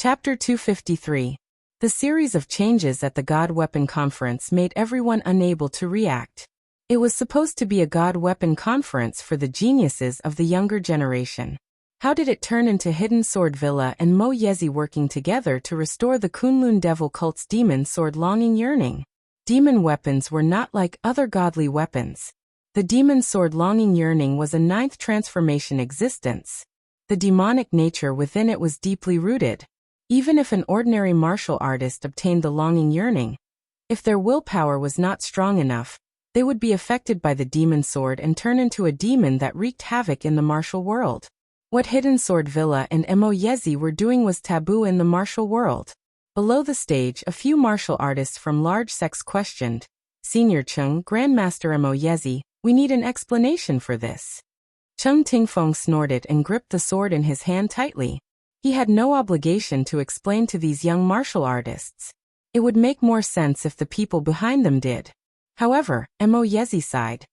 Chapter 253. The series of changes at the God Weapon Conference made everyone unable to react. It was supposed to be a God Weapon Conference for the geniuses of the younger generation. How did it turn into Hidden Sword Villa and Mo Yezi working together to restore the Kunlun devil cult's demon sword longing yearning? Demon weapons were not like other godly weapons. The demon sword longing yearning was a ninth transformation existence. The demonic nature within it was deeply rooted. Even if an ordinary martial artist obtained the longing yearning, if their willpower was not strong enough, they would be affected by the demon sword and turn into a demon that wreaked havoc in the martial world. What Hidden Sword Villa and Mo Yezi were doing was taboo in the martial world. Below the stage, a few martial artists from large sects questioned, "Senior Chung, Grandmaster Mo Yezi, we need an explanation for this." Chung Tingfeng snorted and gripped the sword in his hand tightly. He had no obligation to explain to these young martial artists. It would make more sense if the people behind them did. However, Mo Yezi sighed.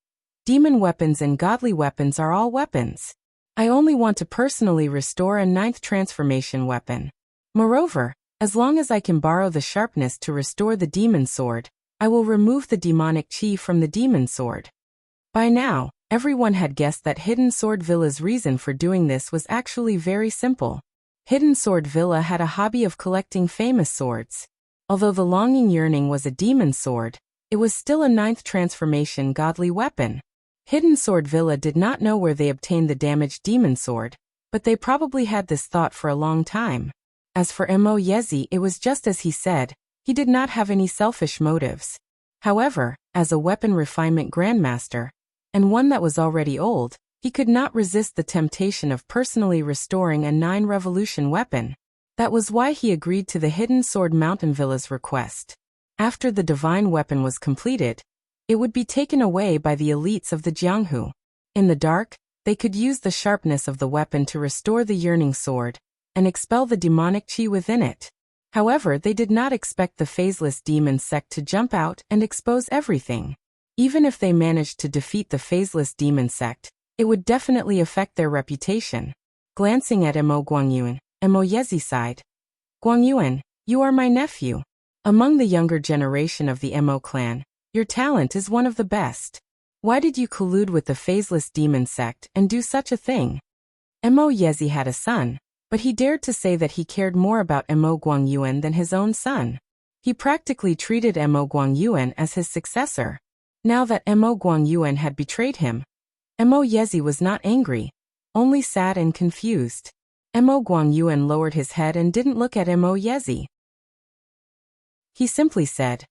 Demon weapons and godly weapons are all weapons. I only want to personally restore a ninth transformation weapon. Moreover, as long as I can borrow the sharpness to restore the demon sword, I will remove the demonic chi from the demon sword. By now, everyone had guessed that Hidden Sword Villa's reason for doing this was actually very simple. Hidden Sword Villa had a hobby of collecting famous swords. Although the longing yearning was a demon sword, it was still a ninth transformation godly weapon. Hidden Sword Villa did not know where they obtained the damaged demon sword, but they probably had this thought for a long time. As for Mo Yezi, it was just as he said, he did not have any selfish motives. However, as a weapon refinement grandmaster, and one that was already old, he could not resist the temptation of personally restoring a 9-revolution weapon. That was why he agreed to the Hidden Sword Mountain Villa's request. After the divine weapon was completed, it would be taken away by the elites of the Jianghu. In the dark, they could use the sharpness of the weapon to restore the yearning sword and expel the demonic chi within it. However, they did not expect the phaseless demon sect to jump out and expose everything. Even if they managed to defeat the phaseless demon sect, it would definitely affect their reputation. Glancing at Mo Guangyuan, Mo Yezi sighed. "Guangyuan, you are my nephew. Among the younger generation of the Mo clan, your talent is one of the best. Why did you collude with the phaseless demon sect and do such a thing?" Mo Yezi had a son, but he dared to say that he cared more about Mo Guangyuan than his own son. He practically treated Mo Guangyuan as his successor. Now that Mo Guangyuan had betrayed him, Mo Yezi was not angry, only sad and confused. Mo Guangyuan lowered his head and didn't look at Mo Yezi. He simply said,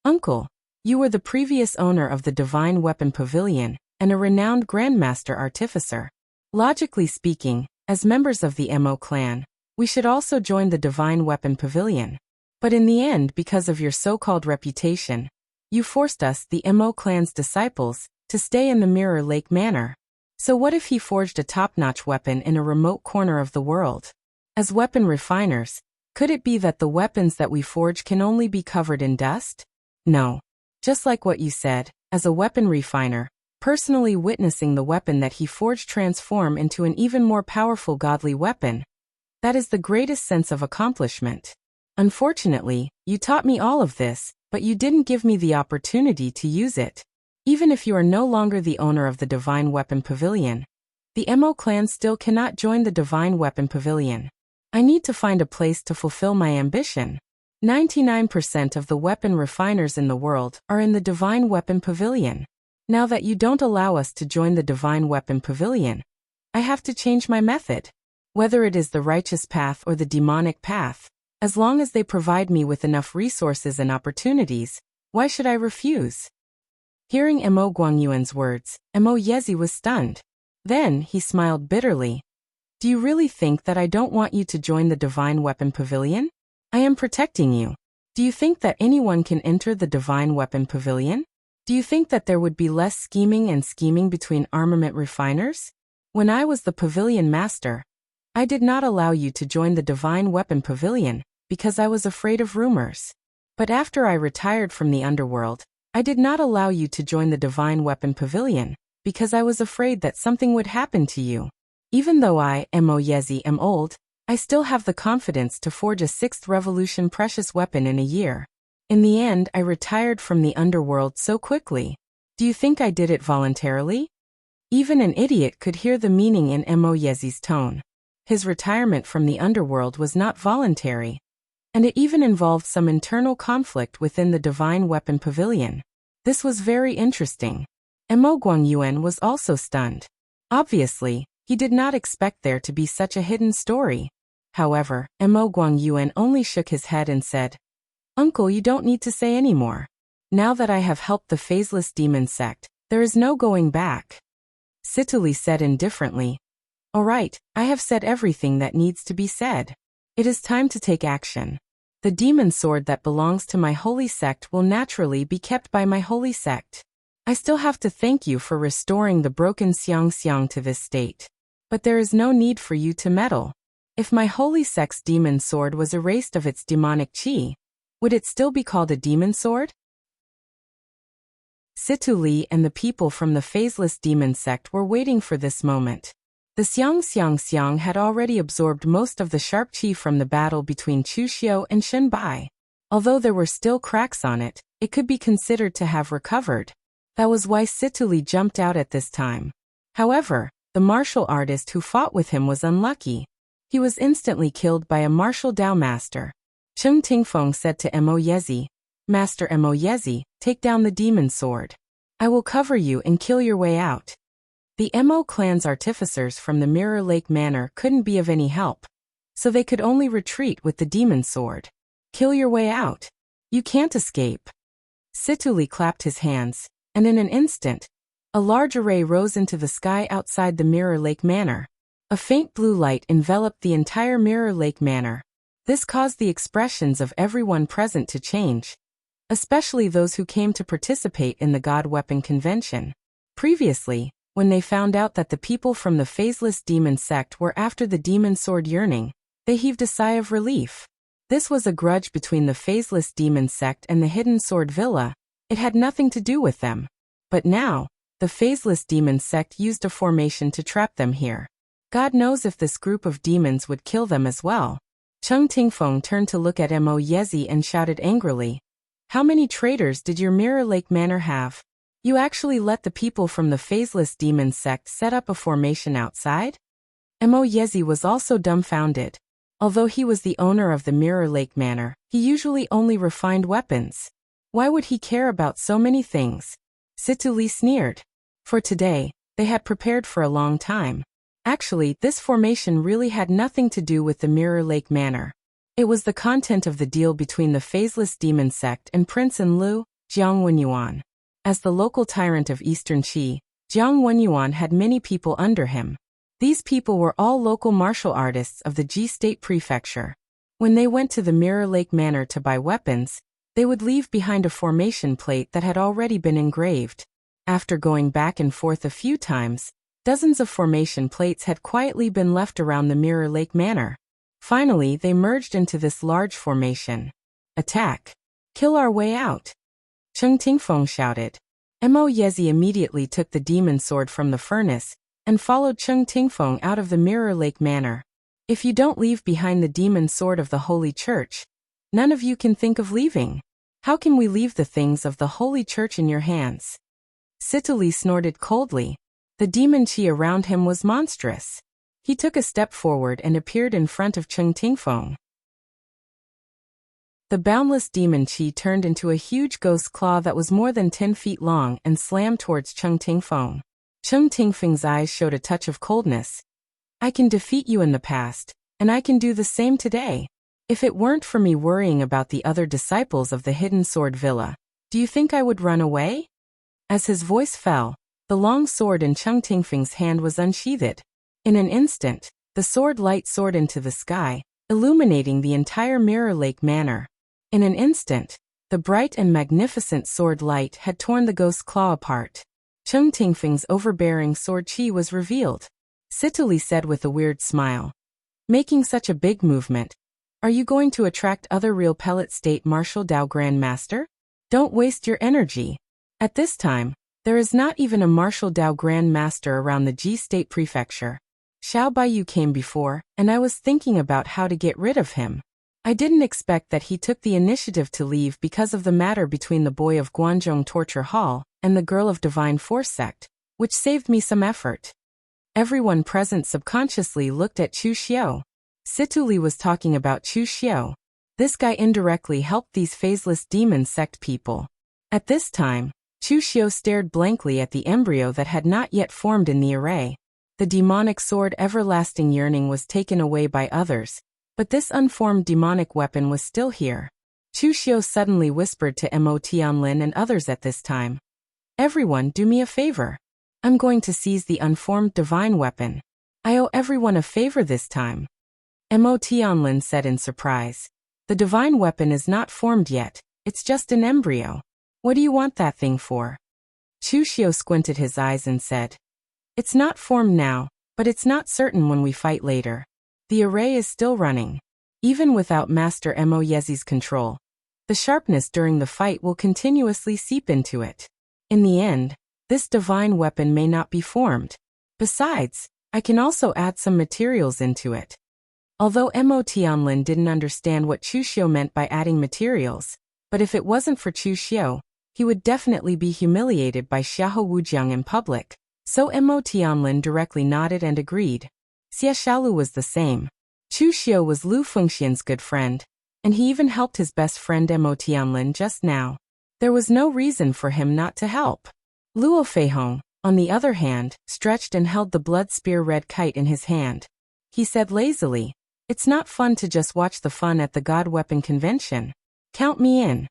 "Uncle, you were the previous owner of the Divine Weapon Pavilion and a renowned Grandmaster Artificer. Logically speaking, as members of the Mo clan, we should also join the Divine Weapon Pavilion. But in the end, because of your so-called reputation, you forced us, the Mo clan's disciples, to stay in the Mirror Lake Manor. So what if he forged a top-notch weapon in a remote corner of the world? As weapon refiners, could it be that the weapons that we forge can only be covered in dust? No. Just like what you said, as a weapon refiner, personally witnessing the weapon that he forged transform into an even more powerful godly weapon, that is the greatest sense of accomplishment. Unfortunately, you taught me all of this, but you didn't give me the opportunity to use it. Even if you are no longer the owner of the Divine Weapon Pavilion, the Mo clan still cannot join the Divine Weapon Pavilion. I need to find a place to fulfill my ambition. 99% of the weapon refiners in the world are in the Divine Weapon Pavilion. Now that you don't allow us to join the Divine Weapon Pavilion, I have to change my method. Whether it is the righteous path or the demonic path, as long as they provide me with enough resources and opportunities, why should I refuse?" Hearing Mo Guangyuan's words, Mo Yezi was stunned. Then, he smiled bitterly. "Do you really think that I don't want you to join the Divine Weapon Pavilion? I am protecting you. Do you think that anyone can enter the Divine Weapon Pavilion? Do you think that there would be less scheming between armament refiners? When I was the Pavilion Master, I did not allow you to join the Divine Weapon Pavilion because I was afraid of rumors. But after I retired from the underworld, I did not allow you to join the Divine Weapon Pavilion because I was afraid that something would happen to you. Even though I, Mo Yezi, am old, I still have the confidence to forge a 6th revolution precious weapon in a year. In the end, I retired from the underworld so quickly. Do you think I did it voluntarily? Even an idiot could hear the meaning in Moyezi's tone. His retirement from the underworld was not voluntary, and it even involved some internal conflict within the Divine Weapon Pavilion. This was very interesting. Mo Guangyuan was also stunned. Obviously, he did not expect there to be such a hidden story. However, Mo Guangyuan only shook his head and said, "Uncle, you don't need to say any more. Now that I have helped the phaseless demon sect, there is no going back." Sitali said indifferently, "All right, I have said everything that needs to be said. It is time to take action. The demon sword that belongs to my holy sect will naturally be kept by my holy sect. I still have to thank you for restoring the broken Xiang to this state. But there is no need for you to meddle. If my holy sect's demon sword was erased of its demonic qi, would it still be called a demon sword?" Situ Li and the people from the phaseless demon sect were waiting for this moment. The Xiang had already absorbed most of the sharp qi from the battle between Chu Xiu and Shen Bai. Although there were still cracks on it, it could be considered to have recovered. That was why Situ Li jumped out at this time. However, the martial artist who fought with him was unlucky. He was instantly killed by a martial Dao master. Cheng Tingfeng said to Mo Yezi, "Master Mo Yezi, take down the demon sword. I will cover you and kill your way out." The Mo clan's artificers from the Mirror Lake Manor couldn't be of any help, so they could only retreat with the demon sword. "Kill your way out. You can't escape." Situli clapped his hands, and in an instant, a large array rose into the sky outside the Mirror Lake Manor. A faint blue light enveloped the entire Mirror Lake Manor. This caused the expressions of everyone present to change, especially those who came to participate in the God Weapon Convention. Previously, when they found out that the people from the phaseless demon sect were after the demon sword yearning, they heaved a sigh of relief. This was a grudge between the phaseless demon sect and the hidden sword villa. It had nothing to do with them. But now, the phaseless demon sect used a formation to trap them here. God knows if this group of demons would kill them as well. Cheng Tingfeng turned to look at Mo Yezi and shouted angrily, "How many traitors did your Mirror Lake Manor have? You actually let the people from the phaseless demon sect set up a formation outside?" Mo Yezi was also dumbfounded. Although he was the owner of the Mirror Lake Manor, he usually only refined weapons. Why would he care about so many things? Situ Li sneered. For today, they had prepared for a long time. Actually, this formation really had nothing to do with the Mirror Lake Manor. It was the content of the deal between the phaseless demon sect and Prince Enlu, Jiang Wenyuan. As the local tyrant of Eastern Qi, Jiang Wenyuan had many people under him. These people were all local martial artists of the Ji State Prefecture. When they went to the Mirror Lake Manor to buy weapons, they would leave behind a formation plate that had already been engraved. After going back and forth a few times, dozens of formation plates had quietly been left around the Mirror Lake Manor. Finally, they merged into this large formation. "Attack! Kill our way out!" Cheng Tingfeng shouted. Mo Yezi immediately took the demon sword from the furnace and followed Cheng Tingfeng out of the Mirror Lake Manor. "If you don't leave behind the demon sword of the Holy Church, none of you can think of leaving. How can we leave the things of the Holy Church in your hands?" Sitali snorted coldly. The demon qi around him was monstrous. He took a step forward and appeared in front of Cheng Tingfeng. The boundless demon qi turned into a huge ghost claw that was more than 10 feet long and slammed towards Cheng Tingfeng. Cheng Tingfeng's eyes showed a touch of coldness. "I can defeat you in the past, and I can do the same today. If it weren't for me worrying about the other disciples of the Hidden Sword Villa, do you think I would run away?" As his voice fell, the long sword in Cheng Tingfeng's hand was unsheathed. In an instant, the sword light soared into the sky, illuminating the entire Mirror Lake Manor. In an instant, the bright and magnificent sword light had torn the ghost claw apart. Cheng Tingfeng's overbearing sword qi was revealed. Sitali said with a weird smile, "Making such a big movement, are you going to attract other real pellet state martial Dao Grand Master? Don't waste your energy. At this time, there is not even a martial Dao Grand Master around the Ji State Prefecture." Xiao Baiyu came before, and I was thinking about how to get rid of him. I didn't expect that he took the initiative to leave because of the matter between the boy of Guanzhong Torture Hall and the girl of Divine Force sect, which saved me some effort. Everyone present subconsciously looked at Chu Xiao. Situli was talking about Chu Xiao. This guy indirectly helped these phaseless demon sect people. At this time, Chu Xiao stared blankly at the embryo that had not yet formed in the array. The demonic sword Everlasting Yearning was taken away by others, but this unformed demonic weapon was still here. Chu Xiao suddenly whispered to Mo Tianlin and others at this time. Everyone, do me a favor. I'm going to seize the unformed divine weapon. I owe everyone a favor this time. Mo Tianlin said in surprise. The divine weapon is not formed yet, it's just an embryo. What do you want that thing for? Chu Xiao squinted his eyes and said. It's not formed now, but it's not certain when we fight later. The array is still running. Even without Master Mo Yezi's control, the sharpness during the fight will continuously seep into it. In the end, this divine weapon may not be formed. Besides, I can also add some materials into it. Although Mo Tianlin didn't understand what Chu Xiao meant by adding materials, but if it wasn't for Chu Xiao, he would definitely be humiliated by Xiahou Wujiang in public, so Mo Tianlin directly nodded and agreed. Xia Xiaolu was the same. Chu Xiao was Lu Fengxian's good friend, and he even helped his best friend Mo Tianlin just now. There was no reason for him not to help. Luo Feihong, on the other hand, stretched and held the blood spear red kite in his hand. He said lazily, "It's not fun to just watch the fun at the God Weapon Convention. Count me in."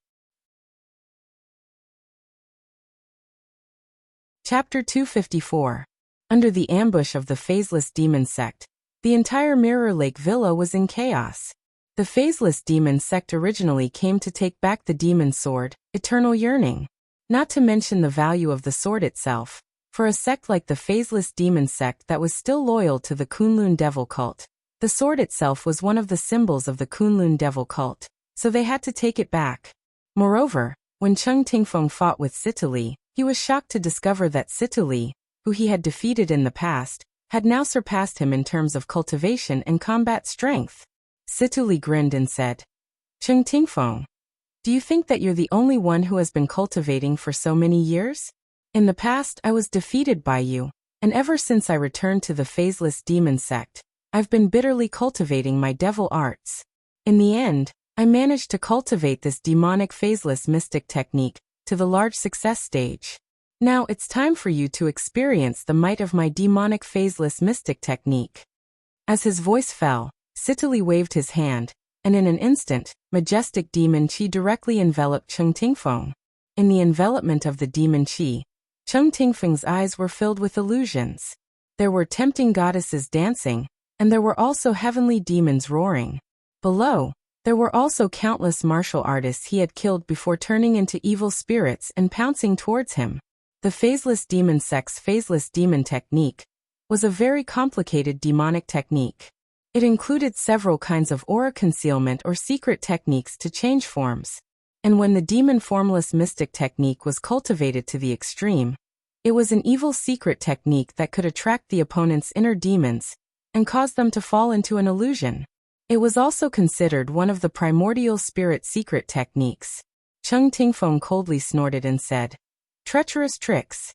Chapter 254. Under the ambush of the phaseless demon sect, the entire Mirror Lake Villa was in chaos. The phaseless demon sect originally came to take back the demon sword, Eternal Yearning. Not to mention the value of the sword itself, for a sect like the phaseless demon sect that was still loyal to the Kunlun devil cult. The sword itself was one of the symbols of the Kunlun devil cult, so they had to take it back. Moreover, when Cheng Tingfeng fought with Situli, he was shocked to discover that Situli, who he had defeated in the past, had now surpassed him in terms of cultivation and combat strength. Situli grinned and said, "Cheng Tingfeng, do you think that you're the only one who has been cultivating for so many years? In the past I was defeated by you, and ever since I returned to the phaseless demon sect, I've been bitterly cultivating my devil arts. In the end, I managed to cultivate this demonic phaseless mystic technique to the large success stage. Now it's time for you to experience the might of my demonic phaseless mystic technique." As his voice fell, Situli waved his hand, and in an instant, majestic demon qi directly enveloped Cheng Tingfeng. In the envelopment of the demon qi, Cheng Tingfeng's eyes were filled with illusions. There were tempting goddesses dancing, and there were also heavenly demons roaring. Below, there were also countless martial artists he had killed before turning into evil spirits and pouncing towards him. The phaseless demon sect's phaseless demon technique was a very complicated demonic technique. It included several kinds of aura concealment or secret techniques to change forms. And when the demon formless mystic technique was cultivated to the extreme, it was an evil secret technique that could attract the opponent's inner demons and cause them to fall into an illusion. It was also considered one of the primordial spirit secret techniques. Cheng Tingfeng coldly snorted and said, "Treacherous tricks."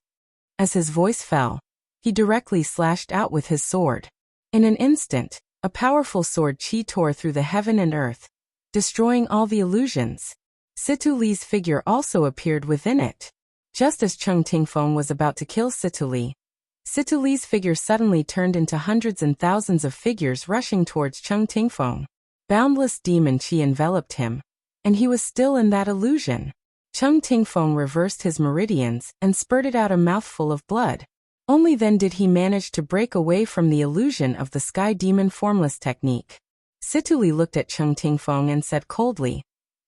As his voice fell, he directly slashed out with his sword. In an instant, a powerful sword qi tore through the heaven and earth, destroying all the illusions. Situli's figure also appeared within it. Just as Cheng Tingfeng was about to kill Situli's figure suddenly turned into hundreds and thousands of figures rushing towards Cheng Tingfeng. Boundless demon qi enveloped him, and he was still in that illusion. Cheng Tingfeng reversed his meridians and spurted out a mouthful of blood. Only then did he manage to break away from the illusion of the sky demon formless technique. Situli looked at Cheng Tingfeng and said coldly,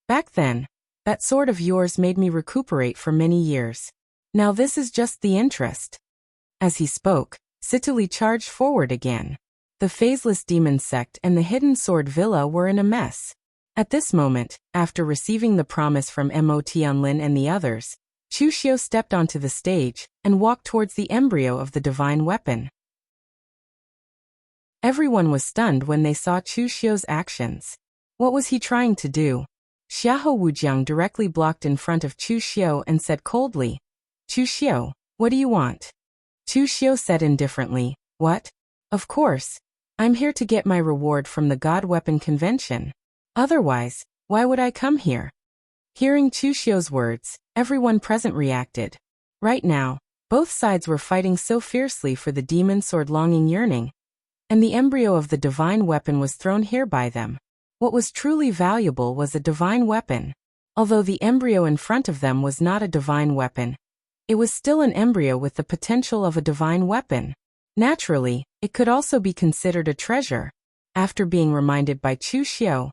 "Back then, that sword of yours made me recuperate for many years. Now this is just the interest." As he spoke, Situli charged forward again. The phaseless demon sect and the hidden sword villa were in a mess. At this moment, after receiving the promise from Mo Tianlin and the others, Chu Xiao stepped onto the stage and walked towards the embryo of the divine weapon. Everyone was stunned when they saw Chu Xiu's actions. What was he trying to do? Xiahou Wujiang directly blocked in front of Chu Xiu and said coldly, "Chu Xiu, what do you want?" Chu Xiu said indifferently, "What? Of course. I'm here to get my reward from the God Weapon Convention. Otherwise, why would I come here?" Hearing Chu Xiu's words, everyone present reacted. Right now, both sides were fighting so fiercely for the demon sword longing yearning, and the embryo of the divine weapon was thrown here by them. What was truly valuable was a divine weapon. Although the embryo in front of them was not a divine weapon, it was still an embryo with the potential of a divine weapon. Naturally, it could also be considered a treasure. After being reminded by Chu Xiu,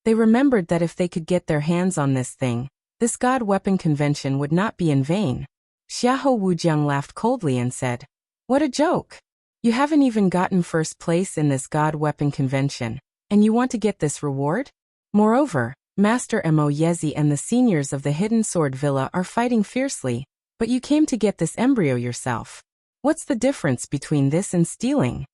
they remembered that if they could get their hands on this thing, this God Weapon Convention would not be in vain. Xiahou Wujiang laughed coldly and said, "What a joke! You haven't even gotten first place in this God Weapon Convention, and you want to get this reward? Moreover, Master Mo Yezi and the seniors of the Hidden Sword Villa are fighting fiercely, but you came to get this embryo yourself. What's the difference between this and stealing?"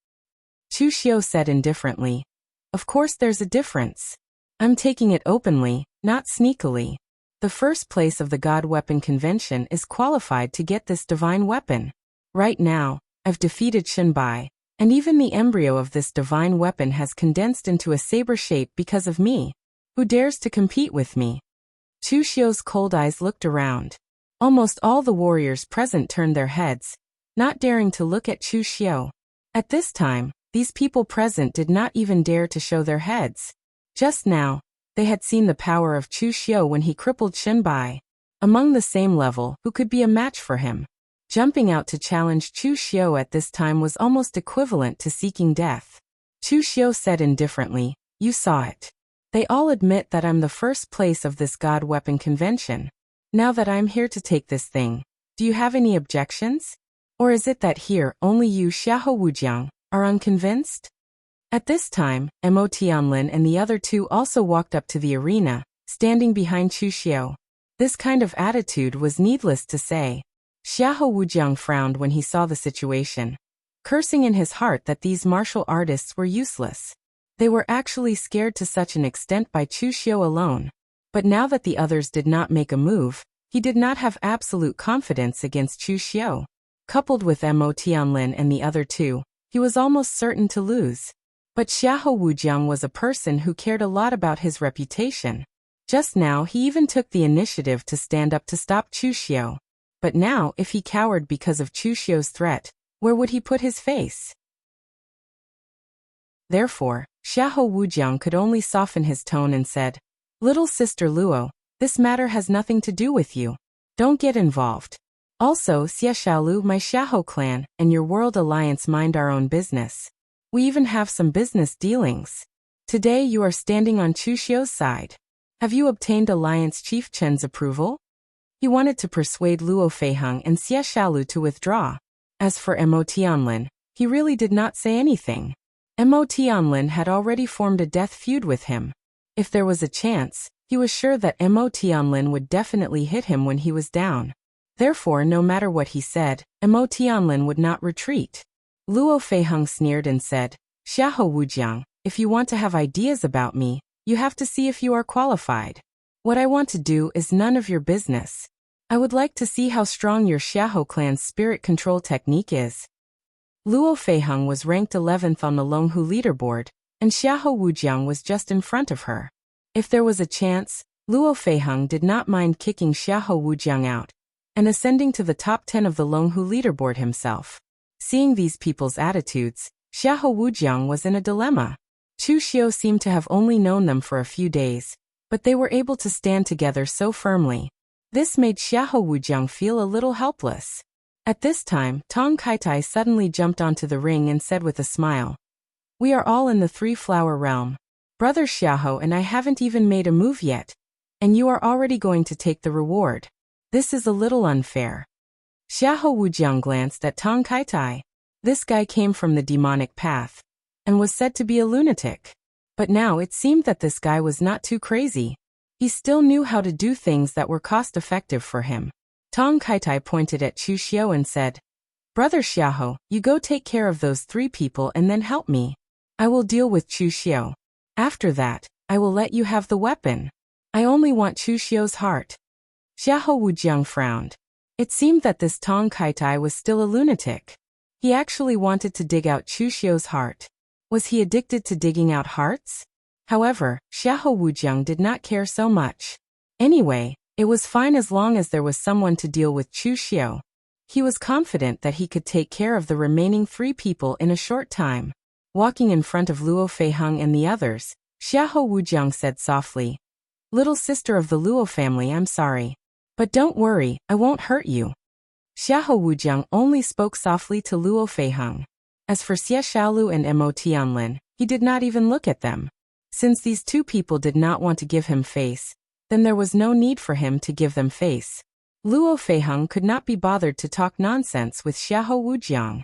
Chu Xiu said indifferently, "Of course there's a difference. I'm taking it openly, not sneakily. The first place of the God Weapon Convention is qualified to get this divine weapon. Right now, I've defeated Shenbai, and even the embryo of this divine weapon has condensed into a saber shape because of me. Who dares to compete with me?" Chu Xiu's cold eyes looked around. Almost all the warriors present turned their heads, not daring to look at Chu Xiu. At this time, these people present did not even dare to show their heads. Just now, they had seen the power of Chu Xiu when he crippled Shenbai. Among the same level, who could be a match for him? Jumping out to challenge Chu Xiu at this time was almost equivalent to seeking death. Chu Xiu said indifferently, "You saw it. They all admit that I'm the first place of this God Weapon Convention. Now that I'm here to take this thing, do you have any objections? Or is it that here only you, Xiahou Wujiang, are unconvinced?" At this time, Mo Tianlin and the other two also walked up to the arena, standing behind Chu Xiu. This kind of attitude was needless to say. Xiahou Wujiang frowned when he saw the situation, cursing in his heart that these martial artists were useless. They were actually scared to such an extent by Chu Xiu alone. But now that the others did not make a move, he did not have absolute confidence against Chu Xiu. Coupled with Mo Tianlin and the other two, he was almost certain to lose. But Xiahou Wujiang was a person who cared a lot about his reputation. Just now he even took the initiative to stand up to stop Chu Xiu. But now, if he cowered because of Chu Xiu's threat, where would he put his face? Therefore, Xiahou Wujiang could only soften his tone and said, "Little sister Luo, this matter has nothing to do with you. Don't get involved. Also, Xie Xiaolu, my Xiahou clan, and your World Alliance mind our own business. We even have some business dealings. Today you are standing on Chu Xiu's side. Have you obtained Alliance Chief Chen's approval?" He wanted to persuade Luo Feiheng and Xie Xiaolu to withdraw. As for Mo Tianlin, he really did not say anything. Mo Tianlin had already formed a death feud with him. If there was a chance, he was sure that Mo Tianlin would definitely hit him when he was down. Therefore, no matter what he said, Mo Tianlin would not retreat. Luo Feiheng sneered and said, "Xiahou Wujiang, if you want to have ideas about me, you have to see if you are qualified. What I want to do is none of your business. I would like to see how strong your Xiahou clan's spirit control technique is." Luo Feiheng was ranked 11th on the Longhu leaderboard, and Xiahou Wujiang was just in front of her. If there was a chance, Luo Feiheng did not mind kicking Xiahou Wujiang out and ascending to the top 10 of the Longhu leaderboard himself. Seeing these people's attitudes, Xiahou Wujiang was in a dilemma. Chu Xiu seemed to have only known them for a few days, but they were able to stand together so firmly. This made Xiahou Wujiang feel a little helpless. At this time, Tong Kaitai suddenly jumped onto the ring and said with a smile, "We are all in the three-flower realm. Brother Xiahou and I haven't even made a move yet, and you are already going to take the reward. This is a little unfair." Xiahou Wujiang glanced at Tong Kaitai. This guy came from the demonic path, and was said to be a lunatic. But now it seemed that this guy was not too crazy. He still knew how to do things that were cost-effective for him. Tong Kaitai pointed at Chu Xiu and said, "Brother Xiahou, you go take care of those three people and then help me. I will deal with Chu Xiu. After that, I will let you have the weapon. I only want Chu Xiu's heart. Xiahou Wujiang frowned. It seemed that this Tong Kaitai was still a lunatic. He actually wanted to dig out Chu Xiu's heart. Was he addicted to digging out hearts? However, Xiahou Wujiang did not care so much. Anyway, it was fine as long as there was someone to deal with Chu Xiu. He was confident that he could take care of the remaining 3 people in a short time. Walking in front of Luo Feiheng and the others, Xiahou Wujiang said softly, "Little sister of the Luo family, I'm sorry. But don't worry, I won't hurt you." Xiahou Wujiang only spoke softly to Luo Feiheng. As for Xie Xiaolu and Mo Tianlin, he did not even look at them. Since these 2 people did not want to give him face, then there was no need for him to give them face. Luo Feiheng could not be bothered to talk nonsense with Xiahou Wujiang.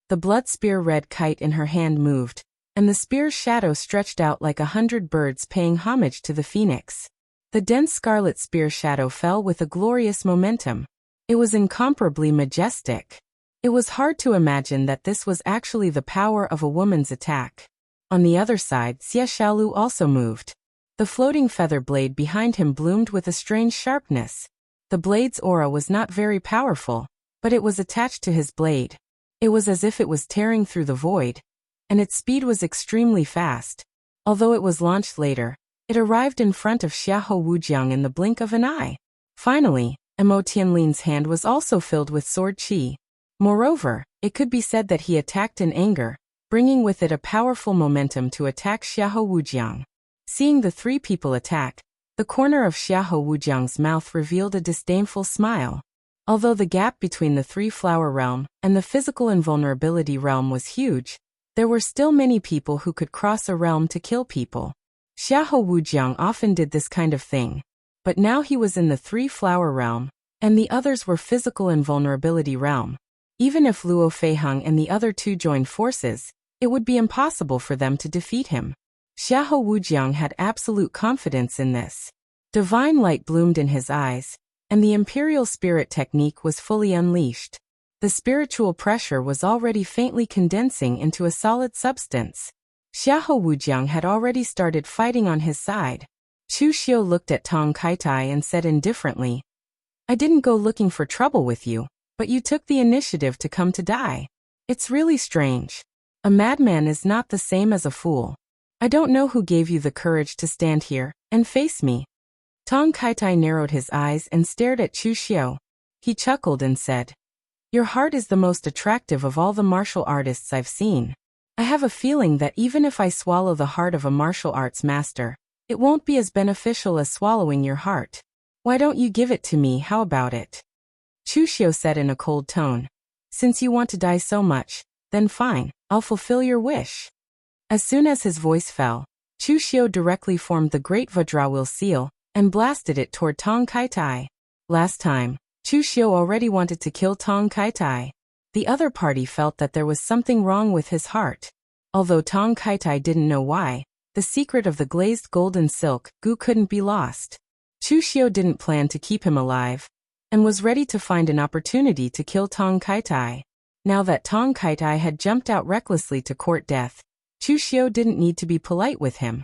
The blood spear red kite in her hand moved, and the spear's shadow stretched out like 100 birds paying homage to the phoenix. The dense scarlet spear shadow fell with a glorious momentum. It was incomparably majestic. It was hard to imagine that this was actually the power of a woman's attack. On the other side, Xie Xiaolu also moved. The floating feather blade behind him bloomed with a strange sharpness. The blade's aura was not very powerful, but it was attached to his blade. It was as if it was tearing through the void, and its speed was extremely fast. Although it was launched later, it arrived in front of Xiahou Wujiang in the blink of an eye. Finally, Mo Tianlin's hand was also filled with sword qi. Moreover, it could be said that he attacked in anger, bringing with it a powerful momentum to attack Xiahou Wujiang. Seeing the 3 people attack, the corner of Xiahou Wujiang's mouth revealed a disdainful smile. Although the gap between the 3-flower realm and the physical invulnerability realm was huge, there were still many people who could cross a realm to kill people. Xiahou Wujiang often did this kind of thing, but now he was in the 3-flower realm, and the others were physical invulnerability realm. Even if Luo Feiheng and the other 2 joined forces, it would be impossible for them to defeat him. Xiahou Wujiang had absolute confidence in this. Divine light bloomed in his eyes, and the imperial spirit technique was fully unleashed. The spiritual pressure was already faintly condensing into a solid substance. Xiahou Wujiang had already started fighting on his side. Chu Xiu looked at Tong Kaitai and said indifferently, "I didn't go looking for trouble with you, but you took the initiative to come to die. It's really strange. A madman is not the same as a fool. I don't know who gave you the courage to stand here and face me." Tong Kaitai narrowed his eyes and stared at Chu Xiu. He chuckled and said, "Your heart is the most attractive of all the martial artists I've seen. I have a feeling that even if I swallow the heart of a martial arts master, it won't be as beneficial as swallowing your heart. Why don't you give it to me, how about it?" Chu Xiu said in a cold tone, "Since you want to die so much, then fine, I'll fulfill your wish." As soon as his voice fell, Chu Xiu directly formed the Great Vajrawheel seal and blasted it toward Tong Kaitai. Last time, Chu Xiu already wanted to kill Tong Kaitai. The other party felt that there was something wrong with his heart. Although Tong Kaitai didn't know why, the secret of the glazed golden silk goo couldn't be lost. Chu Xiu didn't plan to keep him alive, and was ready to find an opportunity to kill Tong Kaitai. Now that Tong Kaitai had jumped out recklessly to court death, Chu Xiu didn't need to be polite with him.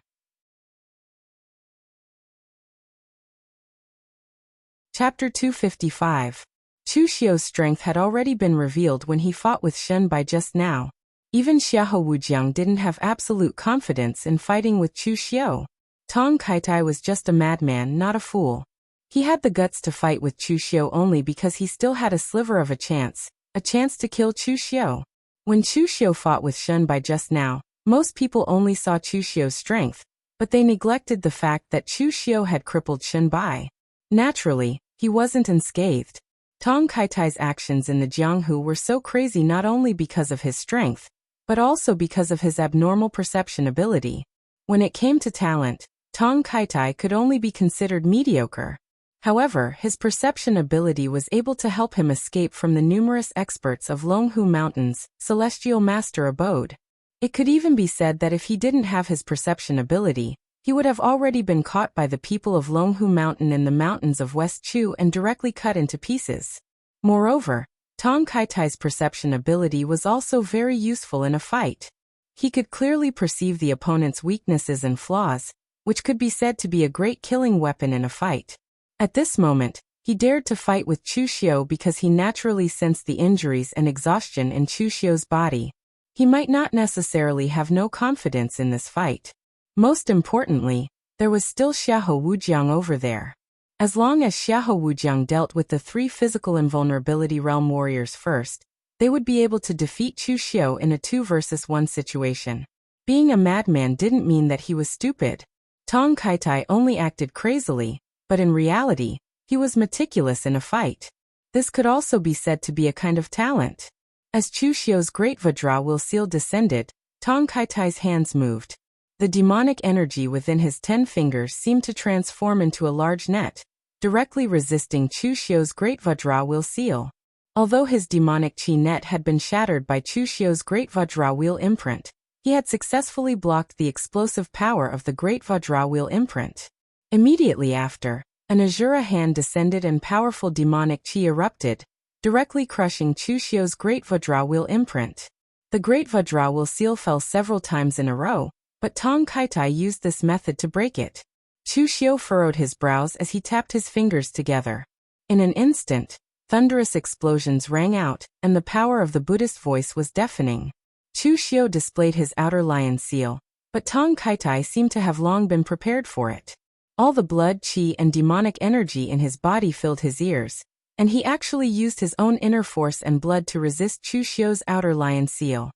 Chapter 255. Chu Xiu's strength had already been revealed when he fought with Shen Bai just now. Even Xiahou Wujiang didn't have absolute confidence in fighting with Chu Xiu. Tong Kaitai was just a madman, not a fool. He had the guts to fight with Chu Xiu only because he still had a sliver of a chance to kill Chu Xiu. When Chu Xiu fought with Shen Bai just now, most people only saw Chu Xiu's strength, but they neglected the fact that Chu Xiu had crippled Shen Bai. Naturally, he wasn't unscathed. Tong Kaitai's actions in the Jianghu were so crazy not only because of his strength, but also because of his abnormal perception ability. When it came to talent, Tong Kaitai could only be considered mediocre. However, his perception ability was able to help him escape from the numerous experts of Longhu Mountain's Celestial Master Abode. It could even be said that if he didn't have his perception ability, he would have already been caught by the people of Longhu Mountain in the mountains of West Chu and directly cut into pieces. Moreover, Tong Kaitai's perception ability was also very useful in a fight. He could clearly perceive the opponent's weaknesses and flaws, which could be said to be a great killing weapon in a fight. At this moment, he dared to fight with Chu Xiu because he naturally sensed the injuries and exhaustion in Chu Xiu's body. He might not necessarily have no confidence in this fight. Most importantly, there was still Xiahou Wujiang over there. As long as Xiahou Wujiang dealt with the 3 physical invulnerability realm warriors first, they would be able to defeat Chu Xiu in a 2 versus 1 situation. Being a madman didn't mean that he was stupid. Tong Kaitai only acted crazily, but in reality, he was meticulous in a fight. This could also be said to be a kind of talent. As Chu Xiu's great Vajra will seal descended, Tong Kaitai's hands moved. The demonic energy within his 10 fingers seemed to transform into a large net, directly resisting Chu Xiu's great Vajra wheel seal. Although his demonic chi net had been shattered by Chu Xiu's great Vajra wheel imprint, he had successfully blocked the explosive power of the great Vajra wheel imprint. Immediately after, an Azura hand descended and powerful demonic chi erupted, directly crushing Chu Xiu's great Vajra wheel imprint. The great Vajra wheel seal fell several times in a row, but Tong Kaitai used this method to break it. Chu Xiu furrowed his brows as he tapped his fingers together. In an instant, thunderous explosions rang out, and the power of the Buddhist voice was deafening. Chu Xiu displayed his outer lion seal, but Tong Kaitai seemed to have long been prepared for it. All the blood, chi, and demonic energy in his body filled his ears, and he actually used his own inner force and blood to resist Chu Xiu's outer lion seal.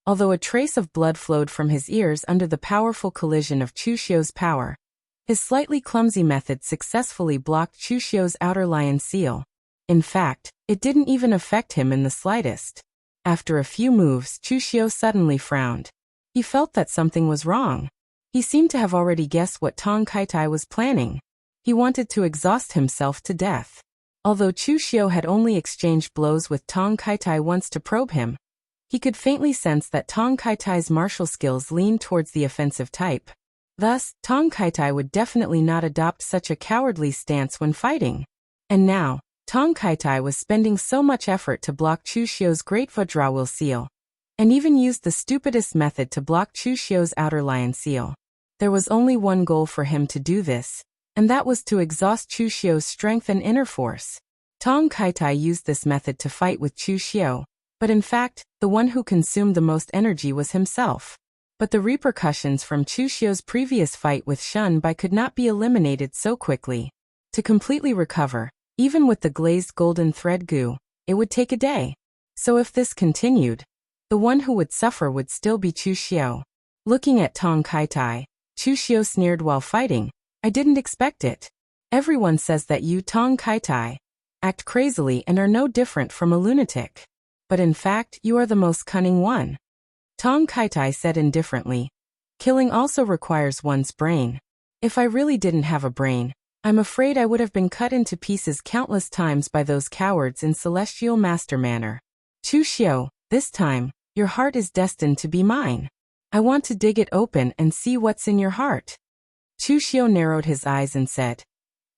Although a trace of blood flowed from his ears under the powerful collision of Chu Xiu's power, his slightly clumsy method successfully blocked Chu Xiu's outer lion seal. In fact, it didn't even affect him in the slightest. After a few moves, Chu Xiu suddenly frowned. He felt that something was wrong. He seemed to have already guessed what Tong Kaitai was planning. He wanted to exhaust himself to death. Although Chu Xiu had only exchanged blows with Tong Kaitai once to probe him, he could faintly sense that Tong Kaitai's martial skills leaned towards the offensive type. Thus, Tong Kaitai would definitely not adopt such a cowardly stance when fighting. And now, Tong Kaitai was spending so much effort to block Chu Xiu's great Vajra wheel seal, and even used the stupidest method to block Chu Xiu's outer lion seal. There was only one goal for him to do this, and that was to exhaust Chu Xiu's strength and inner force. Tong Kaitai used this method to fight with Chu Xiu, but in fact, the one who consumed the most energy was himself. But the repercussions from Chu Xiu's previous fight with Shun Bai could not be eliminated so quickly. To completely recover, even with the glazed golden thread goo, it would take a day. So if this continued, the one who would suffer would still be Chu Xiu. Looking at Tong Kaitai, Chu Xiu sneered while fighting. I didn't expect it. Everyone says that you, Tong Kaitai, act crazily and are no different from a lunatic. But in fact, you are the most cunning one. Tong Kaitai said indifferently. Killing also requires one's brain. If I really didn't have a brain, I'm afraid I would have been cut into pieces countless times by those cowards in Celestial Master Manor. Chu Xiu, this time, your heart is destined to be mine. I want to dig it open and see what's in your heart. Chu Xiu narrowed his eyes and said,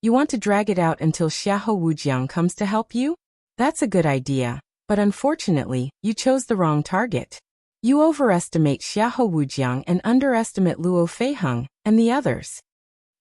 You want to drag it out until Xiahou Wujiang comes to help you? That's a good idea, but unfortunately, you chose the wrong target. You overestimate Xiahou Wujiang and underestimate Luo Feiheng and the others.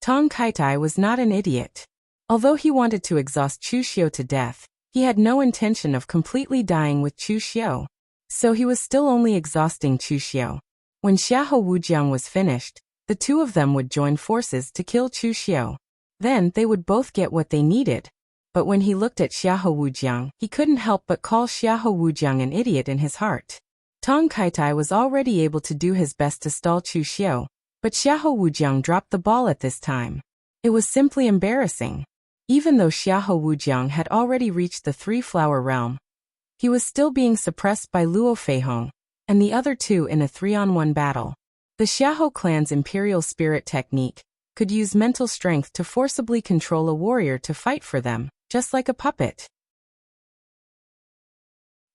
Tong Kaitai was not an idiot. Although he wanted to exhaust Chu Xiu to death, he had no intention of completely dying with Chu Xiu. So he was still only exhausting Chu Xiu. When Xiahou Wujiang was finished, the two of them would join forces to kill Chu Xiu. Then they would both get what they needed. But when he looked at Xiahou Wujiang, he couldn't help but call Xiahou Wujiang an idiot in his heart. Tong Kaitai was already able to do his best to stall Chu Xiu, but Xiahou Wujiang dropped the ball at this time. It was simply embarrassing. Even though Xiahou Wujiang had already reached the three-flower realm, he was still being suppressed by Luo Feihong and the other two in a 3-on-1 battle. The Xiahou clan's imperial spirit technique could use mental strength to forcibly control a warrior to fight for them, just like a puppet.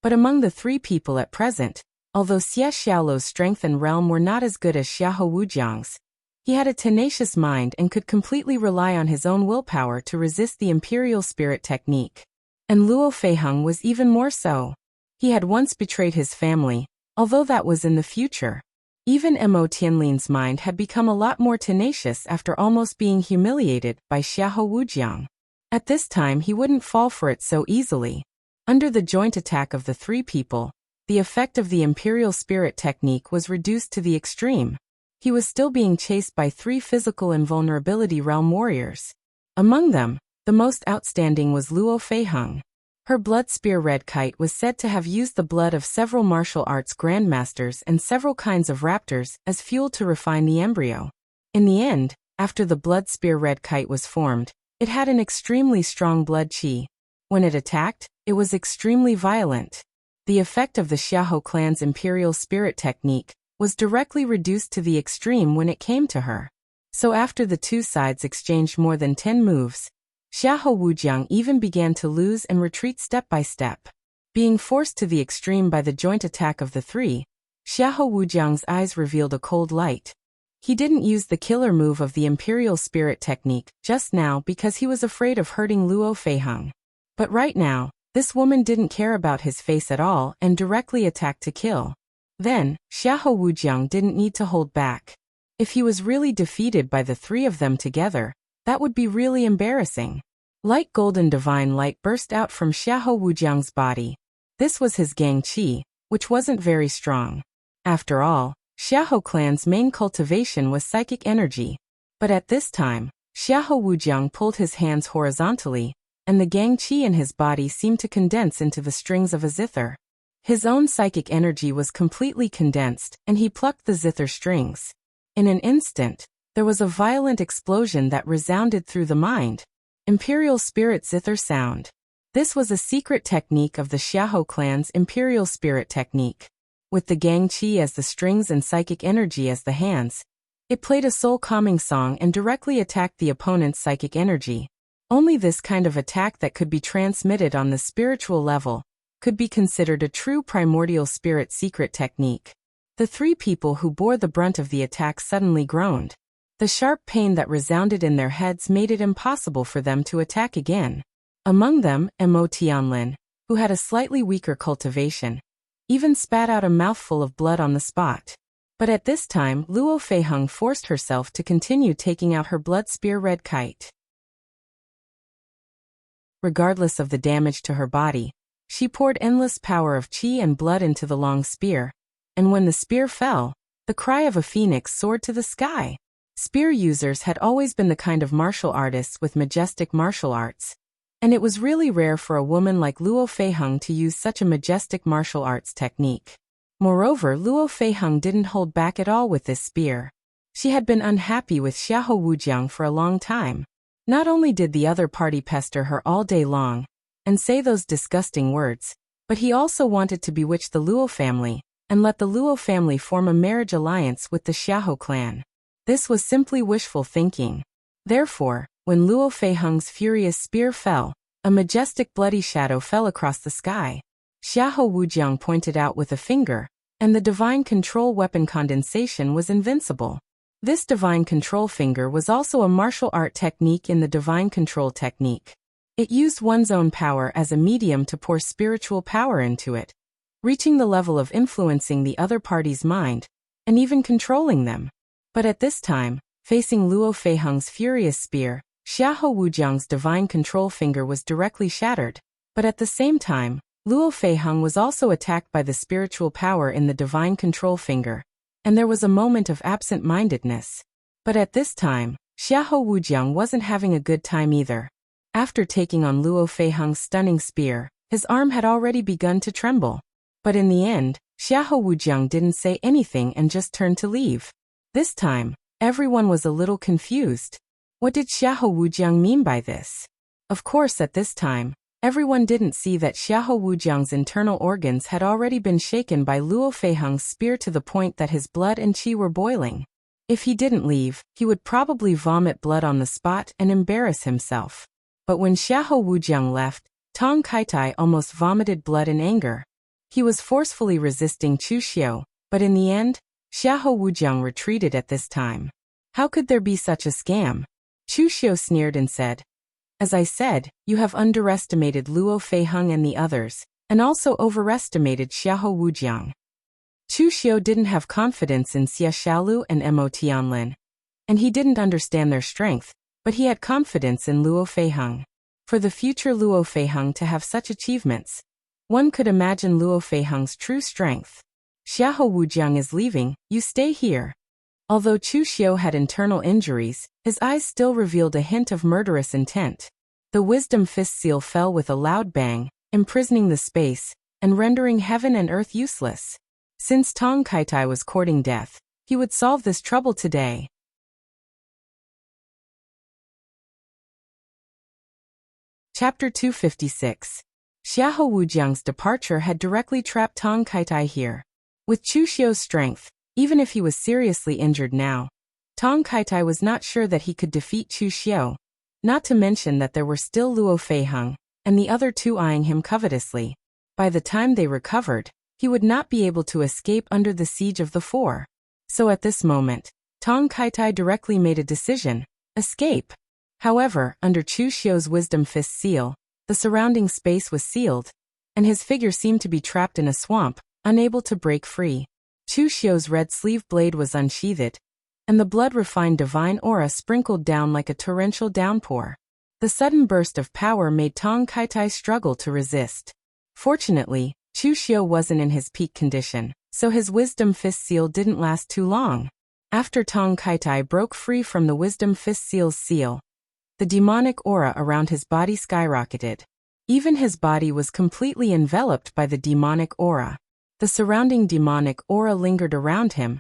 But among the three people at present, although Xie Xiaolo's strength and realm were not as good as Xiahou Wujiang's, he had a tenacious mind and could completely rely on his own willpower to resist the imperial spirit technique. And Luo Feiheng was even more so. He had once betrayed his family, although that was in the future. Even Mo Tianlin's mind had become a lot more tenacious after almost being humiliated by Xiahou Wujiang. At this time he wouldn't fall for it so easily. Under the joint attack of the three people, the effect of the Imperial Spirit technique was reduced to the extreme. He was still being chased by three physical invulnerability realm warriors. Among them, the most outstanding was Luo Feiheng. Her blood spear Red Kite was said to have used the blood of several martial arts grandmasters and several kinds of raptors as fuel to refine the embryo. In the end, after the blood spear Red Kite was formed, it had an extremely strong blood qi. When it attacked, it was extremely violent. The effect of the Xiahou clan's Imperial Spirit technique was directly reduced to the extreme when it came to her. So after the two sides exchanged more than 10 moves, Xiahou Wujiang even began to lose and retreat step by step. Being forced to the extreme by the joint attack of the three, Xiahou Wujiang's eyes revealed a cold light. He didn't use the killer move of the Imperial Spirit technique just now because he was afraid of hurting Luo Feiheng. But right now, this woman didn't care about his face at all and directly attacked to kill. Then, Xiahou Wujiang didn't need to hold back. If he was really defeated by the three of them together, that would be really embarrassing. Light golden divine light burst out from Xiahou Wujiang's body. This was his gang qi, which wasn't very strong. After all, Xiahou clan's main cultivation was psychic energy. But at this time, Xiahou Wujiang pulled his hands horizontally, and the gang qi in his body seemed to condense into the strings of a zither. His own psychic energy was completely condensed, and he plucked the zither strings. In an instant, there was a violent explosion that resounded through the mind. Imperial Spirit Zither Sound. This was a secret technique of the Xiahou clan's Imperial Spirit technique. With the gang qi as the strings and psychic energy as the hands, it played a soul-calming song and directly attacked the opponent's psychic energy. Only this kind of attack that could be transmitted on the spiritual level could be considered a true primordial spirit secret technique. The three people who bore the brunt of the attack suddenly groaned. The sharp pain that resounded in their heads made it impossible for them to attack again. Among them, Mo Tianlin, who had a slightly weaker cultivation, even spat out a mouthful of blood on the spot. But at this time, Luo Feiheng forced herself to continue taking out her blood spear Red Kite. Regardless of the damage to her body, she poured endless power of qi and blood into the long spear, and when the spear fell, the cry of a phoenix soared to the sky. Spear users had always been the kind of martial artists with majestic martial arts, and it was really rare for a woman like Luo Feiheng to use such a majestic martial arts technique. Moreover, Luo Feiheng didn't hold back at all with this spear. She had been unhappy with Xiahou Wujiang for a long time. Not only did the other party pester her all day long and say those disgusting words, but he also wanted to bewitch the Luo family and let the Luo family form a marriage alliance with the Xiahou clan. This was simply wishful thinking. Therefore, when Luo Feiheng's furious spear fell, a majestic bloody shadow fell across the sky. Xiahou Wujiang pointed out with a finger, and the divine control weapon condensation was invincible. This divine control finger was also a martial art technique in the divine control technique. It used one's own power as a medium to pour spiritual power into it, reaching the level of influencing the other party's mind, and even controlling them. But at this time, facing Luo Feiheng's furious spear, Xiahou Wujiang's divine control finger was directly shattered. But at the same time, Luo Feiheng was also attacked by the spiritual power in the divine control finger, and there was a moment of absent-mindedness. But at this time, Xiahou Wujiang wasn't having a good time either. After taking on Luo Feiheng's stunning spear, his arm had already begun to tremble. But in the end, Xiahou Wujiang didn't say anything and just turned to leave. This time, everyone was a little confused. What did Xiahou Wujiang mean by this? Of course, at this time, everyone didn't see that Xiahou Wujiang's internal organs had already been shaken by Luo Feiheng's spear to the point that his blood and qi were boiling. If he didn't leave, he would probably vomit blood on the spot and embarrass himself. But when Xiahou Wujiang left, Tong Kaitai almost vomited blood in anger. He was forcefully resisting Chu Xiu, but in the end, Xiahou Wujiang retreated at this time. How could there be such a scam? Chu Xiu sneered and said, As I said, you have underestimated Luo Feiheng and the others, and also overestimated Xiahou Wujiang. Chu Xiu didn't have confidence in Xia Xiaolu and Mo Tianlin, and he didn't understand their strength, but he had confidence in Luo Feiheng. For the future Luo Feiheng to have such achievements, one could imagine Luo Feiheng's true strength. Xiahou Wujiang is leaving, you stay here. Although Chu Xiu had internal injuries, his eyes still revealed a hint of murderous intent. The wisdom fist seal fell with a loud bang, imprisoning the space, and rendering heaven and earth useless. Since Tong Kaitai was courting death, he would solve this trouble today. Chapter 256. Xiahou Wujiang's departure had directly trapped Tong Kaitai here. With Chu Xiu's strength, even if he was seriously injured now, Tong Kaitai was not sure that he could defeat Chu Xiu, not to mention that there were still Luo Feiheng, and the other two eyeing him covetously. By the time they recovered, he would not be able to escape under the siege of the four. So at this moment, Tong Kaitai directly made a decision: escape. However, under Chu Xiu's wisdom fist seal, the surrounding space was sealed, and his figure seemed to be trapped in a swamp, unable to break free. Chu Xiu's red sleeve blade was unsheathed, and the blood-refined divine aura sprinkled down like a torrential downpour. The sudden burst of power made Tong Kaitai struggle to resist. Fortunately, Chu Xiu wasn't in his peak condition, so his wisdom fist seal didn't last too long. After Tong Kaitai broke free from the wisdom fist seal's seal, the demonic aura around his body skyrocketed. Even his body was completely enveloped by the demonic aura. The surrounding demonic aura lingered around him,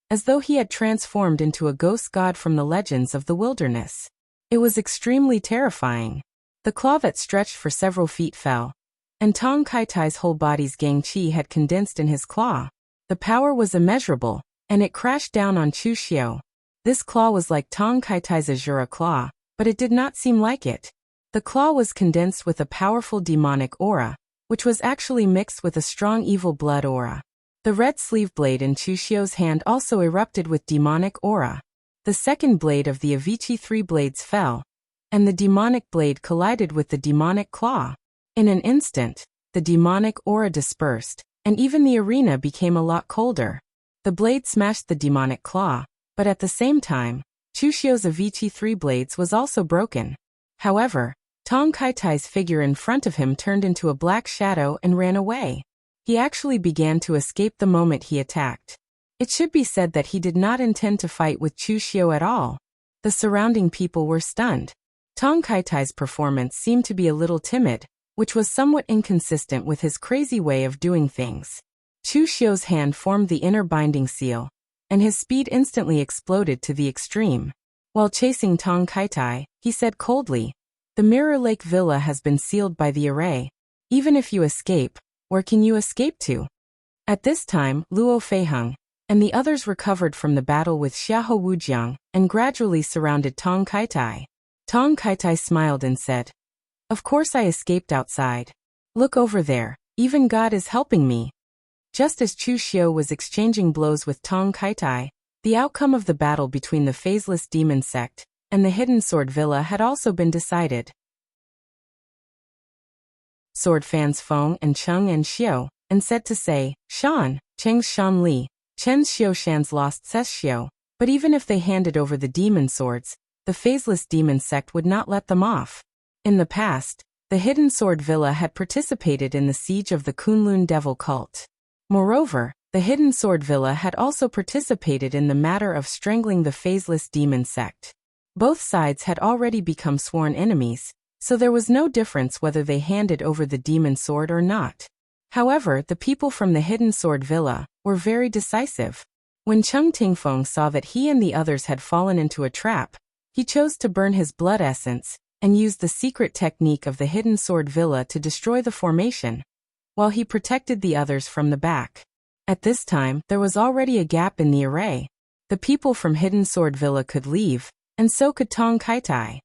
as though he had transformed into a ghost god from the legends of the wilderness. It was extremely terrifying. The claw that stretched for several feet fell, and Tong Kaitai's whole body's gang qi had condensed in his claw. The power was immeasurable, and it crashed down on Chu Xiu. This claw was like Tong Kaitai's Azura claw, but it did not seem like it. The claw was condensed with a powerful demonic aura, which was actually mixed with a strong evil blood aura. The red sleeve blade in Chu Xiu's hand also erupted with demonic aura. The second blade of the Avicii three blades fell, and the demonic blade collided with the demonic claw. In an instant, the demonic aura dispersed, and even the arena became a lot colder. The blade smashed the demonic claw, but at the same time, Chu Xiu's Avicii three blades was also broken. However, Tong Kaitai's figure in front of him turned into a black shadow and ran away. He actually began to escape the moment he attacked. It should be said that he did not intend to fight with Chu Xiu at all. The surrounding people were stunned. Tong Kaitai's performance seemed to be a little timid, which was somewhat inconsistent with his crazy way of doing things. Chu Xiu's hand formed the inner binding seal, and his speed instantly exploded to the extreme. While chasing Tong Kaitai, he said coldly, "The Mirror Lake Villa has been sealed by the array. Even if you escape, where can you escape to?" At this time, Luo Feiheng and the others recovered from the battle with Xiahou Wujiang and gradually surrounded Tong Kaitai. Tong Kaitai smiled and said, "Of course I escaped outside. Look over there, even God is helping me." Just as Chu Xiu was exchanging blows with Tong Kaitai, the outcome of the battle between the phaseless demon sect and the Hidden Sword Villa had also been decided. Sword fans Feng and Cheng and Xiu, and said to say, "Shan, Cheng's Shan Li, Chen's Xiu Shan's lost Ses Xiu," but even if they handed over the demon swords, the phaseless demon sect would not let them off. In the past, the Hidden Sword Villa had participated in the siege of the Kunlun Devil cult. Moreover, the Hidden Sword Villa had also participated in the matter of strangling the phaseless demon sect. Both sides had already become sworn enemies, so there was no difference whether they handed over the demon sword or not. However, the people from the Hidden Sword Villa were very decisive. When Cheng Tingfeng saw that he and the others had fallen into a trap, he chose to burn his blood essence and used the secret technique of the Hidden Sword Villa to destroy the formation, while he protected the others from the back. At this time, there was already a gap in the array. The people from Hidden Sword Villa could leave, and so could Tong Kaitai.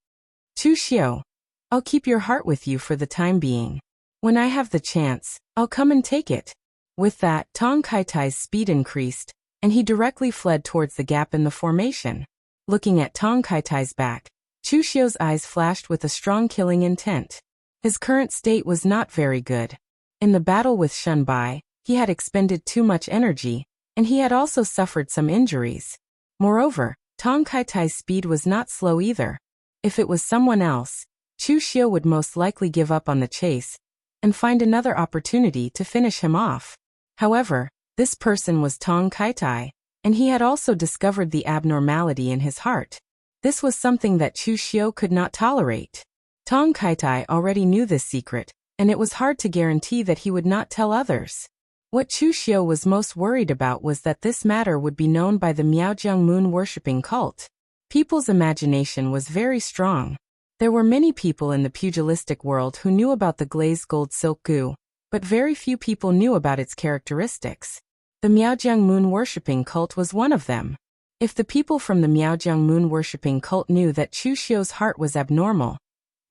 "Chu Xiu, I'll keep your heart with you for the time being. When I have the chance, I'll come and take it." With that, Tong Kaitai's speed increased, and he directly fled towards the gap in the formation. Looking at Tong Kaitai's back, Chu Xiu's eyes flashed with a strong killing intent. His current state was not very good. In the battle with Shen Bai, he had expended too much energy, and he had also suffered some injuries. Moreover, Tong Kaitai's speed was not slow either. If it was someone else, Chu Xiu would most likely give up on the chase and find another opportunity to finish him off. However, this person was Tong Kaitai, and he had also discovered the abnormality in his heart. This was something that Chu Xiu could not tolerate. Tong Kaitai already knew this secret, and it was hard to guarantee that he would not tell others. What Chu Xiu was most worried about was that this matter would be known by the Miaojiang moon-worshipping cult. People's imagination was very strong. There were many people in the pugilistic world who knew about the glazed gold silk gu, but very few people knew about its characteristics. The Miaojiang moon-worshipping cult was one of them. If the people from the Miaojiang moon-worshipping cult knew that Chu Xiu's heart was abnormal,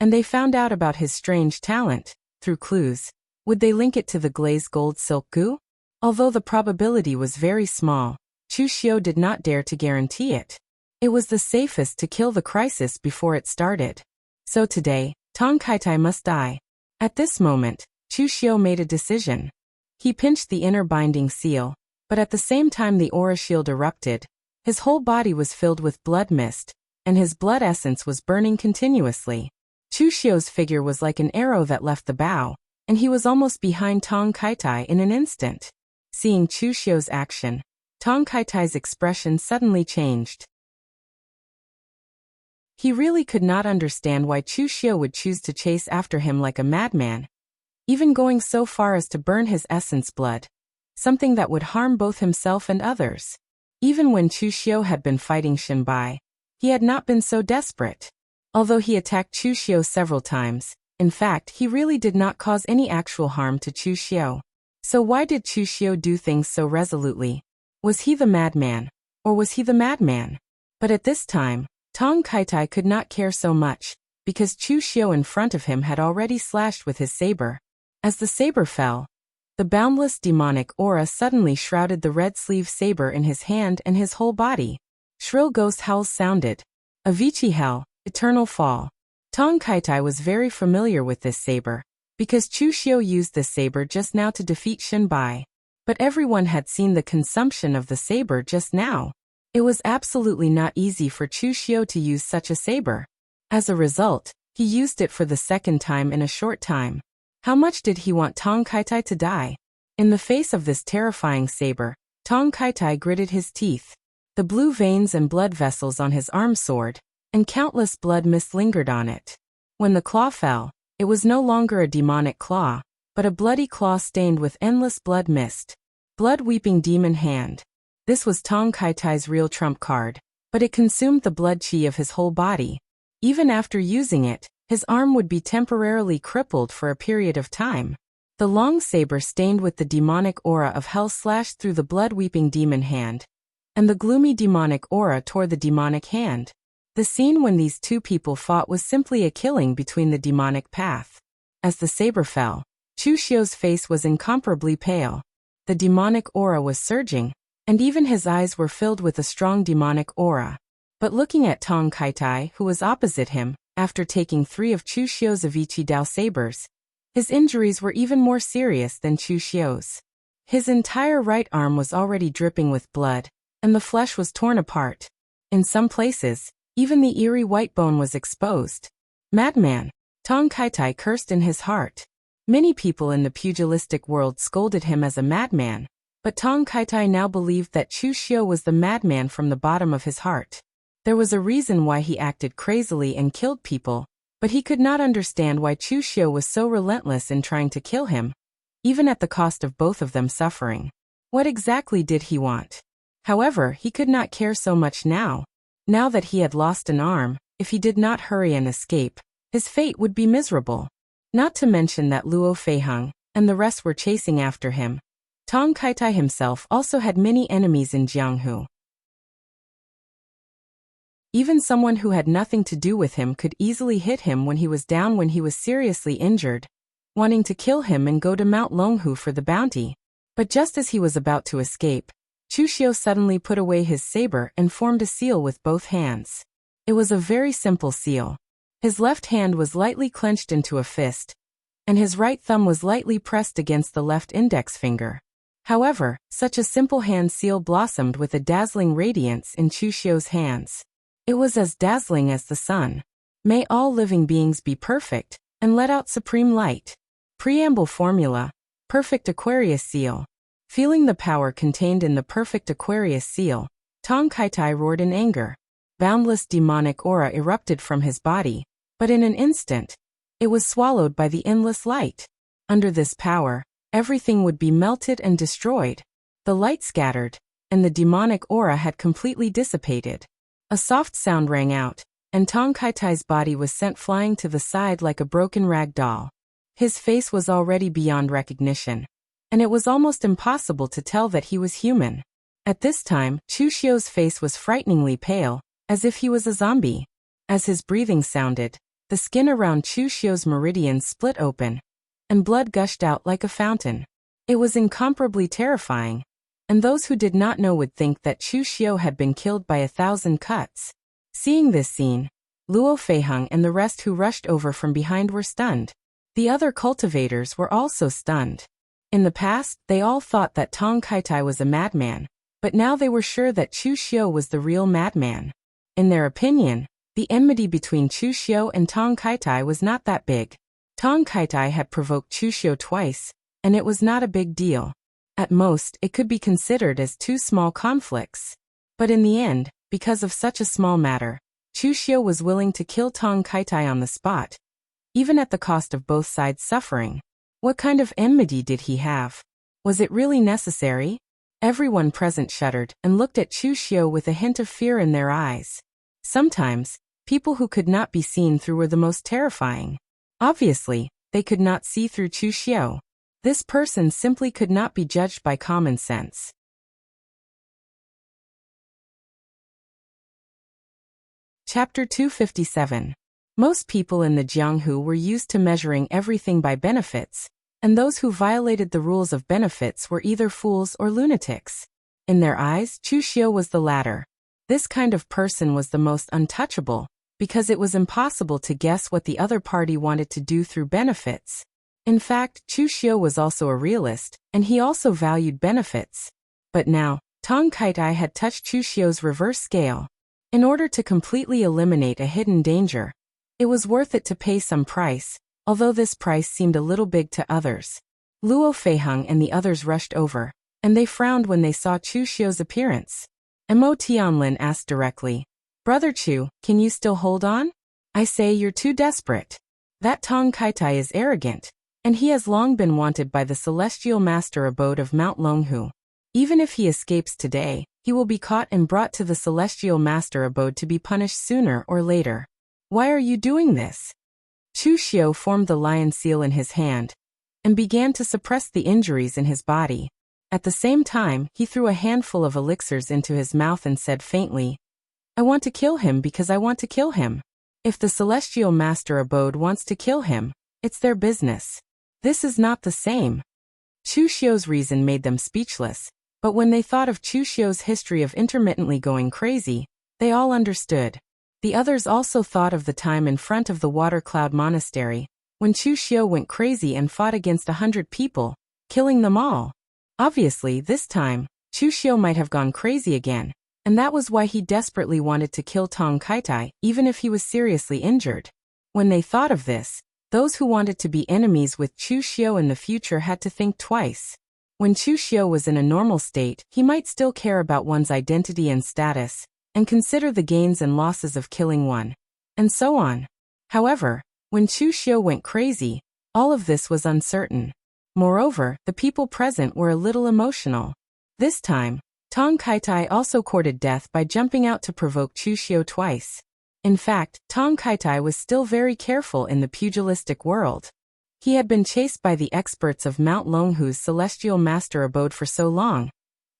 and they found out about his strange talent, through clues, would they link it to the glazed gold silk gu? Although the probability was very small, Chu Xiu did not dare to guarantee it. It was the safest to kill the crisis before it started. So today, Tong Kaitai must die. At this moment, Chu Xiu made a decision. He pinched the inner binding seal, but at the same time the aura shield erupted. His whole body was filled with blood mist, and his blood essence was burning continuously. Chu Xiu's figure was like an arrow that left the bow, and he was almost behind Tong Kaitai in an instant. Seeing Chu Xiu's action, Tong Kaitai's expression suddenly changed. He really could not understand why Chu Xiu would choose to chase after him like a madman, even going so far as to burn his essence blood, something that would harm both himself and others. Even when Chu Xiu had been fighting Shen Bai, he had not been so desperate. Although he attacked Chu Xiu several times, in fact, he really did not cause any actual harm to Chu Xiu. So why did Chu Xiu do things so resolutely? Was he the madman? Or was he the madman? But at this time, Tong Kaitai could not care so much, because Chu Xiu in front of him had already slashed with his saber. As the saber fell, the boundless demonic aura suddenly shrouded the red-sleeve saber in his hand and his whole body. Shrill ghost howls sounded. Avicii Hell, Eternal Fall. Tong Kaitai was very familiar with this saber, because Chu Xiu used this saber just now to defeat Shen Bai. But everyone had seen the consumption of the saber just now. It was absolutely not easy for Chu Xiu to use such a saber. As a result, he used it for the second time in a short time. How much did he want Tong Kaitai to die? In the face of this terrifying saber, Tong Kaitai gritted his teeth. The blue veins and blood vessels on his arm sword, and countless blood mist lingered on it. When the claw fell, it was no longer a demonic claw, but a bloody claw stained with endless blood mist. Blood-weeping demon hand. This was Tong Kaitai's real trump card, but it consumed the blood chi of his whole body. Even after using it, his arm would be temporarily crippled for a period of time. The long saber stained with the demonic aura of hell slashed through the blood-weeping demon hand, and the gloomy demonic aura tore the demonic hand. The scene when these two people fought was simply a killing between the demonic path. As the saber fell, Chu Xiu's face was incomparably pale. The demonic aura was surging, and even his eyes were filled with a strong demonic aura. But looking at Tong Kaitai, who was opposite him, after taking 3 of Chu Xiu's Avicii Dao sabers, his injuries were even more serious than Chu Xiu's. His entire right arm was already dripping with blood, and the flesh was torn apart. In some places, even the eerie white bone was exposed. Madman! Tong Kaitai cursed in his heart. Many people in the pugilistic world scolded him as a madman, but Tong Kaitai now believed that Chu Xiu was the madman from the bottom of his heart. There was a reason why he acted crazily and killed people, but he could not understand why Chu Xiu was so relentless in trying to kill him, even at the cost of both of them suffering. What exactly did he want? However, he could not care so much now. Now that he had lost an arm, if he did not hurry and escape, his fate would be miserable. Not to mention that Luo Feiheng and the rest were chasing after him. Tong Kaitai himself also had many enemies in Jianghu. Even someone who had nothing to do with him could easily hit him when he was down, when he was seriously injured, wanting to kill him and go to Mount Longhu for the bounty. But just as he was about to escape, Chu Xiu suddenly put away his saber and formed a seal with both hands. It was a very simple seal. His left hand was lightly clenched into a fist, and his right thumb was lightly pressed against the left index finger. However, such a simple hand seal blossomed with a dazzling radiance in Chuxio's hands. It was as dazzling as the sun. May all living beings be perfect, and let out supreme light. Preamble Formula. Perfect Aquarius Seal. Feeling the power contained in the perfect Aquarius seal, Tong Kaitai roared in anger. Boundless demonic aura erupted from his body, but in an instant, it was swallowed by the endless light. Under this power, everything would be melted and destroyed. The light scattered, and the demonic aura had completely dissipated. A soft sound rang out, and Tong Kaitai's body was sent flying to the side like a broken rag doll. His face was already beyond recognition, and it was almost impossible to tell that he was human. At this time, Chuxio's face was frighteningly pale, as if he was a zombie. As his breathing sounded, the skin around Chuxio's meridians split open, and blood gushed out like a fountain. It was incomparably terrifying, and those who did not know would think that Chuxio had been killed by 1,000 cuts. Seeing this scene, Luo Feiheng and the rest who rushed over from behind were stunned. The other cultivators were also stunned. In the past, they all thought that Tong Kaitai was a madman, but now they were sure that Chuxio was the real madman. In their opinion, the enmity between Chuxio and Tong Kaitai was not that big. Tong Kaitai had provoked Chuxio twice, and it was not a big deal. At most, it could be considered as two small conflicts. But in the end, because of such a small matter, Chuxio was willing to kill Tong Kaitai on the spot, even at the cost of both sides suffering. What kind of enmity did he have? Was it really necessary? Everyone present shuddered and looked at Chuxio with a hint of fear in their eyes. Sometimes, people who could not be seen through were the most terrifying. Obviously, they could not see through Chuxio. This person simply could not be judged by common sense. Chapter 257. Most people in the Jianghu were used to measuring everything by benefits, and those who violated the rules of benefits were either fools or lunatics. In their eyes, Chuxio was the latter. This kind of person was the most untouchable, because it was impossible to guess what the other party wanted to do through benefits. In fact, Chuxio was also a realist, and he also valued benefits. But now, Tong Kaitai had touched Chuxio's reverse scale. In order to completely eliminate a hidden danger, it was worth it to pay some price, although this price seemed a little big to others. Luo Feiheng and the others rushed over, and they frowned when they saw Chuxio's appearance. Mo Tianlin asked directly, "Brother Chu, can you still hold on? I say you're too desperate. That Tong Kaitai is arrogant, and he has long been wanted by the celestial master abode of Mount Longhu. Even if he escapes today, he will be caught and brought to the celestial master abode to be punished sooner or later. Why are you doing this?" Chuxio formed the lion seal in his hand, and began to suppress the injuries in his body. At the same time, he threw a handful of elixirs into his mouth and said faintly, "I want to kill him because I want to kill him. If the celestial master abode wants to kill him, it's their business. This is not the same." Chuxio's reason made them speechless, but when they thought of Chuxio's history of intermittently going crazy, they all understood. The others also thought of the time in front of the Water Cloud Monastery, when Chuxio went crazy and fought against 100 people, killing them all. Obviously, this time, Chuxio might have gone crazy again, and that was why he desperately wanted to kill Tong Kaitai, even if he was seriously injured. When they thought of this, those who wanted to be enemies with Chuxio in the future had to think twice. When Chuxio was in a normal state, he might still care about one's identity and status, and consider the gains and losses of killing one, and so on. However, when Chuxio went crazy, all of this was uncertain. Moreover, the people present were a little emotional. This time, Tong Kaitai also courted death by jumping out to provoke Chuxio twice. In fact, Tong Kaitai was still very careful in the pugilistic world. He had been chased by the experts of Mount Longhu's celestial master abode for so long,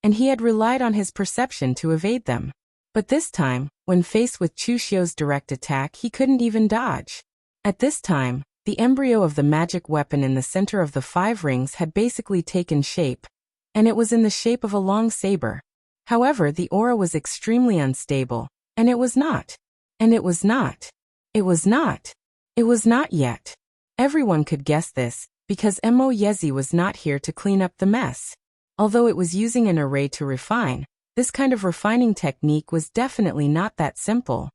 and he had relied on his perception to evade them. But this time, when faced with Chuxio's direct attack, he couldn't even dodge. At this time, the embryo of the magic weapon in the center of the 5 rings had basically taken shape, and it was in the shape of a long saber. However, the aura was extremely unstable, and it was not. And it was not. It was not. It was not yet. Everyone could guess this, because Mo Yezi was not here to clean up the mess. Although it was using an array to refine, this kind of refining technique was definitely not that simple.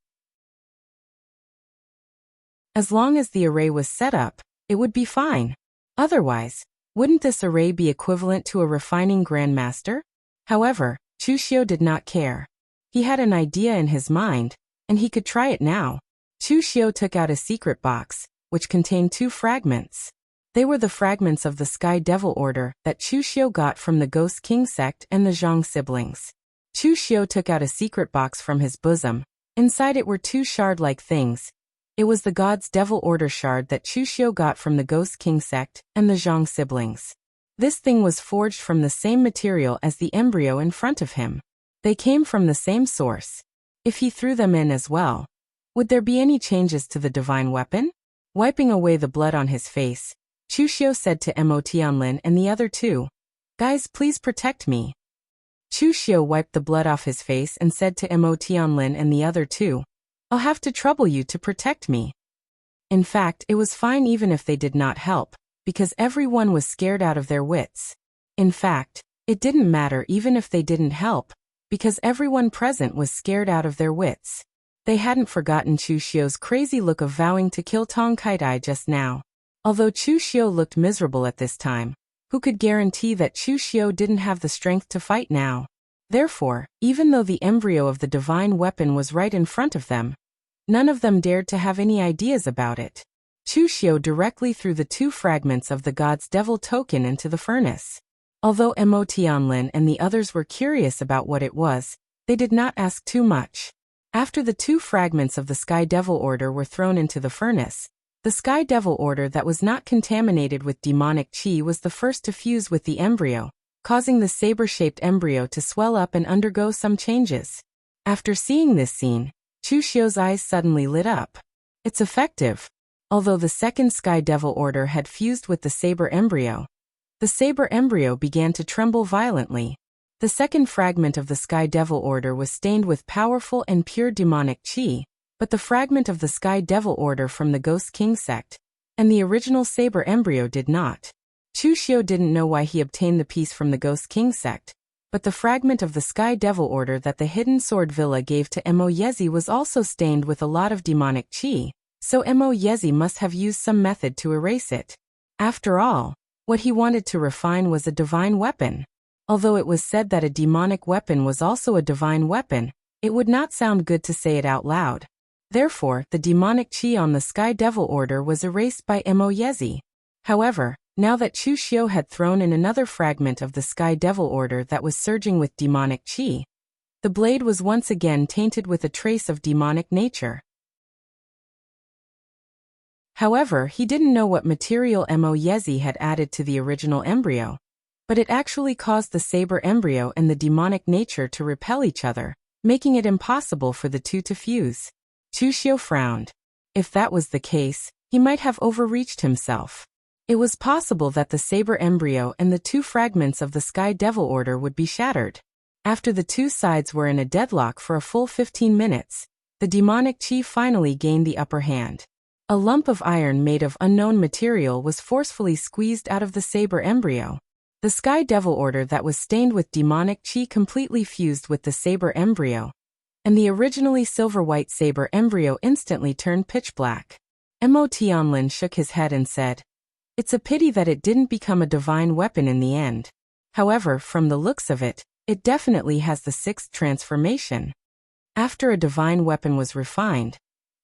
As long as the array was set up, it would be fine. Otherwise, wouldn't this array be equivalent to a refining grandmaster? However, Chushio did not care. He had an idea in his mind, and he could try it now. Chushio took out a secret box, which contained 2 fragments. They were the fragments of the Sky Devil Order that Chushio got from the Ghost King sect and the Zhang siblings. Chushio took out a secret box from his bosom. Inside it were 2 shard-like things. It was the God's Devil Order shard that Chushio got from the Ghost King sect and the Zhang siblings. This thing was forged from the same material as the embryo in front of him. They came from the same source. If he threw them in as well, would there be any changes to the divine weapon? Wiping away the blood on his face, Chushio said to Mo Tianlin and the other 2, "Guys, please protect me." Chushio wiped the blood off his face and said to Mo Tianlin and the other 2, "I'll have to trouble you to protect me." In fact, it was fine even if they did not help, because everyone was scared out of their wits. In fact, it didn't matter even if they didn't help, because everyone present was scared out of their wits. They hadn't forgotten Chushio's crazy look of vowing to kill Tong Kaidai just now. Although Chushio looked miserable at this time, who could guarantee that Chushio didn't have the strength to fight now? Therefore, even though the embryo of the divine weapon was right in front of them, none of them dared to have any ideas about it. Chushio directly threw the 2 fragments of the God's Devil token into the furnace. Although Mo Tianlin and the others were curious about what it was, they did not ask too much. After the 2 fragments of the Sky Devil Order were thrown into the furnace, the Sky Devil Order that was not contaminated with demonic chi was the first to fuse with the embryo, causing the saber-shaped embryo to swell up and undergo some changes. After seeing this scene, Chushio's eyes suddenly lit up. It's effective. Although the second Sky Devil Order had fused with the saber embryo, the saber embryo began to tremble violently. The second fragment of the Sky Devil Order was stained with powerful and pure demonic chi, but the fragment of the Sky Devil Order from the Ghost King sect and the original saber embryo did not. Chushio didn't know why he obtained the piece from the Ghost King sect, but the fragment of the Sky Devil Order that the Hidden Sword Villa gave to Mo Yezi was also stained with a lot of demonic chi, so Mo Yezi must have used some method to erase it. After all, what he wanted to refine was a divine weapon. Although it was said that a demonic weapon was also a divine weapon, it would not sound good to say it out loud. Therefore, the demonic chi on the Sky Devil Order was erased by Mo Yezi. However, now that Chushio had thrown in another fragment of the Sky Devil Order that was surging with demonic chi, the blade was once again tainted with a trace of demonic nature. However, he didn't know what material Mo Yezi had added to the original embryo, but it actually caused the saber embryo and the demonic nature to repel each other, making it impossible for the 2 to fuse. Chushio frowned. If that was the case, he might have overreached himself. It was possible that the saber embryo and the 2 fragments of the Sky Devil Order would be shattered. After the 2 sides were in a deadlock for a full 15 minutes, the demonic chi finally gained the upper hand. A lump of iron made of unknown material was forcefully squeezed out of the saber embryo. The Sky Devil Order that was stained with demonic chi completely fused with the saber embryo, and the originally silver-white saber embryo instantly turned pitch black. Mo Tianlin shook his head and said, "It's a pity that it didn't become a divine weapon in the end. However, from the looks of it, it definitely has the 6th transformation." After a divine weapon was refined,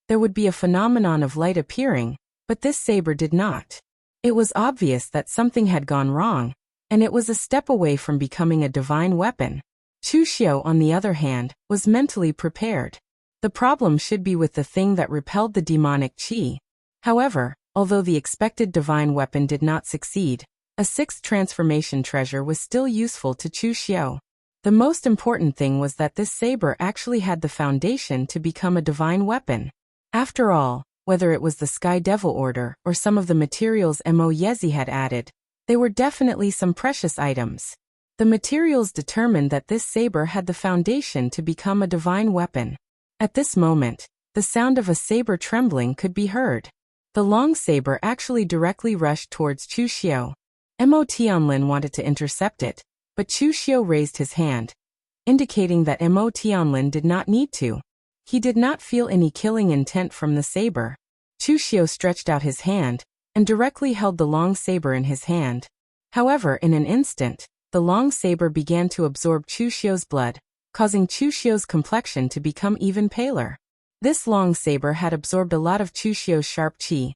there would be a phenomenon of light appearing, but this saber did not. It was obvious that something had gone wrong, and it was a step away from becoming a divine weapon. Chushio, on the other hand, was mentally prepared. The problem should be with the thing that repelled the demonic chi. However, although the expected divine weapon did not succeed, a 6th transformation treasure was still useful to Chushio. The most important thing was that this saber actually had the foundation to become a divine weapon. After all, whether it was the Sky Devil Order or some of the materials Mo Yezi had added, they were definitely some precious items. The materials determined that this saber had the foundation to become a divine weapon. At this moment, the sound of a saber trembling could be heard. The long saber actually directly rushed towards Chu Xiu. Mo Tianlin wanted to intercept it, but Chu Xiu raised his hand, indicating that Mo Tianlin did not need to. He did not feel any killing intent from the saber. Chu Xiu stretched out his hand and directly held the long saber in his hand. However, in an instant, the long saber began to absorb Chu Xiu's blood, causing Chu Xiu's complexion to become even paler. This long saber had absorbed a lot of Chu Xiu's sharp qi,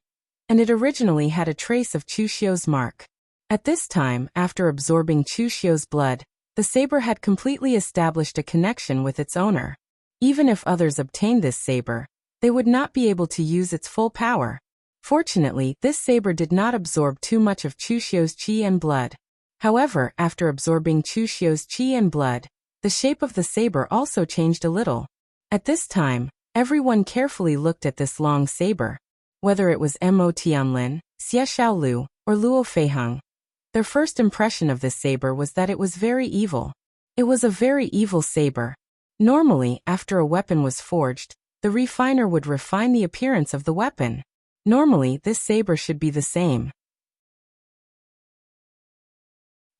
and it originally had a trace of Chu Xiu's mark. At this time, after absorbing Chu Xiu's blood, the saber had completely established a connection with its owner. Even if others obtained this saber, they would not be able to use its full power. Fortunately, this saber did not absorb too much of Chu Xiu's qi and blood. However, after absorbing Chu Xiu's qi and blood, the shape of the saber also changed a little. At this time, everyone carefully looked at this long saber. Whether it was Mo Tianlin, Xie Xiaolu, or Luo Feiheng, their first impression of this saber was that it was very evil. It was a very evil saber. Normally, after a weapon was forged, the refiner would refine the appearance of the weapon. Normally, this saber should be the same.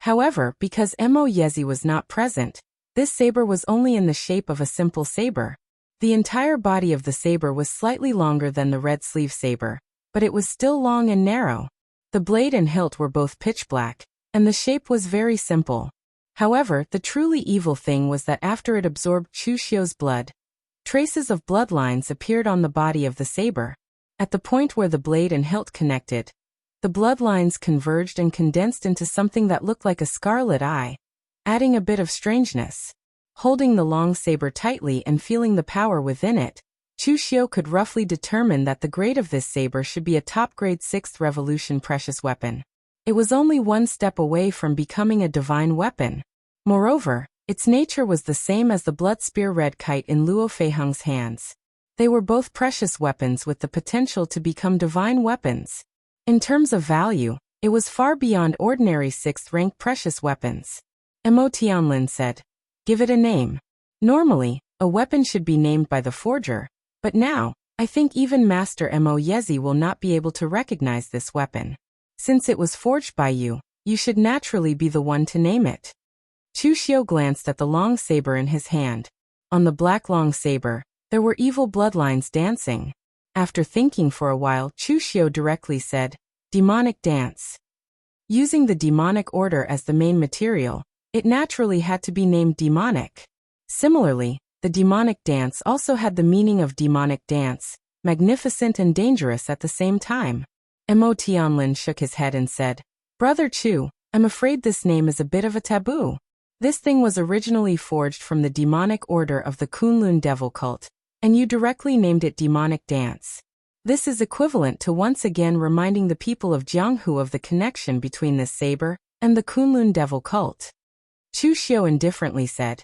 However, because Mo Yezi was not present, this saber was only in the shape of a simple saber. The entire body of the saber was slightly longer than the red sleeve saber, but it was still long and narrow. The blade and hilt were both pitch black, and the shape was very simple. However, the truly evil thing was that after it absorbed Chu Xiu's blood, traces of bloodlines appeared on the body of the saber. At the point where the blade and hilt connected, the bloodlines converged and condensed into something that looked like a scarlet eye, adding a bit of strangeness. Holding the long saber tightly and feeling the power within it, Chu Xiu could roughly determine that the grade of this saber should be a top-grade 6th Revolution precious weapon. It was only one step away from becoming a divine weapon. Moreover, its nature was the same as the blood spear red kite in Luo Feiheng's hands. They were both precious weapons with the potential to become divine weapons. In terms of value, it was far beyond ordinary 6th-rank precious weapons. Mo Tianlin said, "Give it a name." Normally, a weapon should be named by the forger, but now, I think even Master Mo Yezi will not be able to recognize this weapon. Since it was forged by you, you should naturally be the one to name it. Chu Xiu glanced at the long saber in his hand. On the black long saber, there were evil bloodlines dancing. After thinking for a while, Chu Xiu directly said, "Demonic dance." Using the demonic order as the main material, it naturally had to be named demonic. Similarly, the demonic dance also had the meaning of demonic dance, magnificent and dangerous at the same time. Mo Tianlin shook his head and said, "Brother Chu, I'm afraid this name is a bit of a taboo. This thing was originally forged from the demonic order of the Kunlun devil cult, and you directly named it demonic dance. This is equivalent to once again reminding the people of Jianghu of the connection between this saber and the Kunlun devil cult." Chu Xiu indifferently said,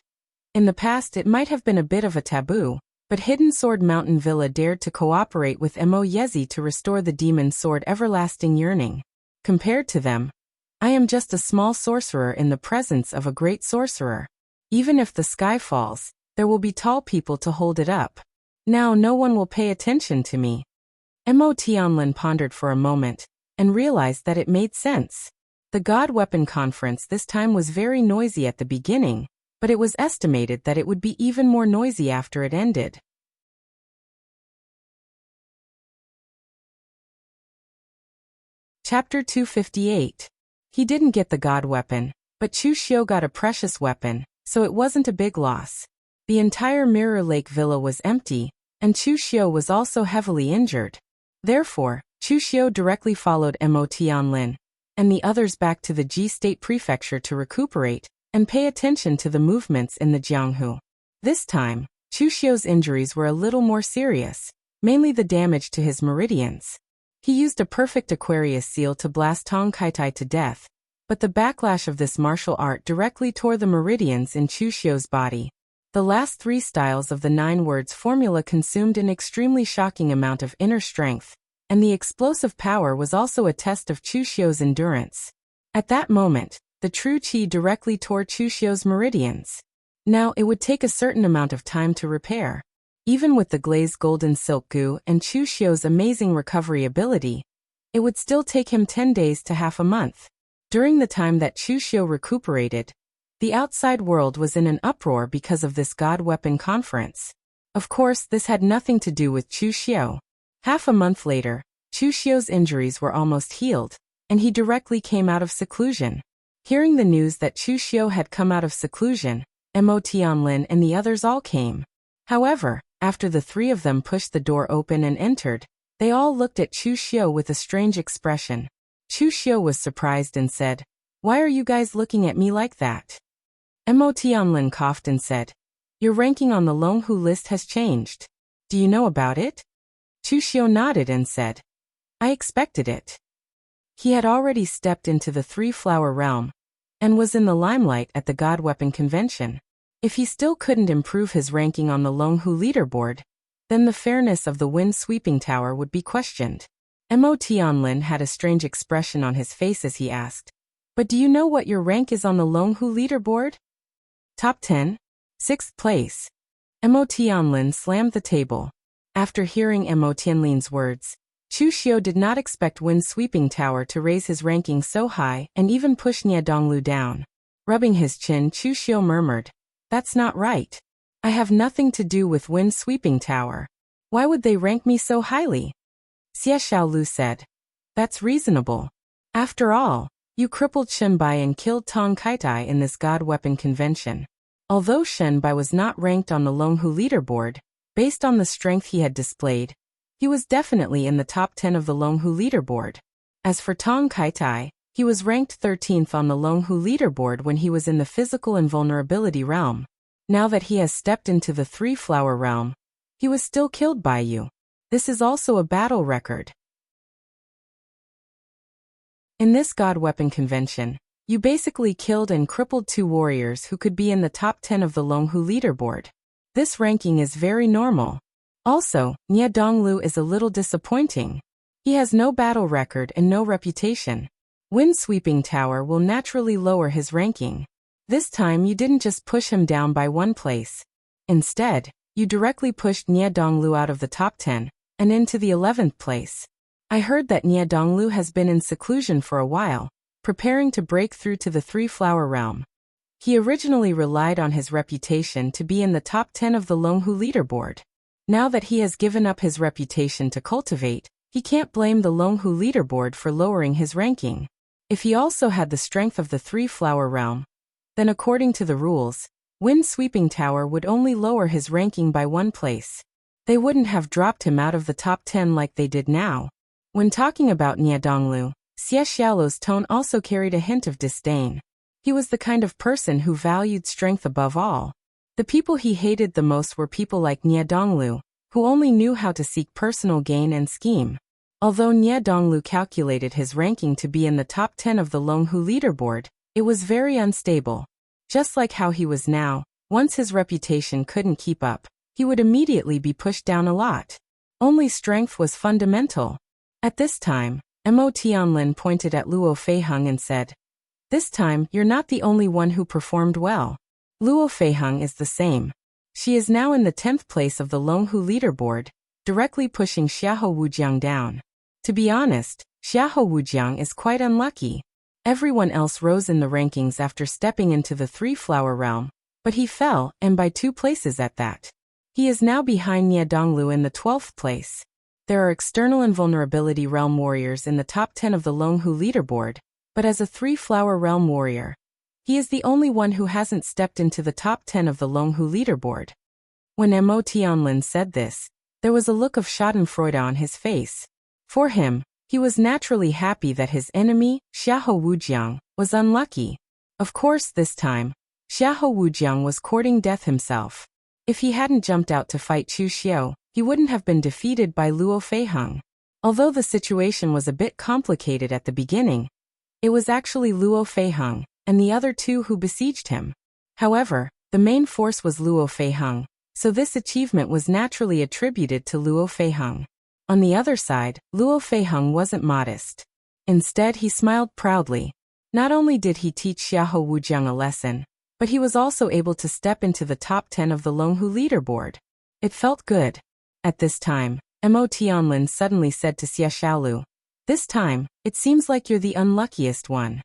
"In the past it might have been a bit of a taboo, but Hidden Sword Mountain Villa dared to cooperate with Mo Yezi to restore the demon sword Everlasting Yearning. Compared to them, I am just a small sorcerer in the presence of a great sorcerer. Even if the sky falls, there will be tall people to hold it up. Now no one will pay attention to me." Mo Tianlin pondered for a moment, and realized that it made sense. The God Weapon Conference this time was very noisy at the beginning, but it was estimated that it would be even more noisy after it ended. Chapter 258. He didn't get the God Weapon, but Chu Xiu got a precious weapon, so it wasn't a big loss. The entire Mirror Lake Villa was empty, and Chu Xiu was also heavily injured. Therefore, Chu Xiu directly followed Mo Tianlin and the others back to the Ji State Prefecture to recuperate and pay attention to the movements in the Jianghu. This time, Chu Xiu's injuries were a little more serious, mainly the damage to his meridians. He used a perfect Aquarius seal to blast Tong Kaitai to death, but the backlash of this martial art directly tore the meridians in Chu Xiu's body. The last 3 styles of the 9 words formula consumed an extremely shocking amount of inner strength, and the explosive power was also a test of Chu Xiu's endurance. At that moment, the true qi directly tore Chu Xiu's meridians. Now it would take a certain amount of time to repair. Even with the glazed golden silk goo and Chu Xiu's amazing recovery ability, it would still take him 10 days to half a month. During the time that Chu Xiu recuperated, the outside world was in an uproar because of this God Weapon Conference. Of course, this had nothing to do with Chu Xiu. Half a month later, Chu Xiu's injuries were almost healed, and he directly came out of seclusion. Hearing the news that Chu Xiu had come out of seclusion, Mo Tianlin and the others all came. However, after the three of them pushed the door open and entered, they all looked at Chu Xiu with a strange expression. Chu Xiu was surprised and said, "Why are you guys looking at me like that?" Mo Tianlin coughed and said, "Your ranking on the Longhu list has changed. Do you know about it?" Chu Xiu nodded and said, "I expected it." He had already stepped into the three-flower realm and was in the limelight at the God Weapon Convention. If he still couldn't improve his ranking on the Longhu leaderboard, then the fairness of the wind-sweeping tower would be questioned. Mo Tianlin had a strange expression on his face as he asked, "But do you know what your rank is on the Longhu leaderboard?" "Top 10? 6th place." Mo Tianlin slammed the table. After hearing Mo Tianlin's words, Chu Xiu did not expect Wind-Sweeping Tower to raise his ranking so high and even push Nie Donglu down. Rubbing his chin, Chu Xiu murmured, "That's not right. I have nothing to do with Wind-Sweeping Tower. Why would they rank me so highly?" Xie Xiaolu said, "That's reasonable. After all, you crippled Shenbai and killed Tong Kaitai in this God Weapon Convention." Although Shenbai was not ranked on the Longhu leaderboard, based on the strength he had displayed, he was definitely in the top 10 of the Longhu leaderboard. As for Tong Kaitai, he was ranked 13th on the Longhu leaderboard when he was in the physical invulnerability realm. Now that he has stepped into the three-flower realm, he was still killed by you. This is also a battle record. In this God Weapon Convention, you basically killed and crippled 2 warriors who could be in the top 10 of the Longhu leaderboard. This ranking is very normal. Also, Nie Donglu is a little disappointing. He has no battle record and no reputation. Wind-Sweeping Tower will naturally lower his ranking. This time you didn't just push him down by 1 place. Instead, you directly pushed Nie Donglu out of the top 10 and into the 11th place. I heard that Nie Donglu has been in seclusion for a while, preparing to break through to the three-flower realm. He originally relied on his reputation to be in the top 10 of the Longhu leaderboard. Now that he has given up his reputation to cultivate, he can't blame the Longhu leaderboard for lowering his ranking. If he also had the strength of the three-flower realm, then according to the rules, Wind-Sweeping Tower would only lower his ranking by 1 place. They wouldn't have dropped him out of the top 10 like they did now. When talking about Nie Donglu, Xie Xiaolu's tone also carried a hint of disdain. He was the kind of person who valued strength above all. The people he hated the most were people like Nie Donglu, who only knew how to seek personal gain and scheme. Although Nie Donglu calculated his ranking to be in the top 10 of the Longhu leaderboard, it was very unstable. Just like how he was now, once his reputation couldn't keep up, he would immediately be pushed down a lot. Only strength was fundamental. At this time, Mo Tianlin pointed at Luo Feiheng and said, "This time, you're not the only one who performed well. Luo Feiheng is the same. She is now in the 10th place of the Longhu leaderboard, directly pushing Xiahou Wujiang down. To be honest, Xiahou Wujiang is quite unlucky. Everyone else rose in the rankings after stepping into the three-flower realm, but he fell, and by 2 places at that. He is now behind Nie Donglu in the 12th place. There are external invulnerability realm warriors in the top 10 of the Longhu leaderboard, but as a three-flower realm warrior, he is the only one who hasn't stepped into the top 10 of the Longhu leaderboard." When Mo Tianlin said this, there was a look of schadenfreude on his face. For him, he was naturally happy that his enemy, Xiahou Wujiang, was unlucky. Of course this time, Xiahou Wujiang was courting death himself. If he hadn't jumped out to fight Chu Xiu, he wouldn't have been defeated by Luo Feiheng. Although the situation was a bit complicated at the beginning, it was actually Luo Feiheng and the other 2 who besieged him. However, the main force was Luo Feiheng, so this achievement was naturally attributed to Luo Feiheng. On the other side, Luo Feiheng wasn't modest. Instead, he smiled proudly. Not only did he teach Xiahou Wujiang a lesson, but he was also able to step into the top 10 of the Longhu leaderboard. It felt good. At this time, Mo Tianlin suddenly said to Xie Xiaolu, "This time, it seems like you're the unluckiest one."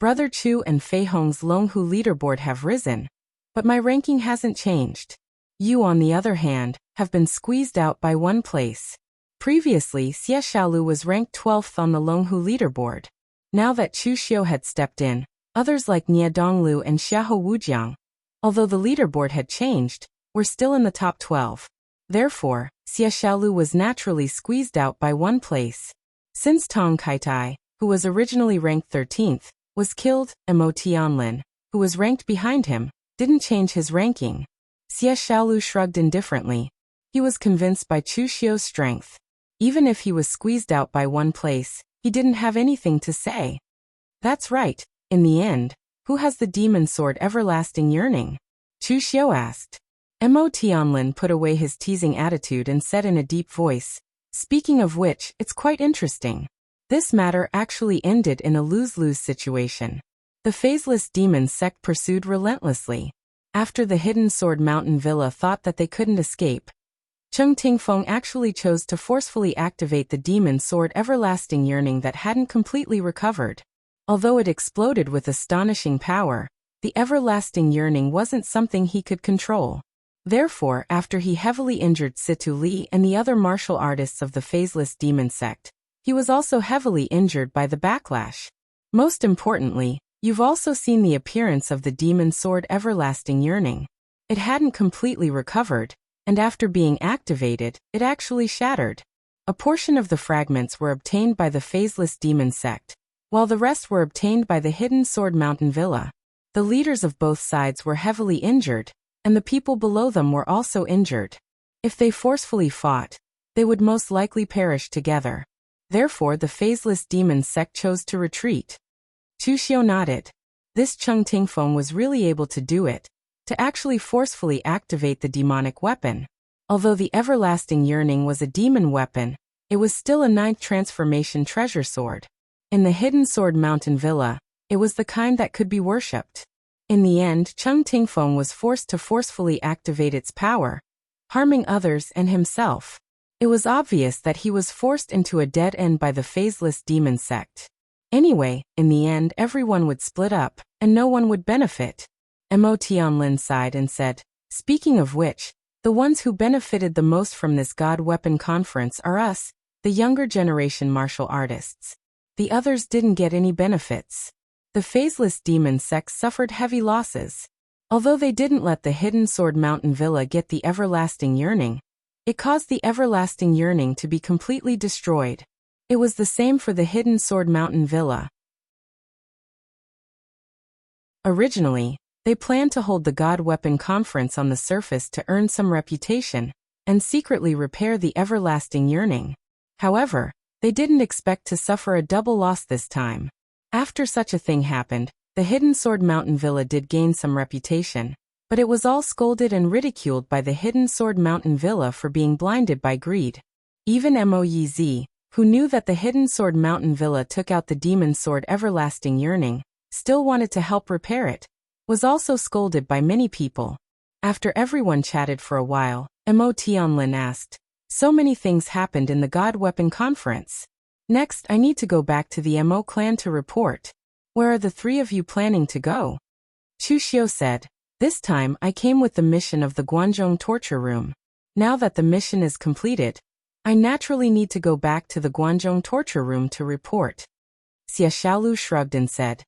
Brother Chu and Fei Hong's Longhu leaderboard have risen, but my ranking hasn't changed. You, on the other hand, have been squeezed out by 1 place. Previously, Xie Xiaolu was ranked 12th on the Longhu leaderboard. Now that Chu Xiu had stepped in, others like Nie Donglu and Xiahou Wujiang, although the leaderboard had changed, were still in the top 12. Therefore, Xie Xiaolu was naturally squeezed out by 1 place. Since Tong Kaitai, who was originally ranked 13th, was killed, Mo Tianlin, who was ranked behind him, didn't change his ranking. Xie Xiaolu shrugged indifferently. He was convinced by Chu Xiu's strength. Even if he was squeezed out by 1 place, he didn't have anything to say. That's right, in the end, who has the demon sword Everlasting Yearning? Chu Xiu asked. Mo Tianlin put away his teasing attitude and said in a deep voice, "Speaking of which, it's quite interesting. This matter actually ended in a lose-lose situation. The phaseless demon sect pursued relentlessly. After the Hidden Sword Mountain Villa thought that they couldn't escape, Cheng Tingfeng actually chose to forcefully activate the demon sword Everlasting Yearning that hadn't completely recovered. Although it exploded with astonishing power, the Everlasting Yearning wasn't something he could control. Therefore, after he heavily injured Situ Li and the other martial artists of the phaseless demon sect, he was also heavily injured by the backlash. Most importantly, you've also seen the appearance of the demon sword Everlasting Yearning. It hadn't completely recovered, and after being activated, it actually shattered. A portion of the fragments were obtained by the phaseless demon sect, while the rest were obtained by the Hidden Sword Mountain Villa. The leaders of both sides were heavily injured, and the people below them were also injured. If they forcefully fought, they would most likely perish together. Therefore, the phaseless demon sect chose to retreat. Chu Xiu nodded. This Cheng Tingfeng was really able to do it, to actually forcefully activate the demonic weapon. Although the Everlasting Yearning was a demon weapon, it was still a 9th transformation treasure sword. In the Hidden Sword Mountain Villa, it was the kind that could be worshipped. In the end, Cheng Tingfeng was forced to forcefully activate its power, harming others and himself. It was obvious that he was forced into a dead end by the phaseless demon sect. Anyway, in the end everyone would split up, and no one would benefit. Mo Tianlin sighed and said, "Speaking of which, the ones who benefited the most from this God Weapon Conference are us, the younger generation martial artists. The others didn't get any benefits. The phaseless demon sect suffered heavy losses. Although they didn't let the Hidden Sword Mountain Villa get the Everlasting Yearning, it caused the Everlasting Yearning to be completely destroyed. It was the same for the Hidden Sword Mountain Villa. Originally, they planned to hold the God Weapon Conference on the surface to earn some reputation, and secretly repair the Everlasting Yearning. However, they didn't expect to suffer a double loss this time. After such a thing happened, the Hidden Sword Mountain Villa did gain some reputation, but it was all scolded and ridiculed by the Hidden Sword Mountain Villa for being blinded by greed. Even Mo Yizi, who knew that the Hidden Sword Mountain Villa took out the demon sword Everlasting Yearning, still wanted to help repair it, was also scolded by many people. After everyone chatted for a while, Mo Tianlin asked, "So many things happened in the God Weapon Conference. Next, I need to go back to the Mo clan to report. Where are the 3 of you planning to go?" Chu Xiu said, "This time I came with the mission of the Guanzhong torture room. Now that the mission is completed, I naturally need to go back to the Guanzhong torture room to report." Xie Xiaolu shrugged and said,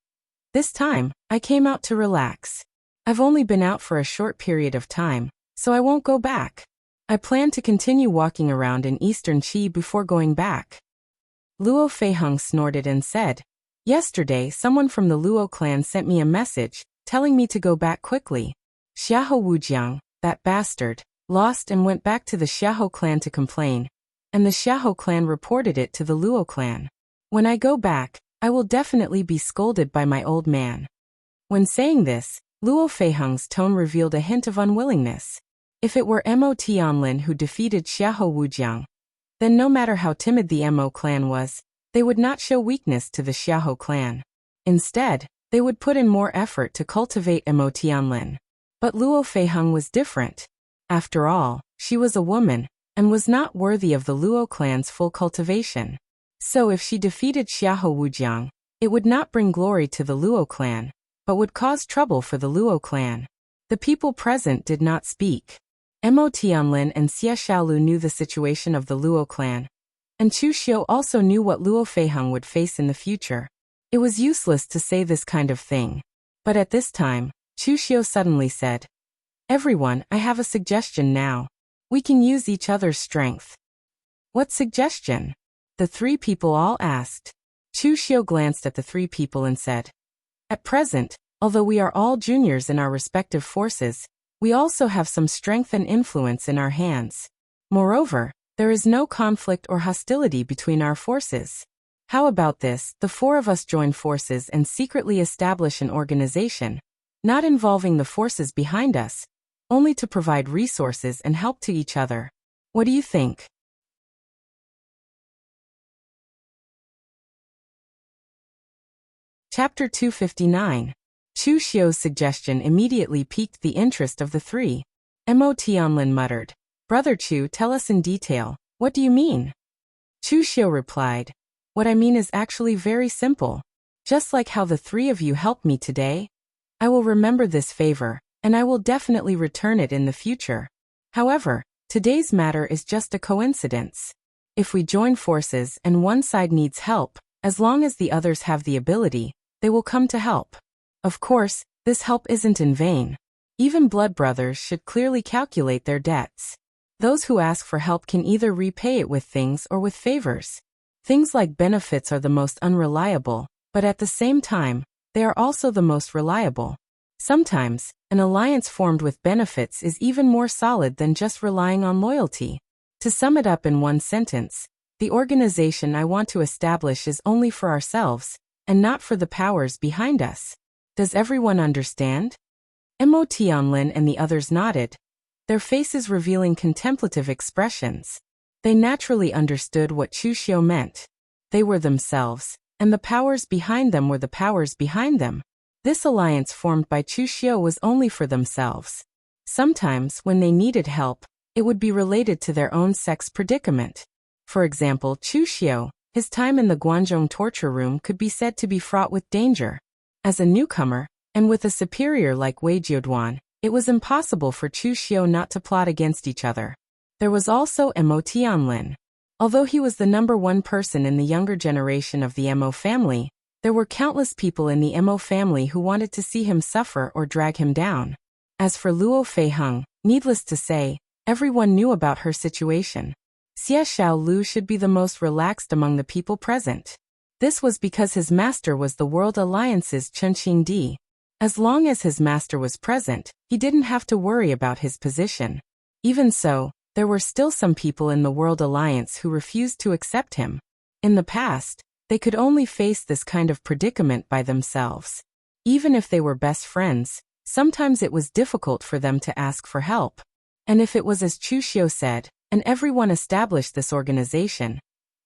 "This time, I came out to relax. I've only been out for a short period of time, so I won't go back. I plan to continue walking around in Eastern Qi before going back." Luo Feiheng snorted and said, "Yesterday someone from the Luo clan sent me a message, telling me to go back quickly. Xiahou Wujiang, that bastard, lost and went back to the Xiahou clan to complain, and the Xiahou clan reported it to the Luo clan. When I go back, I will definitely be scolded by my old man." When saying this, Luo Feiheng's tone revealed a hint of unwillingness. If it were Mo Tianlin who defeated Xiahou Wujiang, then no matter how timid the Mo clan was, they would not show weakness to the Xiahou clan. Instead, they would put in more effort to cultivate Mo Tianlin. But Luo Feiheng was different. After all, she was a woman, and was not worthy of the Luo clan's full cultivation. So if she defeated Xiahou Wujiang, it would not bring glory to the Luo clan, but would cause trouble for the Luo clan. The people present did not speak. Mo Tianlin and Xie Xiaolu knew the situation of the Luo clan, and Chu Xiu also knew what Luo Feiheng would face in the future. It was useless to say this kind of thing. But at this time, Chu Xiu suddenly said, "Everyone, I have a suggestion now. We can use each other's strength." "What suggestion?" the three people all asked. Chu Xiu glanced at the three people and said, "At present, although we are all juniors in our respective forces, we also have some strength and influence in our hands. Moreover, there is no conflict or hostility between our forces. How about this, the four of us join forces and secretly establish an organization, not involving the forces behind us, only to provide resources and help to each other. What do you think?" Chapter 259. Chu Xiu's suggestion immediately piqued the interest of the three. Mo Tianlin muttered, "Brother Chu, tell us in detail, what do you mean?" Chu Xiu replied, "What I mean is actually very simple. Just like how the three of you helped me today, I will remember this favor, and I will definitely return it in the future. However, today's matter is just a coincidence. If we join forces and one side needs help, as long as the others have the ability, they will come to help. Of course, this help isn't in vain. Even blood brothers should clearly calculate their debts. Those who ask for help can either repay it with things or with favors. Things like benefits are the most unreliable, but at the same time, they are also the most reliable. Sometimes, an alliance formed with benefits is even more solid than just relying on loyalty. To sum it up in one sentence, the organization I want to establish is only for ourselves, and not for the powers behind us. Does everyone understand?" Mo Tianlin and the others nodded, their faces revealing contemplative expressions. They naturally understood what Chu Xiu meant. They were themselves, and the powers behind them were the powers behind them. This alliance formed by Chu Xiu was only for themselves. Sometimes, when they needed help, it would be related to their own sex predicament. For example, Chu Xiu, his time in the Guanzhong torture room could be said to be fraught with danger. As a newcomer, and with a superior like Wei Jioduan, it was impossible for Chu Xiu not to plot against each other. There was also Mo Tianlin. Although he was the number one person in the younger generation of the Mo family, there were countless people in the Mo family who wanted to see him suffer or drag him down. As for Luo Feiheng, needless to say, everyone knew about her situation. Xie Xiaolu should be the most relaxed among the people present. This was because his master was the World Alliance's Chunqing Di. As long as his master was present, he didn't have to worry about his position. Even so, there were still some people in the World Alliance who refused to accept him. In the past, they could only face this kind of predicament by themselves. Even if they were best friends, sometimes it was difficult for them to ask for help. And if it was as Chu Xiu said, and everyone established this organization,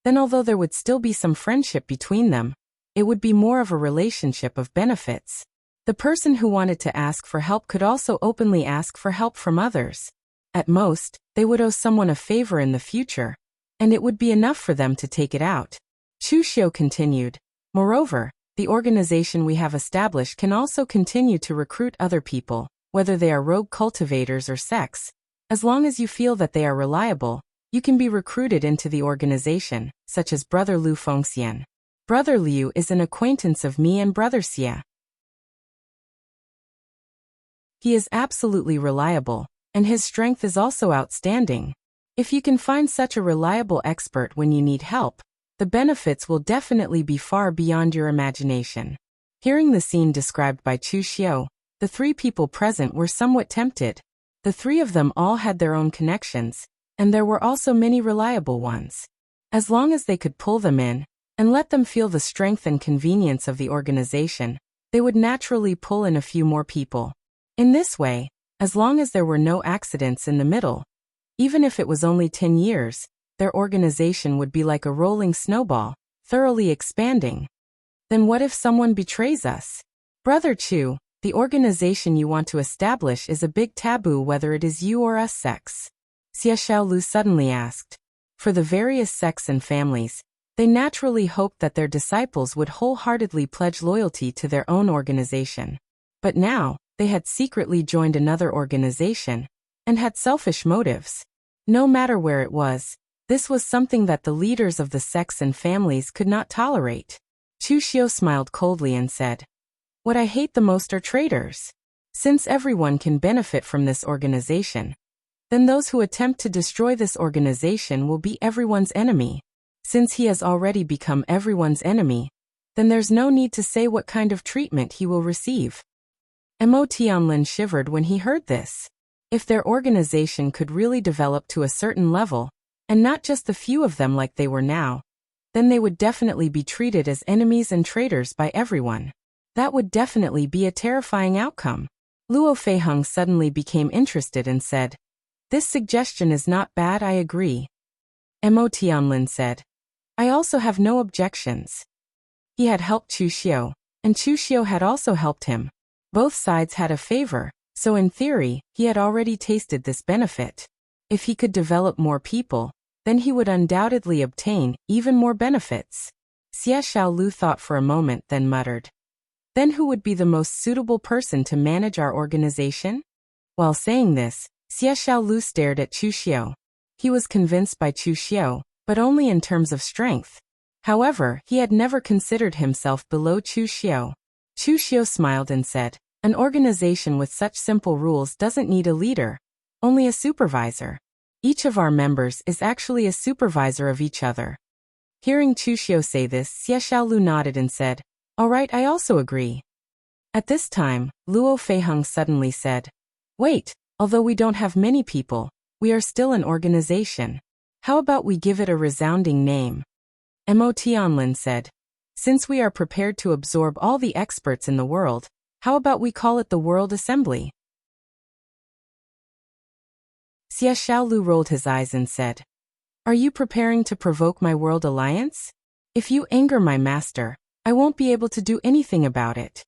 then although there would still be some friendship between them, it would be more of a relationship of benefits. The person who wanted to ask for help could also openly ask for help from others. At most, they would owe someone a favor in the future, and it would be enough for them to take it out. Chu Xiu continued, "Moreover, the organization we have established can also continue to recruit other people, whether they are rogue cultivators or sects. As long as you feel that they are reliable, you can be recruited into the organization, such as Brother Liu Fengxian. Brother Liu is an acquaintance of me and Brother Xie. He is absolutely reliable, and his strength is also outstanding. If you can find such a reliable expert when you need help, the benefits will definitely be far beyond your imagination." Hearing the scene described by Chu Xiu, the three people present were somewhat tempted. The three of them all had their own connections, and there were also many reliable ones. As long as they could pull them in, and let them feel the strength and convenience of the organization, they would naturally pull in a few more people. In this way, as long as there were no accidents in the middle, even if it was only 10 years, their organization would be like a rolling snowball, thoroughly expanding. Then what if someone betrays us? Brother Chu, The organization you want to establish is a big taboo, whether it is you or us sects. Xie Xiaolu suddenly asked. For the various sects and families, they naturally hoped that their disciples would wholeheartedly pledge loyalty to their own organization. But now, they had secretly joined another organization and had selfish motives. No matter where it was, this was something that the leaders of the sects and families could not tolerate. Chu Xiu smiled coldly and said, "What I hate the most are traitors. Since everyone can benefit from this organization, then those who attempt to destroy this organization will be everyone's enemy. Since he has already become everyone's enemy, then there's no need to say what kind of treatment he will receive." Mo Tianlin shivered when he heard this. If their organization could really develop to a certain level, and not just the few of them like they were now, then they would definitely be treated as enemies and traitors by everyone. That would definitely be a terrifying outcome. Luo Feiheng suddenly became interested and said, "This suggestion is not bad, I agree." Mo Tianlin said, "I also have no objections." He had helped Chu Xiu, and Chu Xiu had also helped him. Both sides had a favor, so in theory, he had already tasted this benefit. If he could develop more people, then he would undoubtedly obtain even more benefits. Xie Xiaolu thought for a moment, then muttered, "Then who would be the most suitable person to manage our organization?" While saying this, Xie Xiaolu stared at Chu Xiu. He was convinced by Chu Xiu, but only in terms of strength. However, he had never considered himself below Chu Xiu. Chu Xiu smiled and said, "An organization with such simple rules doesn't need a leader, only a supervisor. Each of our members is actually a supervisor of each other." Hearing Chu Xiu say this, Xie Xiaolu nodded and said, "All right, I also agree." At this time, Luo Feiheng suddenly said, "Wait, although we don't have many people, we are still an organization. How about we give it a resounding name?" Mo Tianlin said, "Since we are prepared to absorb all the experts in the world, how about we call it the World Assembly?" Xie Xiaolu rolled his eyes and said, "Are you preparing to provoke my world alliance? If you anger my master, I won't be able to do anything about it."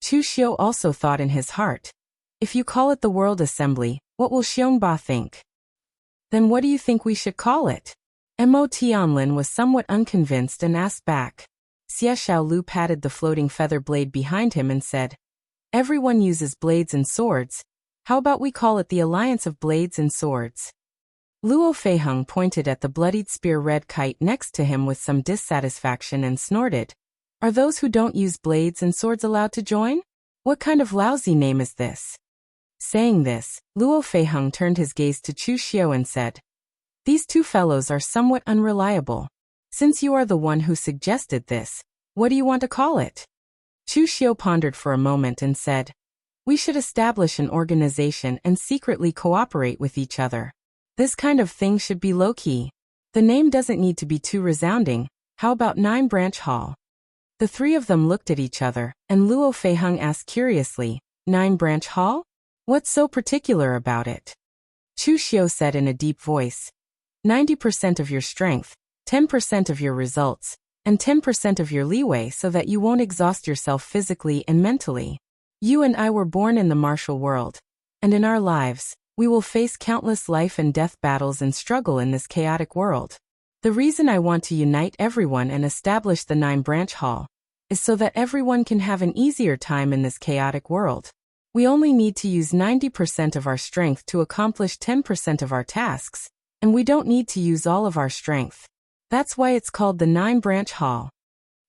Chu Xiu also thought in his heart, "If you call it the World Assembly, what will Xiongba think? Then what do you think we should call it?" Mo Tianlin was somewhat unconvinced and asked back. Xie Xiaolu patted the floating feather blade behind him and said, "Everyone uses blades and swords. How about we call it the Alliance of Blades and Swords?" Luo Feiheng pointed at the bloodied spear red kite next to him with some dissatisfaction and snorted, "Are those who don't use blades and swords allowed to join? What kind of lousy name is this?" Saying this, Luo Feiheng turned his gaze to Chu Xiu and said, "These two fellows are somewhat unreliable. Since you are the one who suggested this, what do you want to call it?" Chu Xiu pondered for a moment and said, "We should establish an organization and secretly cooperate with each other. This kind of thing should be low-key. The name doesn't need to be too resounding. How about 9-Branch Hall?" The three of them looked at each other, and Luo Feiheng asked curiously, 9-Branch Hall? What's so particular about it?" Chu Xiu said in a deep voice, 90% of your strength, 10% of your results, and 10% of your leeway so that you won't exhaust yourself physically and mentally. You and I were born in the martial world, and in our lives, we will face countless life and death battles and struggle in this chaotic world. The reason I want to unite everyone and establish the 9-Branch Hall is so that everyone can have an easier time in this chaotic world. We only need to use 90% of our strength to accomplish 10% of our tasks, and we don't need to use all of our strength. That's why it's called the 9-Branch Hall."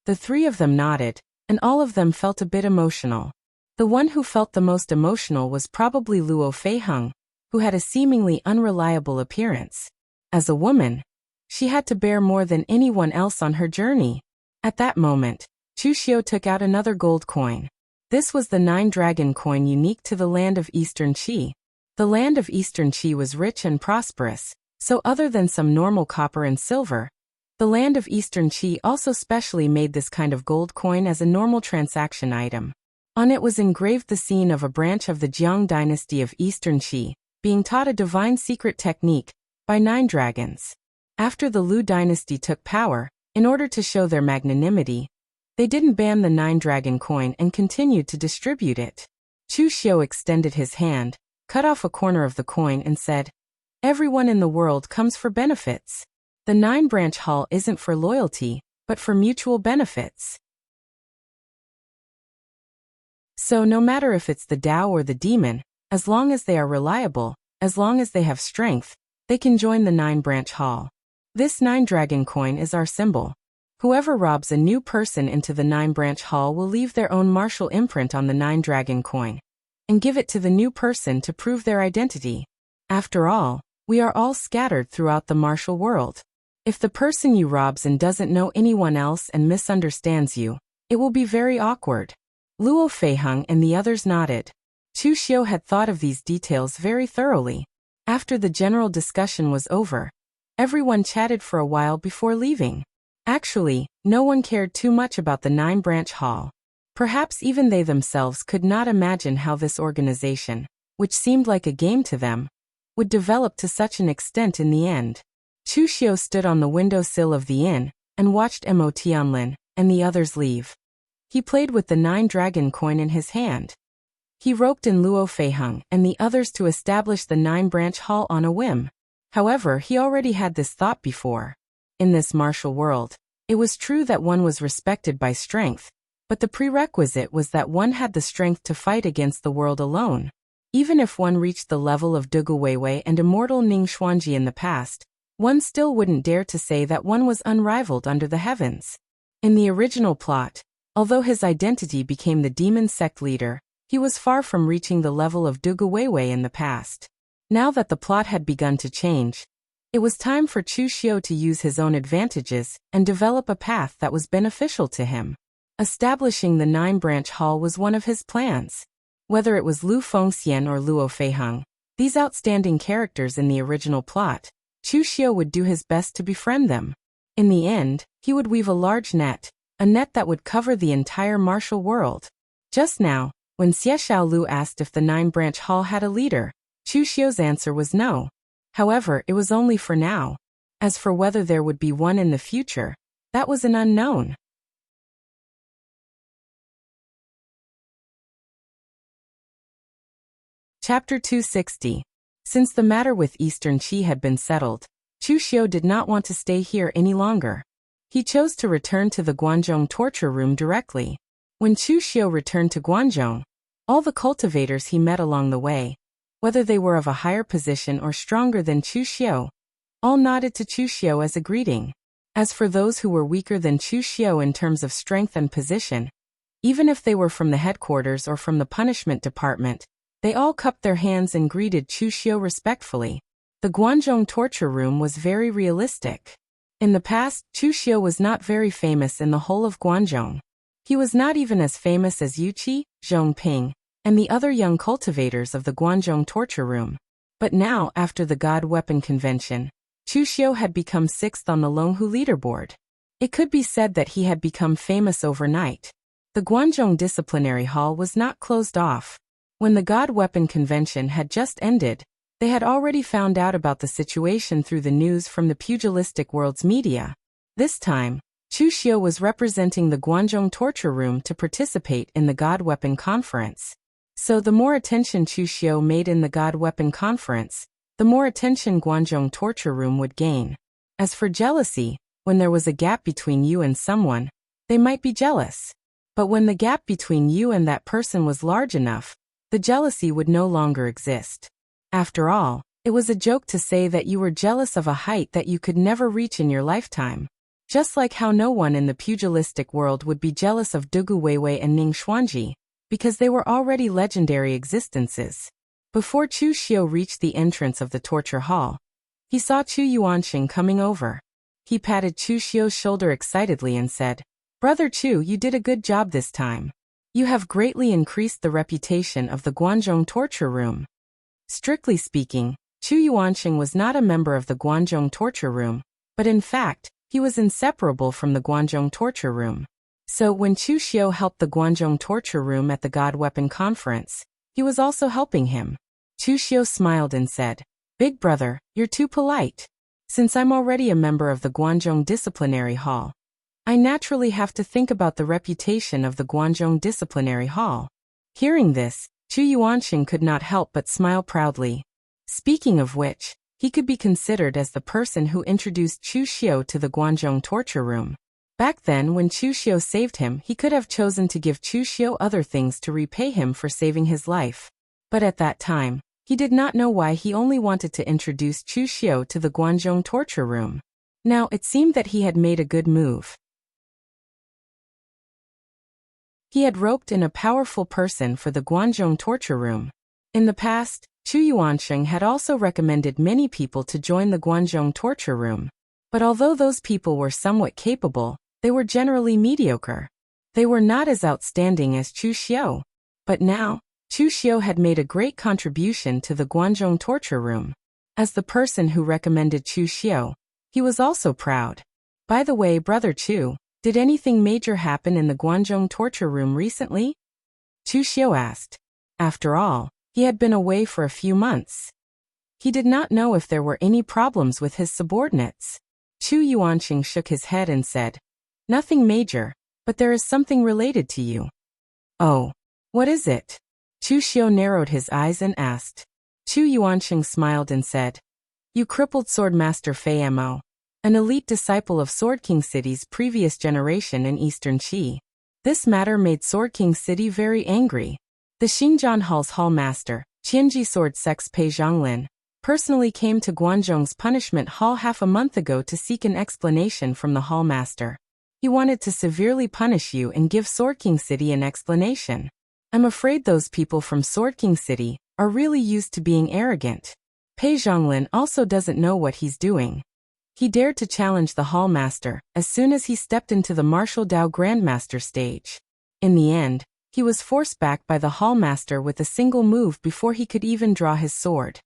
The three of them nodded, and all of them felt a bit emotional. The one who felt the most emotional was probably Luo Feiheng, who had a seemingly unreliable appearance. As a woman, she had to bear more than anyone else on her journey. At that moment, Chu Xiu took out another gold coin. This was the 9-dragon coin unique to the land of Eastern Qi. The land of Eastern Qi was rich and prosperous, so other than some normal copper and silver, the land of Eastern Qi also specially made this kind of gold coin as a normal transaction item. On it was engraved the scene of a branch of the Jiang dynasty of Eastern Qi, being taught a divine secret technique by 9 dragons. After the Lu dynasty took power, in order to show their magnanimity, they didn't ban the 9-dragon coin and continued to distribute it. Chu Xiu extended his hand, cut off a corner of the coin and said, "Everyone in the world comes for benefits. The 9-branch hall isn't for loyalty, but for mutual benefits. So no matter if it's the Tao or the demon, as long as they are reliable, as long as they have strength, they can join the 9-branch hall. This 9-dragon coin is our symbol. Whoever robs a new person into the 9-branch hall will leave their own martial imprint on the 9-dragon coin and give it to the new person to prove their identity. After all, we are all scattered throughout the martial world. If the person you robs and doesn't know anyone else and misunderstands you, it will be very awkward." Luo Feiheng and the others nodded. Chu Xiu had thought of these details very thoroughly. After the general discussion was over, everyone chatted for a while before leaving. Actually, no one cared too much about the 9-branch hall. Perhaps even they themselves could not imagine how this organization, which seemed like a game to them, would develop to such an extent in the end. Chu Xiu stood on the windowsill of the inn and watched Mo Tianlin and the others leave. He played with the 9-dragon coin in his hand. He roped in Luo Feiheng and the others to establish the 9-branch hall on a whim. However, he already had this thought before. In this martial world, it was true that one was respected by strength, but the prerequisite was that one had the strength to fight against the world alone. Even if one reached the level of Dugu Weiwei and immortal Ning Xuanji in the past, one still wouldn't dare to say that one was unrivaled under the heavens. In the original plot, although his identity became the demon sect leader, he was far from reaching the level of Dugu Weiwei in the past. Now that the plot had begun to change, it was time for Chu Xiu to use his own advantages and develop a path that was beneficial to him. Establishing the 9-branch hall was one of his plans. Whether it was Lu Fengxian or Luo Feiheng, these outstanding characters in the original plot, Chu Xiu would do his best to befriend them. In the end, he would weave a large net, a net that would cover the entire martial world. Just now, when Xie Xiaolu asked if the 9-branch hall had a leader, Chu Xiu's answer was no. However, it was only for now. As for whether there would be one in the future, that was an unknown. Chapter 260. Since the matter with Eastern Qi had been settled, Chu Xiu did not want to stay here any longer. He chose to return to the Guanzhong torture room directly. When Chu Xiu returned to Guanzhong, all the cultivators he met along the way, whether they were of a higher position or stronger than Chu Xiu, all nodded to Chu Xiu as a greeting. As for those who were weaker than Chu Xiu in terms of strength and position, even if they were from the headquarters or from the punishment department, they all cupped their hands and greeted Chu Xiu respectfully. The Guanzhong torture room was very realistic. In the past, Chu Xiu was not very famous in the whole of Guanzhong. He was not even as famous as Yuqi, Zhongping, and the other young cultivators of the Guanzhong torture room. But now, after the God Weapon Convention, Chu Xiu had become 6th on the Longhu leaderboard. It could be said that he had become famous overnight. The Guanzhong Disciplinary Hall was not closed off. When the God Weapon Convention had just ended, they had already found out about the situation through the news from the pugilistic world's media. This time, Chu Xiu was representing the Guanzhong torture room to participate in the God Weapon Conference. So the more attention Chu Xiu made in the God Weapon Conference, the more attention Guanzhong torture room would gain. As for jealousy, when there was a gap between you and someone, they might be jealous. But when the gap between you and that person was large enough, the jealousy would no longer exist. After all, it was a joke to say that you were jealous of a height that you could never reach in your lifetime. Just like how no one in the pugilistic world would be jealous of Dugu Weiwei and Ning Xuanji, because they were already legendary existences. Before Chu Xiu reached the entrance of the torture hall, he saw Chu Yuanxing coming over. He patted Chu Xiu's shoulder excitedly and said, "Brother Chu, you did a good job this time. You have greatly increased the reputation of the Guanzhong torture room." Strictly speaking, Chu Yuanxing was not a member of the Guanzhong torture room, but in fact, he was inseparable from the Guanzhong torture room. So when Chu Xiu helped the Guanzhong torture room at the God Weapon Conference, he was also helping him. Chu Xiu smiled and said, "Big brother, you're too polite. Since I'm already a member of the Guanzhong Disciplinary Hall, I naturally have to think about the reputation of the Guanzhong Disciplinary Hall." Hearing this, Chu Yuanqing could not help but smile proudly. Speaking of which, he could be considered as the person who introduced Chu Xiu to the Guanzhong torture room. Back then, when Chu Xiu saved him, he could have chosen to give Chu Xiu other things to repay him for saving his life. But at that time, he did not know why he only wanted to introduce Chu Xiu to the Guanzhong torture room. Now, it seemed that he had made a good move. He had roped in a powerful person for the Guanzhong torture room. In the past, Chu Yuanqing had also recommended many people to join the Guanzhong torture room. But although those people were somewhat capable, they were generally mediocre. They were not as outstanding as Chu Xiu. But now, Chu Xiu had made a great contribution to the Guanzhong torture room. As the person who recommended Chu Xiu, he was also proud. By the way, Brother Chu, did anything major happen in the Guanzhong torture room recently? Chu Xiu asked. After all, he had been away for a few months. He did not know if there were any problems with his subordinates. Chu Yuanqing shook his head and said, "Nothing major, but there is something related to you." "Oh, what is it?" Chu Xiu narrowed his eyes and asked. Chu Yuanqing smiled and said, "You crippled Swordmaster Fei Mo, an elite disciple of Sword King City's previous generation in Eastern Qi. This matter made Sword King City very angry. The Xinjiang Hall's Hall Master, Qianji Sword Sect's Pei Zhonglin, personally came to Guanzhong's punishment hall half a month ago to seek an explanation from the hall master. He wanted to severely punish you and give Sword King City an explanation. I'm afraid those people from Sword King City are really used to being arrogant. Pei Zhonglin also doesn't know what he's doing. He dared to challenge the hall master as soon as he stepped into the martial Dao Grandmaster stage. In the end, he was forced back by the hall master with a single move before he could even draw his sword."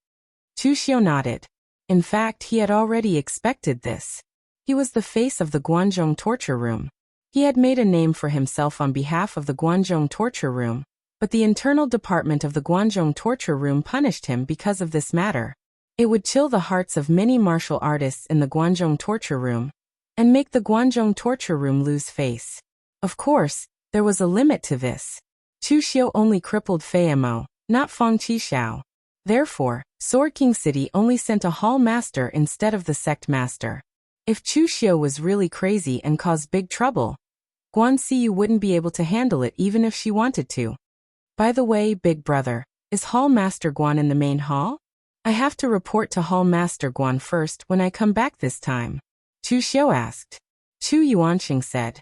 Chu Xiu nodded. In fact, he had already expected this. He was the face of the Guanzhong torture room. He had made a name for himself on behalf of the Guanzhong torture room, but the internal department of the Guanzhong torture room punished him because of this matter. It would chill the hearts of many martial artists in the Guanzhong torture room, and make the Guanzhong torture room lose face. Of course, there was a limit to this. Chu Xiu only crippled Fei Mo, not Feng Qishao. Therefore, Sword King City only sent a hall master instead of the sect master. If Chu Xiu was really crazy and caused big trouble, Guan Siyu wouldn't be able to handle it even if she wanted to. By the way, big brother, is Hall Master Guan in the main hall? I have to report to Hall Master Guan first when I come back this time. Chu Xiu asked. Chu Yuanqing said,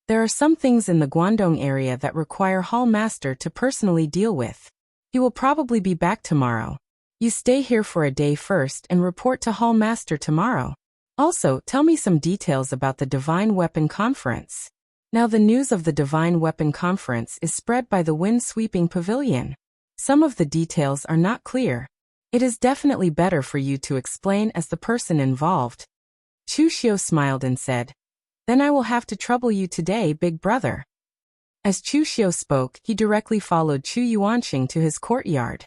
"There are some things in the Guangdong area that require Hall Master to personally deal with. He will probably be back tomorrow. You stay here for a day first and report to Hall Master tomorrow. Also, tell me some details about the Divine Weapon Conference." Now the news of the Divine Weapon Conference is spread by the wind-sweeping pavilion. Some of the details are not clear. It is definitely better for you to explain as the person involved. Chu Xiu smiled and said, "Then I will have to trouble you today, big brother." As Chu Xiu spoke, he directly followed Chu Yuanqing to his courtyard.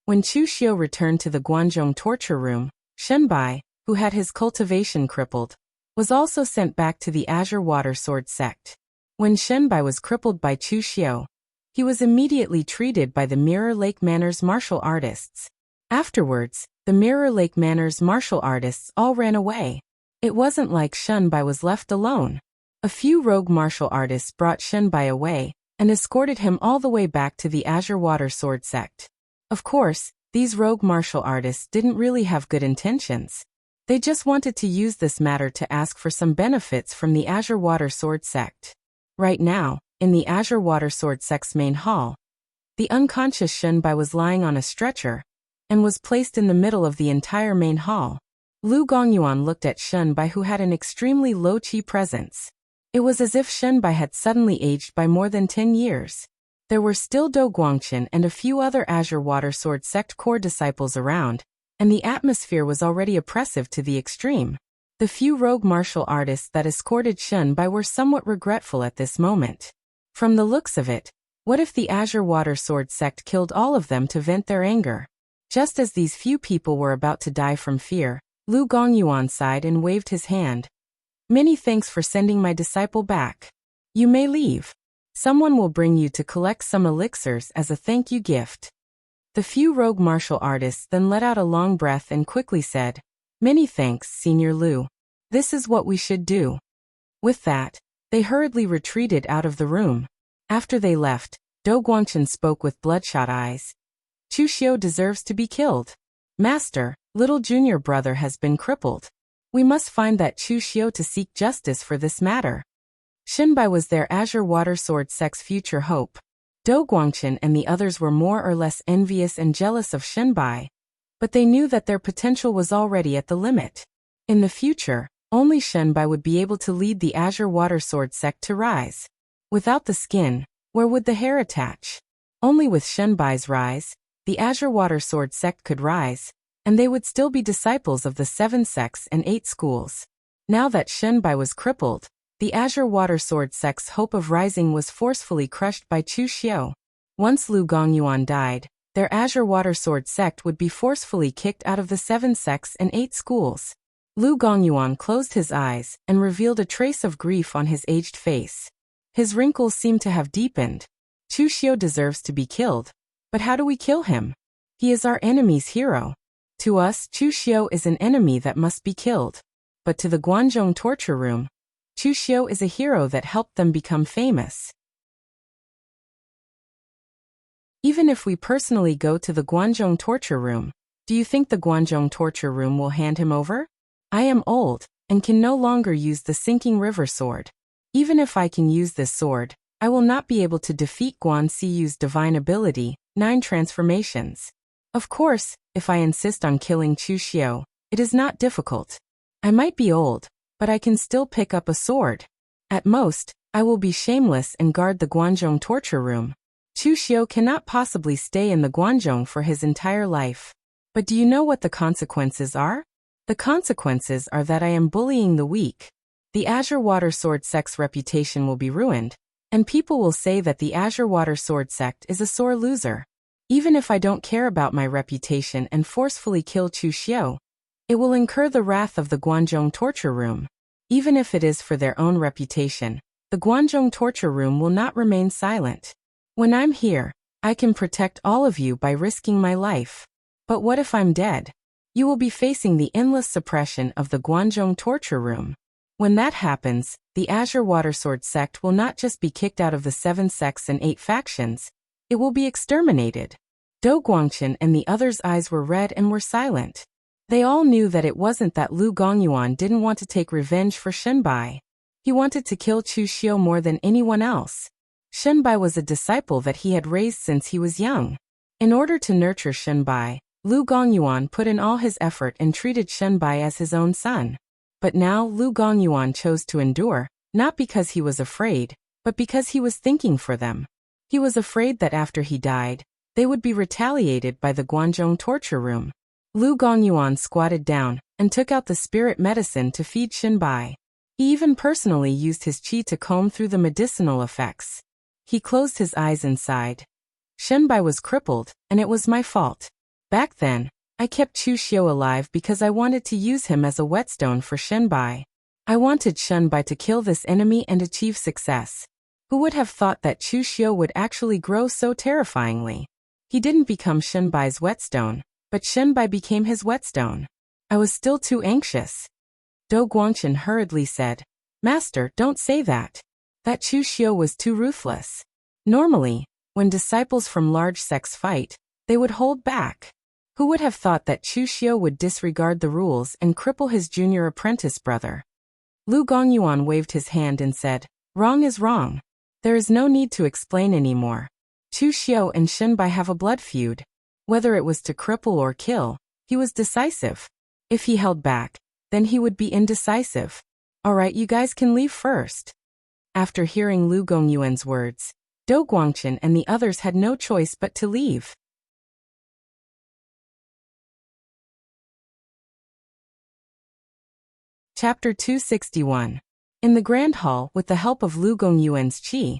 When Chu Xiu returned to the Guanzhong torture room, Shenbai, who had his cultivation crippled, was also sent back to the Azure Water Sword sect. When Shenbai was crippled by Chu Xiu, he was immediately treated by the Mirror Lake Manor's martial artists. Afterwards, the Mirror Lake Manor's martial artists all ran away. It wasn't like Shenbai was left alone. A few rogue martial artists brought Shenbai away and escorted him all the way back to the Azure Water Sword sect. Of course, these rogue martial artists didn't really have good intentions. They just wanted to use this matter to ask for some benefits from the Azure Water Sword sect. Right now, in the Azure Water Sword sect's main hall, the unconscious Shenbai was lying on a stretcher and was placed in the middle of the entire main hall. Lu Gongyuan looked at Shenbai, who had an extremely low qi presence. It was as if Shenbai had suddenly aged by more than 10 years. There were still Do Guangqin and a few other Azure Water Sword sect core disciples around, and the atmosphere was already oppressive to the extreme. The few rogue martial artists that escorted Shenbai were somewhat regretful at this moment. From the looks of it, what if the Azure Water Sword sect killed all of them to vent their anger? Just as these few people were about to die from fear, Lu Gongyuan sighed and waved his hand. "Many thanks for sending my disciple back. You may leave." Someone will bring you to collect some elixirs as a thank you gift. The few rogue martial artists then let out a long breath and quickly said, "Many thanks, Senior Lu. This is what we should do." With that, they hurriedly retreated out of the room. After they left, Do Guangchen spoke with bloodshot eyes. "Chu Xiu deserves to be killed. Master, little junior brother has been crippled. We must find that Chu Xiu to seek justice for this matter." Shinbai was their Azure Water Sword Sect's future hope. Do Guangchen and the others were more or less envious and jealous of Shinbai, but they knew that their potential was already at the limit. In the future, only Shinbai would be able to lead the Azure Water Sword Sect to rise. Without the skin, where would the hair attach? Only with Shinbai's rise, the Azure Water Sword Sect could rise, and they would still be disciples of the 7 sects and 8 schools. Now that Shinbai was crippled, the Azure Water Sword Sect's hope of rising was forcefully crushed by Chu Xiu. Once Lu Gongyuan died, their Azure Water Sword Sect would be forcefully kicked out of the 7 sects and 8 schools. Lu Gongyuan closed his eyes and revealed a trace of grief on his aged face. His wrinkles seemed to have deepened. Chu Xiu deserves to be killed, but how do we kill him? He is our enemy's hero. To us, Chu Xiu is an enemy that must be killed. But to the Guanzhong torture room, Chu Xiu is a hero that helped them become famous. Even if we personally go to the Guanzhong torture room, do you think the Guanzhong torture room will hand him over? I am old, and can no longer use the sinking river sword. Even if I can use this sword, I will not be able to defeat Guan Siyu's divine ability, 9 transformations. Of course, if I insist on killing Chu Xiu, it is not difficult. I might be old, but I can still pick up a sword. At most, I will be shameless and guard the Guanzhong torture room. Chu Xiu cannot possibly stay in the Guanzhong for his entire life. But do you know what the consequences are? The consequences are that I am bullying the weak. The Azure Water Sword Sect's reputation will be ruined, and people will say that the Azure Water Sword Sect is a sore loser. Even if I don't care about my reputation and forcefully kill Chu Xiu, it will incur the wrath of the Guanzhong torture room. Even if it is for their own reputation, the Guanzhong torture room will not remain silent. When I'm here, I can protect all of you by risking my life. But what if I'm dead? You will be facing the endless suppression of the Guanzhong torture room. When that happens, the Azure Water Sword Sect will not just be kicked out of the 7 sects and 8 factions, it will be exterminated. Do Guangchen and the others' eyes were red and were silent. They all knew that it wasn't that Lu Gongyuan didn't want to take revenge for Shinbai. He wanted to kill Chu Xiu more than anyone else. Shinbai was a disciple that he had raised since he was young. In order to nurture Shinbai, Lu Gongyuan put in all his effort and treated Shinbai as his own son. But now Lu Gongyuan chose to endure, not because he was afraid, but because he was thinking for them. He was afraid that after he died, they would be retaliated by the Guanzhong torture room. Lu Gongyuan squatted down and took out the spirit medicine to feed Shinbai. He even personally used his qi to comb through the medicinal effects. He closed his eyes and sighed. Shinbai was crippled, and it was my fault. Back then, I kept Chu Xiu alive because I wanted to use him as a whetstone for Shinbai. I wanted Shinbai to kill this enemy and achieve success. Who would have thought that Chu Xiu would actually grow so terrifyingly? He didn't become Shinbai's whetstone, but Shinbai became his whetstone. I was still too anxious. Do Guangchen hurriedly said, "Master, don't say that. That Chu Xiu was too ruthless." Normally, when disciples from large sects fight, they would hold back. Who would have thought that Chu Xiu would disregard the rules and cripple his junior apprentice brother? Lu Gongyuan waved his hand and said, "Wrong is wrong. There is no need to explain anymore. Chu Xiu and Shinbai have a blood feud. Whether it was to cripple or kill, he was decisive. If he held back, then he would be indecisive. All right, you guys can leave first." After hearing Lu Gongyuan's words, Do Guangchen and the others had no choice but to leave. Chapter 261. In the Grand Hall, with the help of Lu Gongyuan's qi,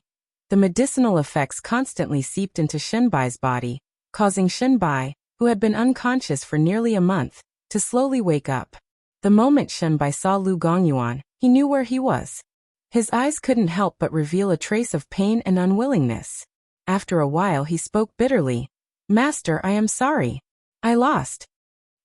the medicinal effects constantly seeped into Shinbai's body, causing Shinbai, who had been unconscious for nearly a month, to slowly wake up. The moment Shinbai saw Lu Gongyuan, he knew where he was. His eyes couldn't help but reveal a trace of pain and unwillingness. After a while he spoke bitterly. "Master, I am sorry. I lost."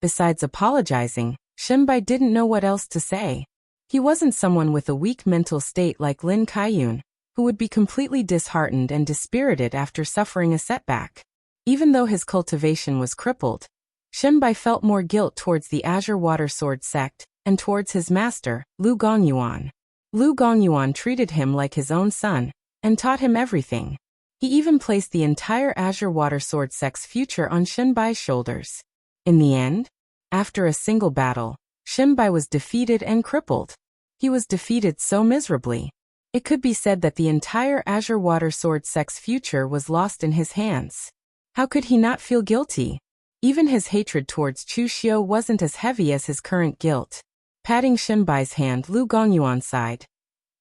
Besides apologizing, Shinbai didn't know what else to say. He wasn't someone with a weak mental state like Lin Kaiyun, who would be completely disheartened and dispirited after suffering a setback. Even though his cultivation was crippled, Shinbai felt more guilt towards the Azure Water Sword sect and towards his master, Lu Gongyuan. Lu Gongyuan treated him like his own son and taught him everything. He even placed the entire Azure Water Sword sect's future on Shinbai's shoulders. In the end, after a single battle, Shinbai was defeated and crippled. He was defeated so miserably. It could be said that the entire Azure Water Sword sect's future was lost in his hands. How could he not feel guilty? Even his hatred towards Chu Xiu wasn't as heavy as his current guilt. Patting Shinbai's hand, Lu Gongyuan sighed.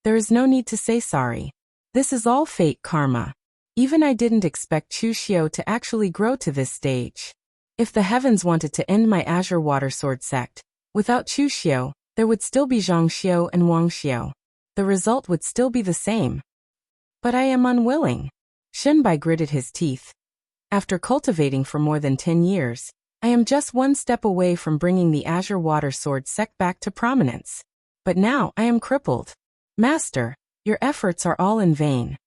"There is no need to say sorry. This is all fate karma. Even I didn't expect Chu Xiu to actually grow to this stage. If the heavens wanted to end my Azure Water Sword sect, without Chu Xiu, there would still be Zhang Xiu and Wang Xiu. The result would still be the same. But I am unwilling." Shinbai gritted his teeth. "After cultivating for more than 10 years, I am just one step away from bringing the Azure Water Sword sect back to prominence. But now I am crippled. Master, your efforts are all in vain."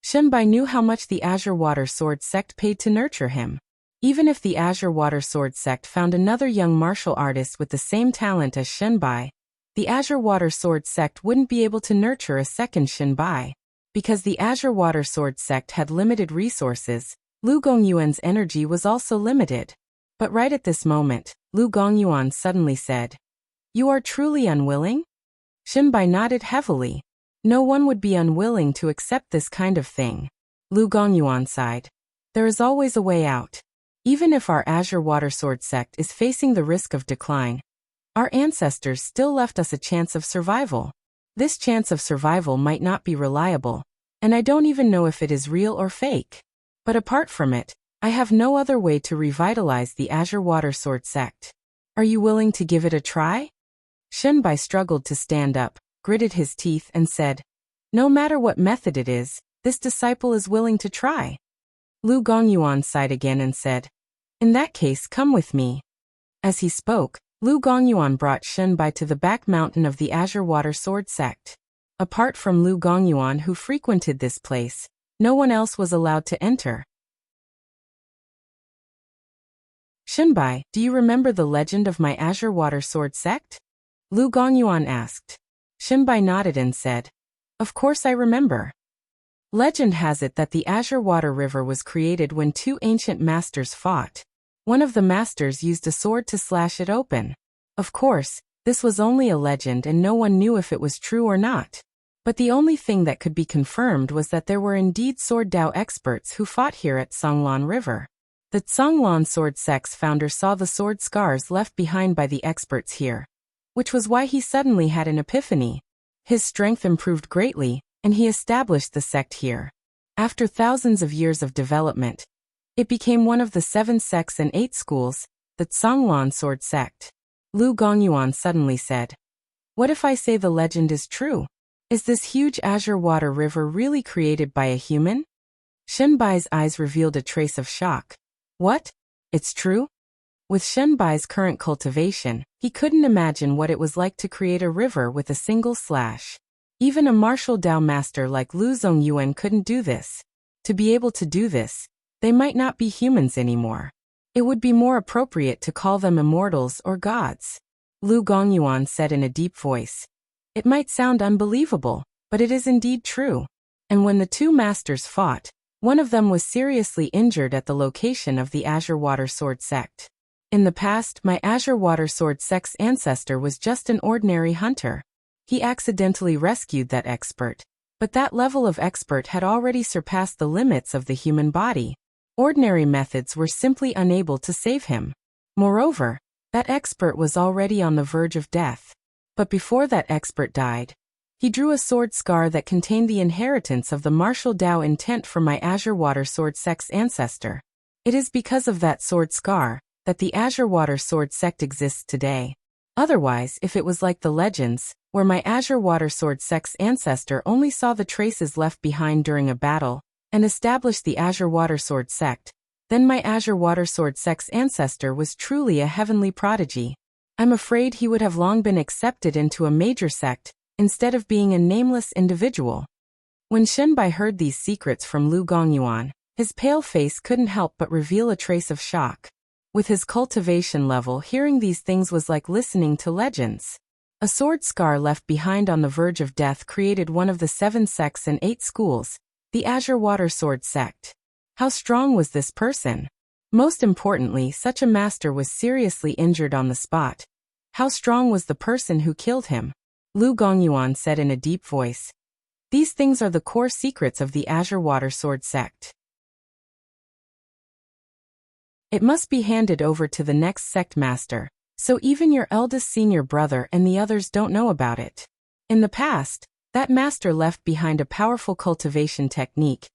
Shinbai knew how much the Azure Water Sword sect paid to nurture him. Even if the Azure Water Sword sect found another young martial artist with the same talent as Shinbai, the Azure Water Sword sect wouldn't be able to nurture a second Shinbai. Because the Azure Water Sword sect had limited resources, Lu Gongyuan's energy was also limited. But right at this moment, Lu Gongyuan suddenly said, "You are truly unwilling?" Shinbai nodded heavily. No one would be unwilling to accept this kind of thing. Lu Gongyuan sighed. "There is always a way out. Even if our Azure Water Sword sect is facing the risk of decline, our ancestors still left us a chance of survival. This chance of survival might not be reliable, and I don't even know if it is real or fake. But apart from it, I have no other way to revitalize the Azure Water Sword sect. Are you willing to give it a try?" Shinbai struggled to stand up, gritted his teeth and said, "No matter what method it is, this disciple is willing to try." Lu Gongyuan sighed again and said, "In that case, come with me." As he spoke, Lu Gongyuan brought Shinbai to the back mountain of the Azure Water Sword sect. Apart from Lu Gongyuan, who frequented this place, no one else was allowed to enter. "Shinbai, do you remember the legend of my Azure Water Sword sect?" Lu Gongyuan asked. Shinbai nodded and said, "Of course I remember. Legend has it that the Azure Water River was created when two ancient masters fought. One of the masters used a sword to slash it open. Of course, this was only a legend and no one knew if it was true or not. But the only thing that could be confirmed was that there were indeed sword Dao experts who fought here at Songlan River. The Songlan Sword sect's founder saw the sword scars left behind by the experts here, which was why he suddenly had an epiphany. His strength improved greatly, and he established the sect here. After thousands of years of development, it became one of the 7 sects and 8 schools, the Songlan Sword sect." Lu Gongyuan suddenly said, "What if I say the legend is true? Is this huge Azure Water River really created by a human?" Shinbai's eyes revealed a trace of shock. "What? It's true?" With Shinbai's current cultivation, he couldn't imagine what it was like to create a river with a single slash. Even a martial Dao master like Lu Zongyuan couldn't do this. To be able to do this, they might not be humans anymore. It would be more appropriate to call them immortals or gods. Lu Gongyuan said in a deep voice. "It might sound unbelievable, but it is indeed true." And when the two masters fought, one of them was seriously injured at the location of the Azure Water Sword sect. In the past, my Azure Water Sword sect's ancestor was just an ordinary hunter. He accidentally rescued that expert, but that level of expert had already surpassed the limits of the human body. Ordinary methods were simply unable to save him. Moreover, that expert was already on the verge of death. But before that expert died, he drew a sword scar that contained the inheritance of the martial Dao intent from my Azure Water Sword sect's ancestor. It is because of that sword scar that the Azure Water Sword sect exists today. Otherwise, if it was like the legends, where my azure water sword sect's ancestor only saw the traces left behind during a battle, and established the azure water sword sect, then my azure water sword sect's ancestor was truly a heavenly prodigy. I'm afraid he would have long been accepted into a major sect, instead of being a nameless individual. When Shenbai heard these secrets from Lu Gongyuan, his pale face couldn't help but reveal a trace of shock. With his cultivation level, hearing these things was like listening to legends. A sword scar left behind on the verge of death created one of the 7 sects and 8 schools, the Azure Water Sword sect. How strong was this person? Most importantly, such a master was seriously injured on the spot. How strong was the person who killed him? Lu Gongyuan said in a deep voice. These things are the core secrets of the Azure Water Sword sect. It must be handed over to the next sect master, so even your eldest senior brother and the others don't know about it. In the past, that master left behind a powerful cultivation technique,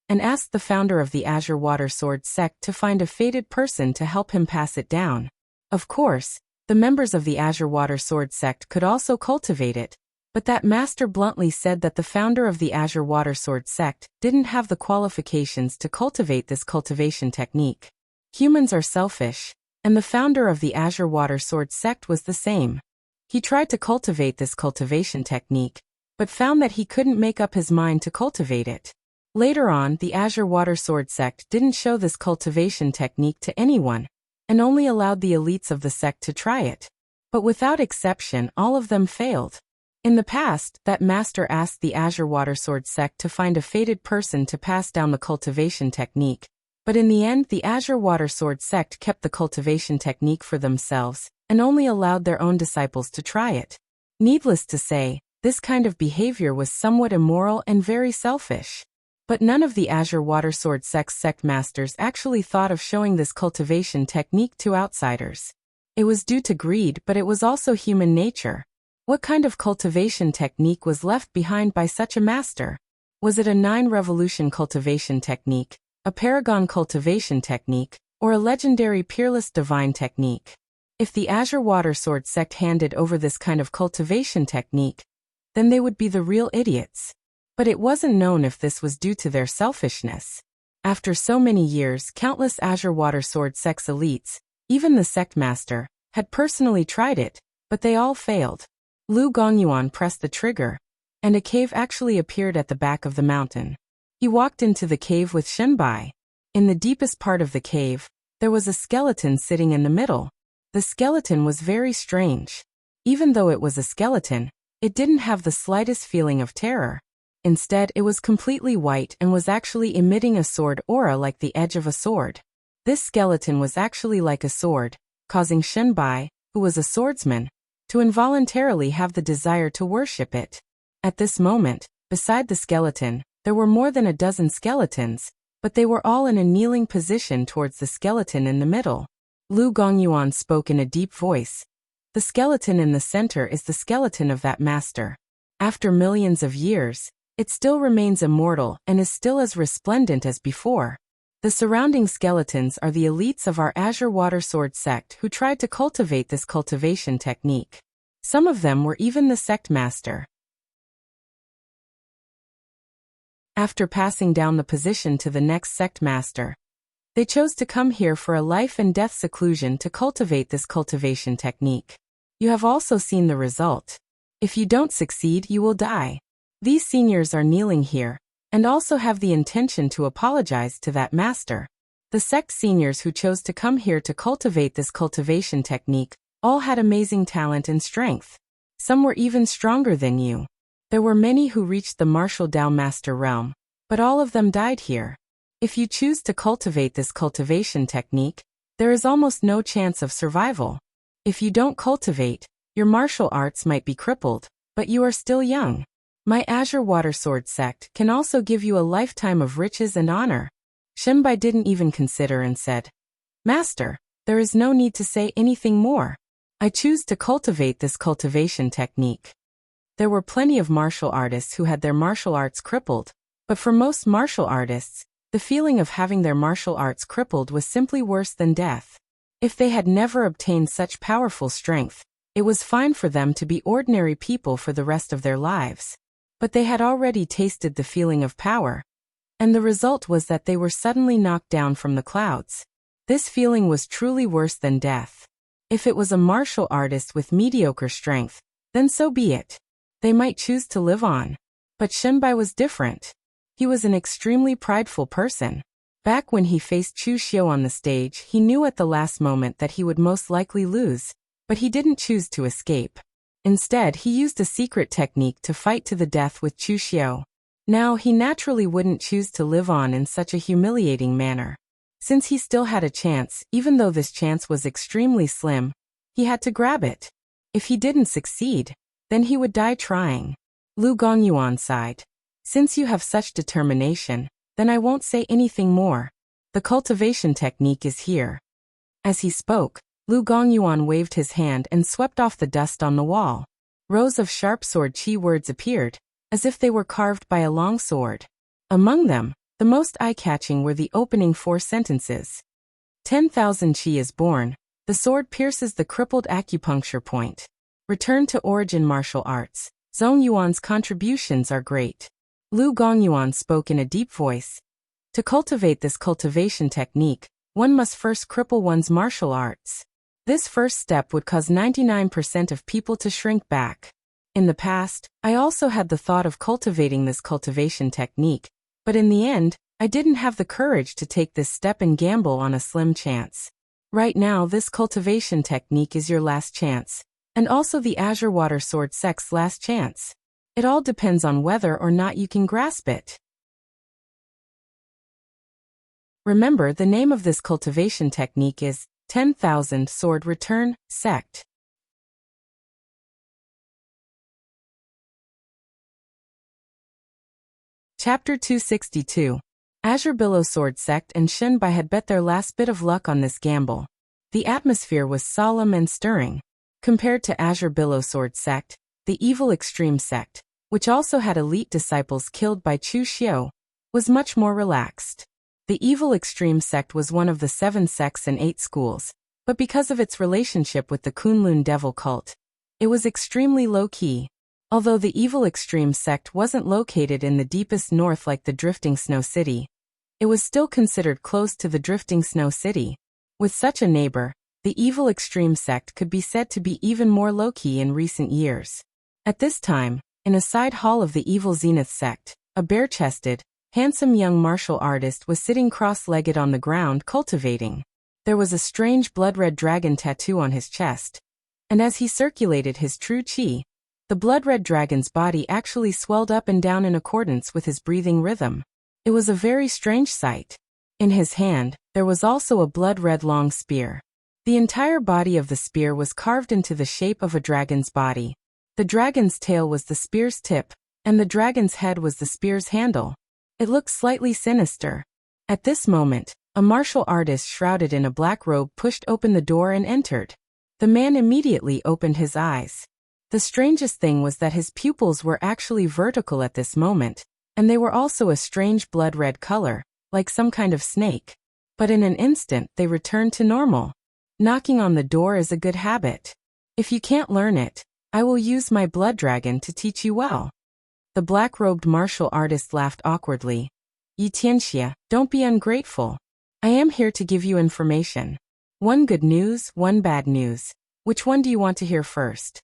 and asked the founder of the Azure Water Sword sect to find a fated person to help him pass it down. Of course, the members of the Azure Water Sword sect could also cultivate it, but that master bluntly said that the founder of the Azure Water Sword sect didn't have the qualifications to cultivate this cultivation technique. Humans are selfish, and the founder of the Azure Water Sword sect was the same. He tried to cultivate this cultivation technique, but found that he couldn't make up his mind to cultivate it. Later on, the Azure Water Sword sect didn't show this cultivation technique to anyone, and only allowed the elites of the sect to try it. But without exception, all of them failed. In the past, that master asked the Azure Water Sword sect to find a fated person to pass down the cultivation technique, but in the end the Azure Water Sword sect kept the cultivation technique for themselves, and only allowed their own disciples to try it. Needless to say, this kind of behavior was somewhat immoral and very selfish. But none of the Azure Water Sword sect's sect masters actually thought of showing this cultivation technique to outsiders. It was due to greed, but it was also human nature. What kind of cultivation technique was left behind by such a master? Was it a 9-revolution cultivation technique, a paragon cultivation technique, or a legendary peerless divine technique? If the Azure Water Sword sect handed over this kind of cultivation technique, then they would be the real idiots. But it wasn't known if this was due to their selfishness. After so many years, countless Azure Water Sword sect's elites, even the sect master, had personally tried it, but they all failed. Lu Gongyuan pressed the trigger, and a cave actually appeared at the back of the mountain. He walked into the cave with Shenbai. In the deepest part of the cave, there was a skeleton sitting in the middle. The skeleton was very strange. Even though it was a skeleton, it didn't have the slightest feeling of terror. Instead, it was completely white and was actually emitting a sword aura like the edge of a sword. This skeleton was actually like a sword, causing Shenbai, who was a swordsman, to involuntarily have the desire to worship it. At this moment, beside the skeleton, there were more than a dozen skeletons, but they were all in a kneeling position towards the skeleton in the middle. Lu Gongyuan spoke in a deep voice. The skeleton in the center is the skeleton of that master. After millions of years, it still remains immortal and is still as resplendent as before. The surrounding skeletons are the elites of our Azure Water Sword sect who tried to cultivate this cultivation technique. Some of them were even the sect master. After passing down the position to the next sect master, they chose to come here for a life and death seclusion to cultivate this cultivation technique. You have also seen the result. If you don't succeed, you will die. These seniors are kneeling here, and also have the intention to apologize to that master. The sect seniors who chose to come here to cultivate this cultivation technique all had amazing talent and strength. Some were even stronger than you. There were many who reached the martial Dao master realm, but all of them died here. If you choose to cultivate this cultivation technique, there is almost no chance of survival. If you don't cultivate, your martial arts might be crippled, but you are still young. My Azure Water Sword sect can also give you a lifetime of riches and honor. Shenbai didn't even consider and said, Master, there is no need to say anything more. I choose to cultivate this cultivation technique. There were plenty of martial artists who had their martial arts crippled, but for most martial artists, the feeling of having their martial arts crippled was simply worse than death. If they had never obtained such powerful strength, It was fine for them to be ordinary people for the rest of their lives. But they had already tasted the feeling of power. And the result was that they were suddenly knocked down from the clouds. This feeling was truly worse than death. If it was a martial artist with mediocre strength, then so be it. They might choose to live on. But Shenbai was different. He was an extremely prideful person. Back when he faced Chu Xiu on the stage, he knew at the last moment that he would most likely lose, but he didn't choose to escape. Instead, he used a secret technique to fight to the death with Chu Xiu. Now, he naturally wouldn't choose to live on in such a humiliating manner. Since he still had a chance, even though this chance was extremely slim, he had to grab it. If he didn't succeed, then he would die trying. Lu Gongyuan sighed. Since you have such determination, then I won't say anything more. The cultivation technique is here. As he spoke, Lu Gongyuan waved his hand and swept off the dust on the wall. Rows of sharp sword chi words appeared, as if they were carved by a long sword. Among them, the most eye-catching were the opening 4 sentences. 10,000 chi is born, the sword pierces the crippled acupuncture point. Return to origin martial arts. Zhong Yuan's contributions are great. Lu Gongyuan spoke in a deep voice. To cultivate this cultivation technique, one must first cripple one's martial arts. This first step would cause 99% of people to shrink back. In the past, I also had the thought of cultivating this cultivation technique, but in the end, I didn't have the courage to take this step and gamble on a slim chance. Right now, this cultivation technique is your last chance, and also the Azure Water Sword sect's last chance. It all depends on whether or not you can grasp it. Remember, the name of this cultivation technique is 10,000 Sword Return Sect. Chapter 262. Azure Billow Sword Sect and Shenbai had bet their last bit of luck on this gamble. The atmosphere was solemn and stirring. Compared to Azure Billow Sword Sect, the Evil Extreme Sect, which also had elite disciples killed by Chu Xiu, was much more relaxed. The Evil Extreme Sect was one of the 7 sects and 8 schools, but because of its relationship with the Kunlun Devil cult, it was extremely low-key. Although the Evil Extreme Sect wasn't located in the deepest north like the Drifting Snow City, it was still considered close to the Drifting Snow City. With such a neighbor, the Evil Extreme Sect could be said to be even more low-key in recent years. At this time, in a side hall of the Evil Zenith Sect, a bare-chested, handsome young martial artist was sitting cross-legged on the ground cultivating. There was a strange blood-red dragon tattoo on his chest, and as he circulated his true chi, the blood-red dragon's body actually swelled up and down in accordance with his breathing rhythm. It was a very strange sight. In his hand, there was also a blood-red long spear. The entire body of the spear was carved into the shape of a dragon's body. The dragon's tail was the spear's tip, and the dragon's head was the spear's handle. It looked slightly sinister. At this moment, a martial artist shrouded in a black robe pushed open the door and entered. The man immediately opened his eyes. The strangest thing was that his pupils were actually vertical at this moment, and they were also a strange blood-red color, like some kind of snake. But in an instant, they returned to normal. Knocking on the door is a good habit. If you can't learn it, I will use my blood dragon to teach you well. The black-robed martial artist laughed awkwardly. Yi Tianxia, don't be ungrateful. I am here to give you information. One good news, one bad news. Which one do you want to hear first?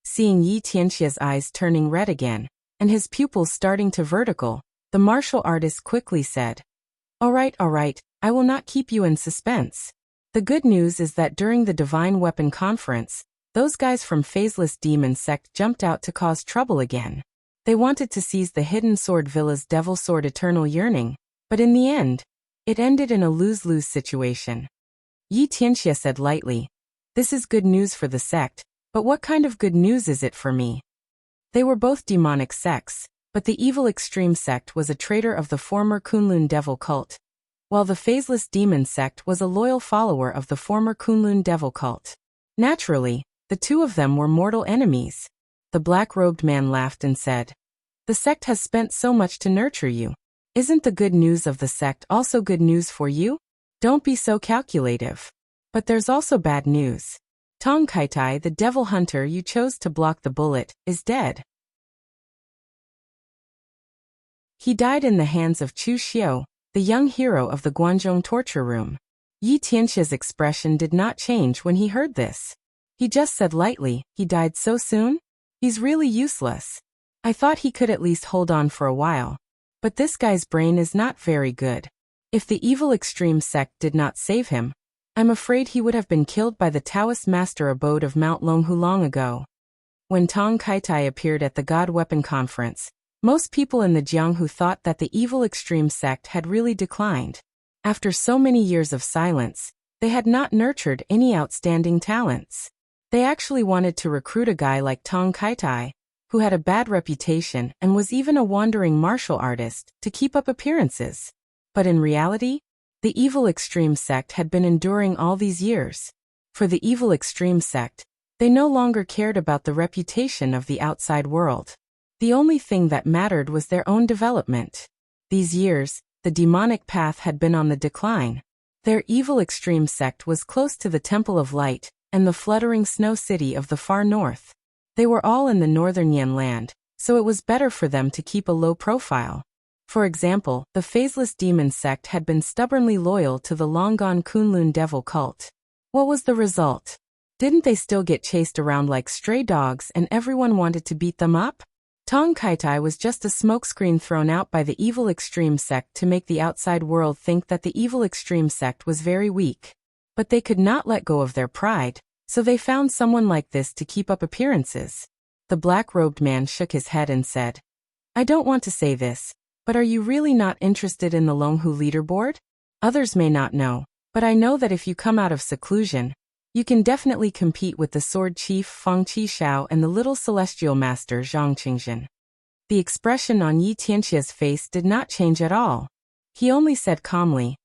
Seeing Yi Tianxia's eyes turning red again, and his pupils starting to vertical, the martial artist quickly said, all right, I will not keep you in suspense. The good news is that during the Divine Weapon Conference, those guys from Phaseless Demon Sect jumped out to cause trouble again. They wanted to seize the Hidden Sword Villa's Devil Sword Eternal Yearning, but in the end, it ended in a lose-lose situation. Yi Tianxia said lightly, this is good news for the sect, but what kind of good news is it for me? They were both demonic sects, but the Evil Extreme Sect was a traitor of the former Kunlun Devil cult, while the Phaseless Demon Sect was a loyal follower of the former Kunlun Devil cult. Naturally, the two of them were mortal enemies. The black-robed man laughed and said, the sect has spent so much to nurture you. Isn't the good news of the sect also good news for you? Don't be so calculative. But there's also bad news. Tong Kaitai, the devil hunter you chose to block the bullet, is dead. He died in the hands of Chu Xiu, the young hero of the Guanzhong torture room. Yi Tianxia's expression did not change when he heard this. He just said lightly, "He died so soon? He's really useless. I thought he could at least hold on for a while. But this guy's brain is not very good. If the evil extreme sect did not save him, I'm afraid he would have been killed by the Taoist master abode of Mount Longhu long ago." When Tong Kaitai appeared at the God Weapon Conference, most people in the Jianghu thought that the evil extreme sect had really declined. After so many years of silence, they had not nurtured any outstanding talents. They actually wanted to recruit a guy like Tong Kaitai, who had a bad reputation and was even a wandering martial artist, to keep up appearances. But in reality, the evil extreme sect had been enduring all these years. For the evil extreme sect, they no longer cared about the reputation of the outside world. The only thing that mattered was their own development. These years, the demonic path had been on the decline. Their evil extreme sect was close to the Temple of Light and the fluttering snow city of the far north. They were all in the northern Yan land, so it was better for them to keep a low profile. For example, the phaseless demon sect had been stubbornly loyal to the long-gone Kunlun devil cult. What was the result? Didn't they still get chased around like stray dogs and everyone wanted to beat them up? Tong Kaitai was just a smokescreen thrown out by the evil extreme sect to make the outside world think that the evil extreme sect was very weak. But they could not let go of their pride, so they found someone like this to keep up appearances. The black-robed man shook his head and said, "I don't want to say this, but are you really not interested in the Longhu leaderboard? Others may not know, but I know that if you come out of seclusion, you can definitely compete with the sword chief Feng Qishao and the little celestial master Zhang Qingzhen." The expression on Yi Tianxia's face did not change at all. He only said calmly,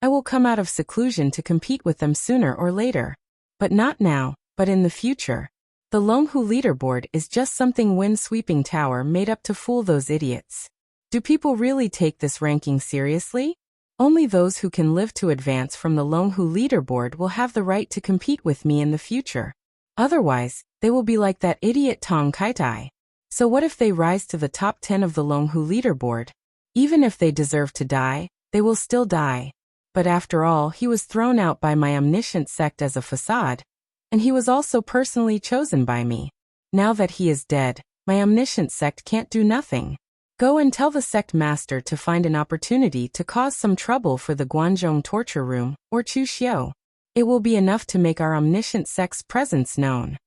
"I will come out of seclusion to compete with them sooner or later. But not now, but in the future. The Longhu leaderboard is just something wind-sweeping tower made up to fool those idiots. Do people really take this ranking seriously? Only those who can live to advance from the Longhu leaderboard will have the right to compete with me in the future. Otherwise, they will be like that idiot Tong Kaitai. So what if they rise to the top 10 of the Longhu leaderboard? Even if they deserve to die, they will still die. But after all, he was thrown out by my omniscient sect as a facade, and he was also personally chosen by me. Now that he is dead, my omniscient sect can't do nothing. Go and tell the sect master to find an opportunity to cause some trouble for the Guanzhong torture room, or Chu Xiu. It will be enough to make our omniscient sect's presence known."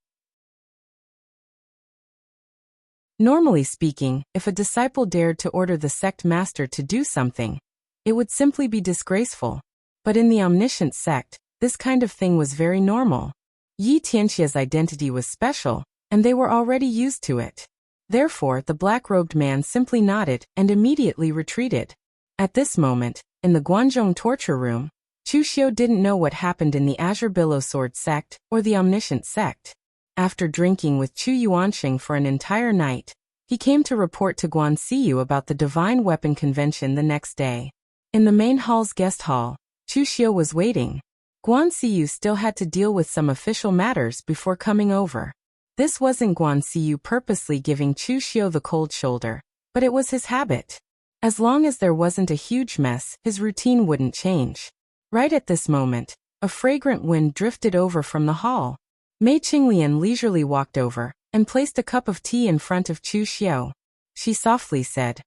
Normally speaking, if a disciple dared to order the sect master to do something, it would simply be disgraceful. But in the omniscient sect, this kind of thing was very normal. Yi Tianxia's identity was special, and they were already used to it. Therefore, the black-robed man simply nodded and immediately retreated. At this moment, in the Guanzhong torture room, Chu Xiu didn't know what happened in the Azure Billow Sword sect or the omniscient sect. After drinking with Chu Yuanxing for an entire night, he came to report to Guan Siyu about the Divine Weapon Convention the next day. In the main hall's guest hall, Chu Xiu was waiting. Guan Siyu still had to deal with some official matters before coming over. This wasn't Guan Siyu purposely giving Chu Xiu the cold shoulder, but it was his habit. As long as there wasn't a huge mess, his routine wouldn't change. Right at this moment, a fragrant wind drifted over from the hall. Mei Qinglian leisurely walked over and placed a cup of tea in front of Chu Xiu. She softly said,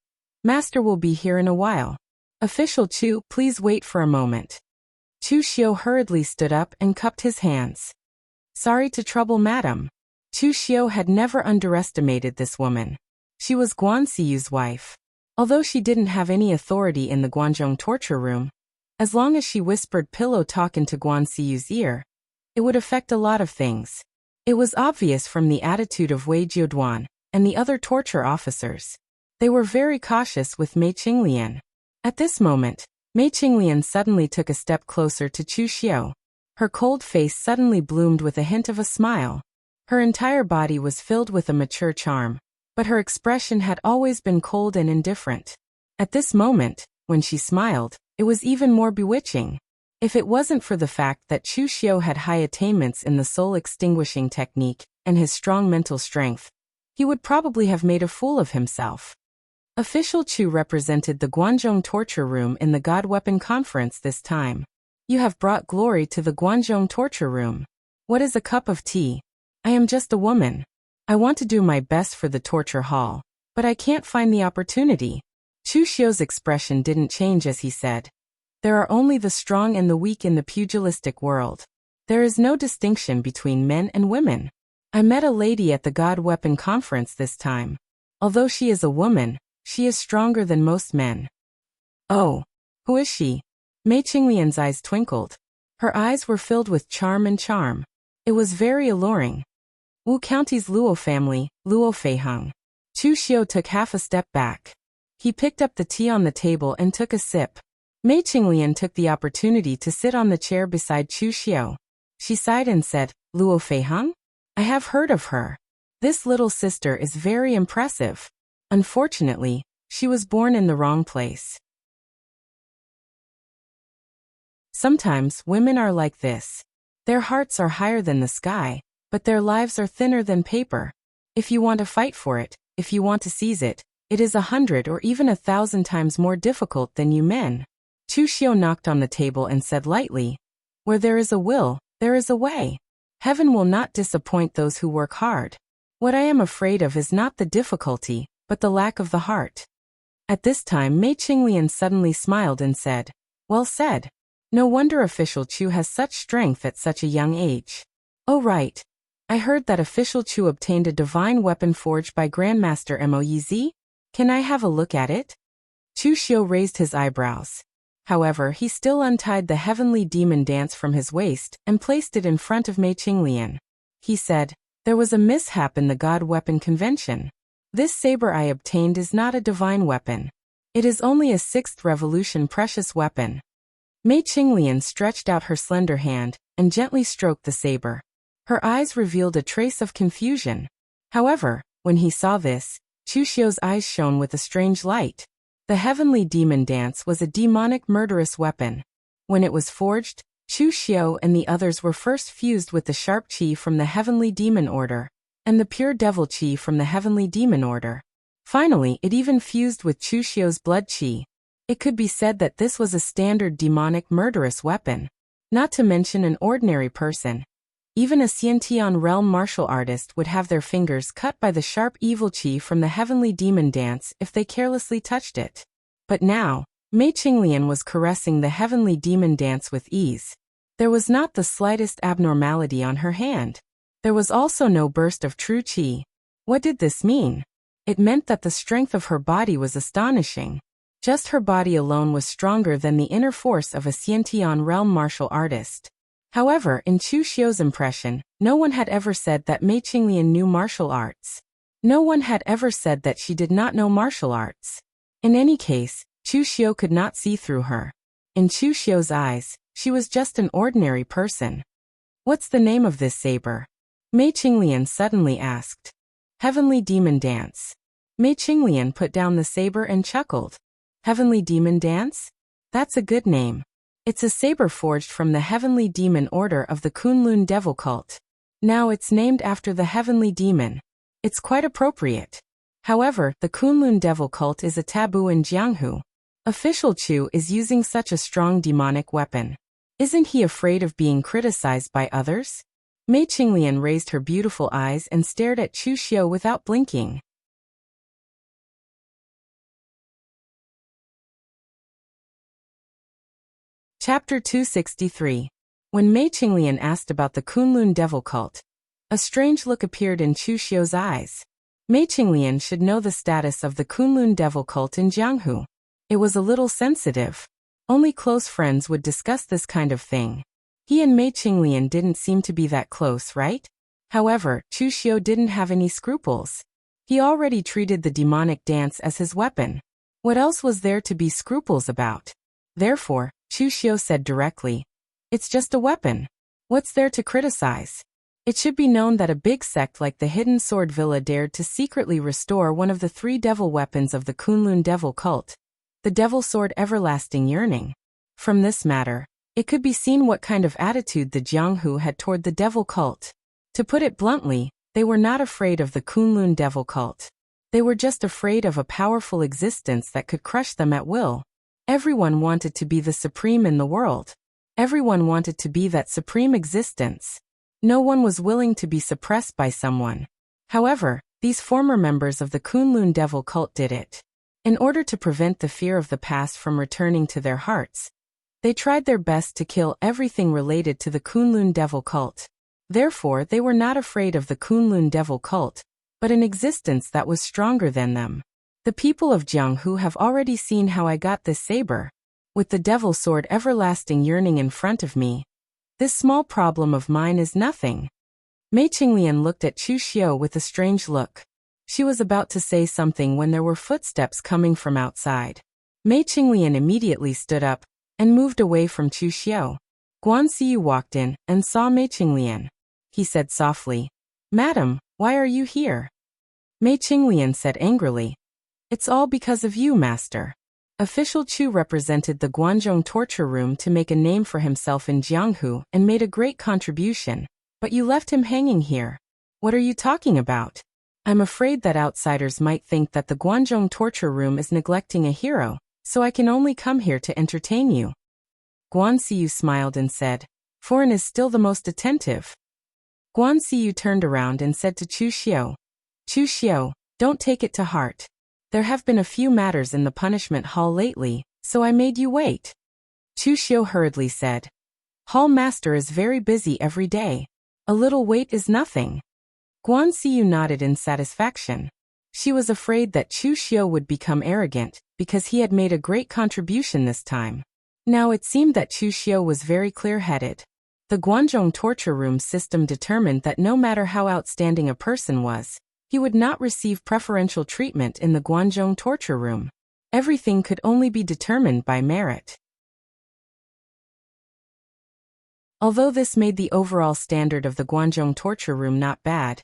"Master will be here in a while. Official Chu, please wait for a moment." Chu Xiu hurriedly stood up and cupped his hands. "Sorry to trouble, madam." Chu Xiu had never underestimated this woman. She was Guan Siyu's wife. Although she didn't have any authority in the Guanzhong torture room, as long as she whispered pillow talk into Guan Siyu's ear, it would affect a lot of things. It was obvious from the attitude of Wei Jiuduan and the other torture officers. They were very cautious with Mei Qinglian. At this moment, Mei Qinglian suddenly took a step closer to Chu Xiu. Her cold face suddenly bloomed with a hint of a smile. Her entire body was filled with a mature charm, but her expression had always been cold and indifferent. At this moment, when she smiled, it was even more bewitching. If it wasn't for the fact that Chu Xiu had high attainments in the soul-extinguishing technique and his strong mental strength, he would probably have made a fool of himself. Official Chu represented the Guanzhong torture room in the God Weapon Conference this time. You have brought glory to the Guanzhong torture room. What is a cup of tea? I am just a woman. I want to do my best for the torture hall, but I can't find the opportunity. Chu Xiu's expression didn't change as he said, "There are only the strong and the weak in the pugilistic world. There is no distinction between men and women. I met a lady at the God Weapon Conference this time. Although she is a woman, she is stronger than most men." "Oh, who is she?" Mei Qinglian's eyes twinkled. Her eyes were filled with charm and charm. It was very alluring. Wu County's Luo family, Luo Feiheng. Chu Xiu took half a step back. He picked up the tea on the table and took a sip. Mei Qinglian took the opportunity to sit on the chair beside Chu Xiu. She sighed and said, "Luo Feiheng? I have heard of her. This little sister is very impressive. Unfortunately, she was born in the wrong place." Sometimes women are like this. Their hearts are higher than the sky, but their lives are thinner than paper. If you want to fight for it, if you want to seize it, it is 100 or even 1,000 times more difficult than you men. Chu Xiu knocked on the table and said lightly, "Where there is a will, there is a way. Heaven will not disappoint those who work hard. What I am afraid of is not the difficulty, but the lack of the heart." At this time Mei Qinglian suddenly smiled and said, "Well said. No wonder Official Chu has such strength at such a young age. Oh right. I heard that Official Chu obtained a divine weapon forged by Grandmaster Moyz? Can I have a look at it?" Chu Xiu raised his eyebrows. However, he still untied the heavenly demon dance from his waist and placed it in front of Mei Qinglian. He said, "There was a mishap in the God Weapon Convention. This saber I obtained is not a divine weapon. It is only a 6th revolution precious weapon." Mei Qinglian stretched out her slender hand and gently stroked the saber. Her eyes revealed a trace of confusion. However, when he saw this, Chu Xiu's eyes shone with a strange light. The heavenly demon dance was a demonic murderous weapon. When it was forged, Chu Xiu and the others were first fused with the sharp qi from the heavenly demon order, and the pure devil qi from the heavenly demon order. Finally, it even fused with Chu Xiu's blood qi. It could be said that this was a standard demonic murderous weapon. Not to mention an ordinary person. Even a Xiantian realm martial artist would have their fingers cut by the sharp evil qi from the heavenly demon dance if they carelessly touched it. But now, Mei Qinglian was caressing the heavenly demon dance with ease. There was not the slightest abnormality on her hand. There was also no burst of true qi. What did this mean? It meant that the strength of her body was astonishing. Just her body alone was stronger than the inner force of a Xiantian realm martial artist. However, in Chu Xiu's impression, no one had ever said that Mei Qinglian knew martial arts. No one had ever said that she did not know martial arts. In any case, Chu Xiu could not see through her. In Chu Xiu's eyes, she was just an ordinary person. "What's the name of this saber?" Mei Qinglian suddenly asked. "Heavenly Demon Dance." Mei Qinglian put down the saber and chuckled. "Heavenly Demon Dance? That's a good name. It's a saber forged from the Heavenly Demon Order of the Kunlun Devil Cult. Now it's named after the Heavenly Demon. It's quite appropriate. However, the Kunlun Devil Cult is a taboo in Jianghu. Official Chu is using such a strong demonic weapon. Isn't he afraid of being criticized by others?" Mei Qinglian raised her beautiful eyes and stared at Chu Xiu without blinking. Chapter 263. When Mei Qinglian asked about the Kunlun Devil Cult, a strange look appeared in Chu Xiu's eyes. Mei Qinglian should know the status of the Kunlun Devil Cult in Jianghu. It was a little sensitive. Only close friends would discuss this kind of thing. He and Mei Qinglian didn't seem to be that close, right? However, Chu Xiu didn't have any scruples. He already treated the demonic dance as his weapon. What else was there to be scruples about? Therefore, Chu Xiu said directly, "It's just a weapon. What's there to criticize?" It should be known that a big sect like the Hidden Sword Villa dared to secretly restore one of the 3 devil weapons of the Kunlun Devil Cult, the Devil Sword Everlasting Yearning. From this matter, It could be seen what kind of attitude the Jianghu had toward the devil cult. To put it bluntly, they were not afraid of the Kunlun devil cult. They were just afraid of a powerful existence that could crush them at will. Everyone wanted to be the supreme in the world. Everyone wanted to be that supreme existence. No one was willing to be suppressed by someone. However, these former members of the Kunlun devil cult did it. In order to prevent the fear of the past from returning to their hearts, they tried their best to kill everything related to the Kunlun devil cult. Therefore, they were not afraid of the Kunlun devil cult, but an existence that was stronger than them. The people of Jianghu have already seen how I got this saber. With the devil sword everlasting yearning in front of me, this small problem of mine is nothing. Mei Qinglian looked at Chu Xiu with a strange look. She was about to say something when there were footsteps coming from outside. Mei Qinglian immediately stood up and moved away from Chu Xiu. Guan Ziyu walked in and saw Mei Qinglian. He said softly, "Madam, why are you here?" Mei Qinglian said angrily, "It's all because of you, master." Official Chu represented the Guanzhong torture room to make a name for himself in Jianghu and made a great contribution, but you left him hanging here. What are you talking about? I'm afraid that outsiders might think that the Guanzhong torture room is neglecting a hero, so I can only come here to entertain you. Guan Ziyu smiled and said, "Foreign is still the most attentive." Guan Ziyu turned around and said to Chu Xiu, "Chu Xiu, don't take it to heart. There have been a few matters in the punishment hall lately, so I made you wait." Chu Xiu hurriedly said, "Hall master is very busy every day. A little wait is nothing." Guan Ziyu nodded in satisfaction. She was afraid that Chu Xiu would become arrogant, because he had made a great contribution this time. Now it seemed that Chu Xiu was very clear-headed. The Guanzhong torture room system determined that no matter how outstanding a person was, he would not receive preferential treatment in the Guanzhong torture room. Everything could only be determined by merit. Although this made the overall standard of the Guanzhong torture room not bad,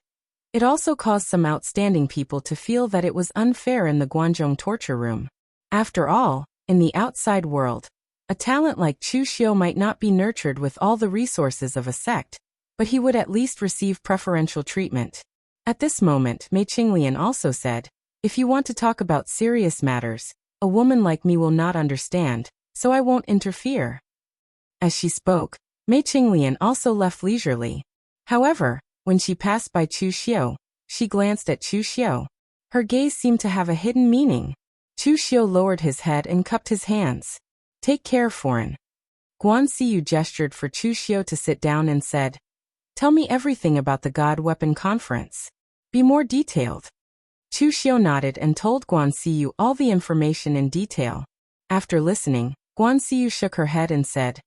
it also caused some outstanding people to feel that it was unfair in the Guanzhong torture room. After all, in the outside world, a talent like Chu Xiu might not be nurtured with all the resources of a sect, but he would at least receive preferential treatment. At this moment, Mei Qinglian also said, "If you want to talk about serious matters, a woman like me will not understand, so I won't interfere." As she spoke, Mei Qinglian also left leisurely. However, when she passed by Chu Xiu, she glanced at Chu Xiu. Her gaze seemed to have a hidden meaning. Chu Xiu lowered his head and cupped his hands. "Take care, foreign." Guan Ziyu gestured for Chu Xiu to sit down and said, "Tell me everything about the God Weapon Conference. Be more detailed." Chu Xiu nodded and told Guan Ziyu all the information in detail. After listening, Guan Ziyu shook her head and said,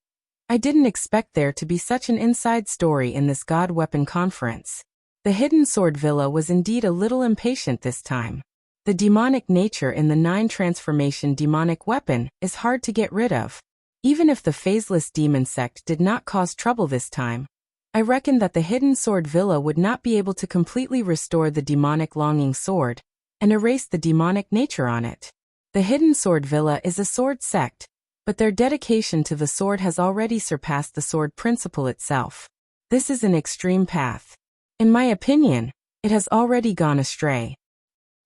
"I didn't expect there to be such an inside story in this God Weapon Conference." The Hidden Sword Villa was indeed a little impatient this time. The demonic nature in the 9 transformation demonic weapon is hard to get rid of. Even if the phaseless demon sect did not cause trouble this time, I reckon that the Hidden Sword Villa would not be able to completely restore the demonic longing sword and erase the demonic nature on it. The Hidden Sword Villa is a sword sect, but their dedication to the sword has already surpassed the sword principle itself. This is an extreme path. In my opinion, it has already gone astray.